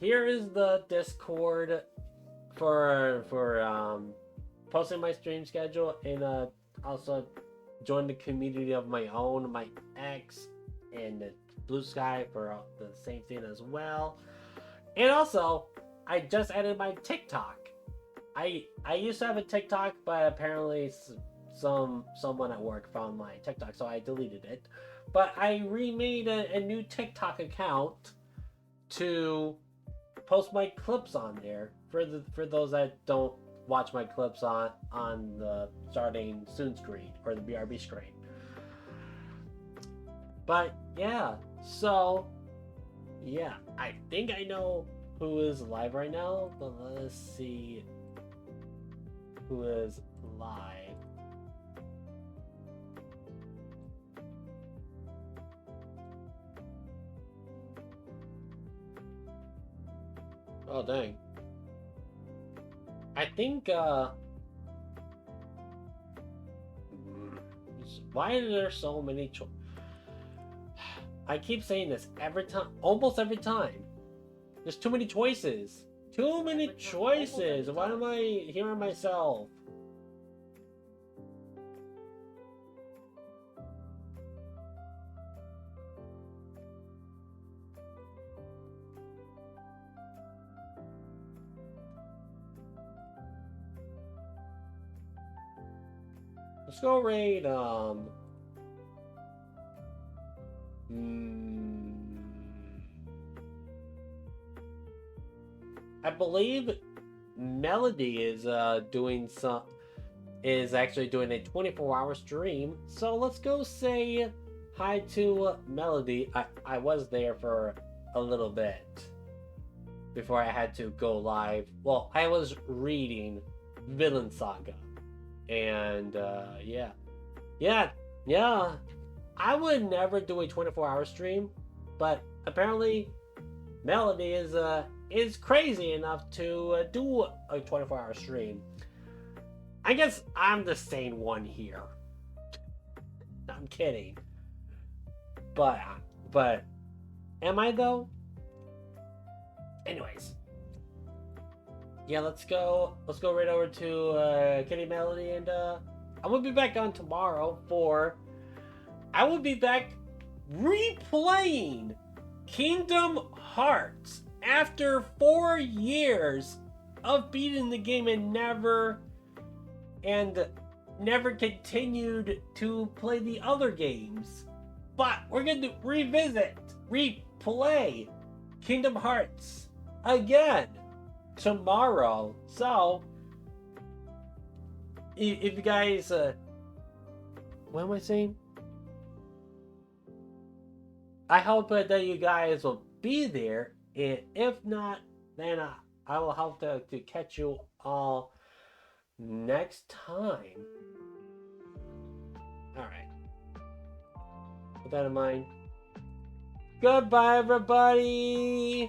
here is the Discord for posting my stream schedule, and also join the community of my own, my ex, and the Blue Sky for the same thing as well. And also, I just added my TikTok. I used to have a TikTok, but apparently someone at work found my TikTok, so I deleted it. But I remade a new TikTok account to post my clips on there for those that don't watch my clips on the starting soon screen or the BRB screen. But yeah, so yeah, I think I know who is live right now, but let's see who is live. Oh dang. I think why are there so many I keep saying this every time, almost every time. There's too many choices. Too many choices. Why am I hearing myself? Let's go raid, I believe Melody is actually doing a 24-hour stream. So let's go say hi to Melody. I was there for a little bit before I had to go live. Well, I was reading Villain Saga. And yeah. I would never do a 24-hour stream, but apparently Melody is crazy enough to do a 24-hour stream. I guess I'm the sane one here. I'm kidding. But am I though? Anyways. Yeah, let's go right over to Kitty Melody, and I will be back on tomorrow I will be back replaying Kingdom Hearts after 4 years of beating the game and never continued to play the other games. But we're going to replay Kingdom Hearts again tomorrow. So if you guys what am I saying? I hope that you guys will be there, and if not, then I will have to catch you all next time. Alright, with that in mind, goodbye everybody.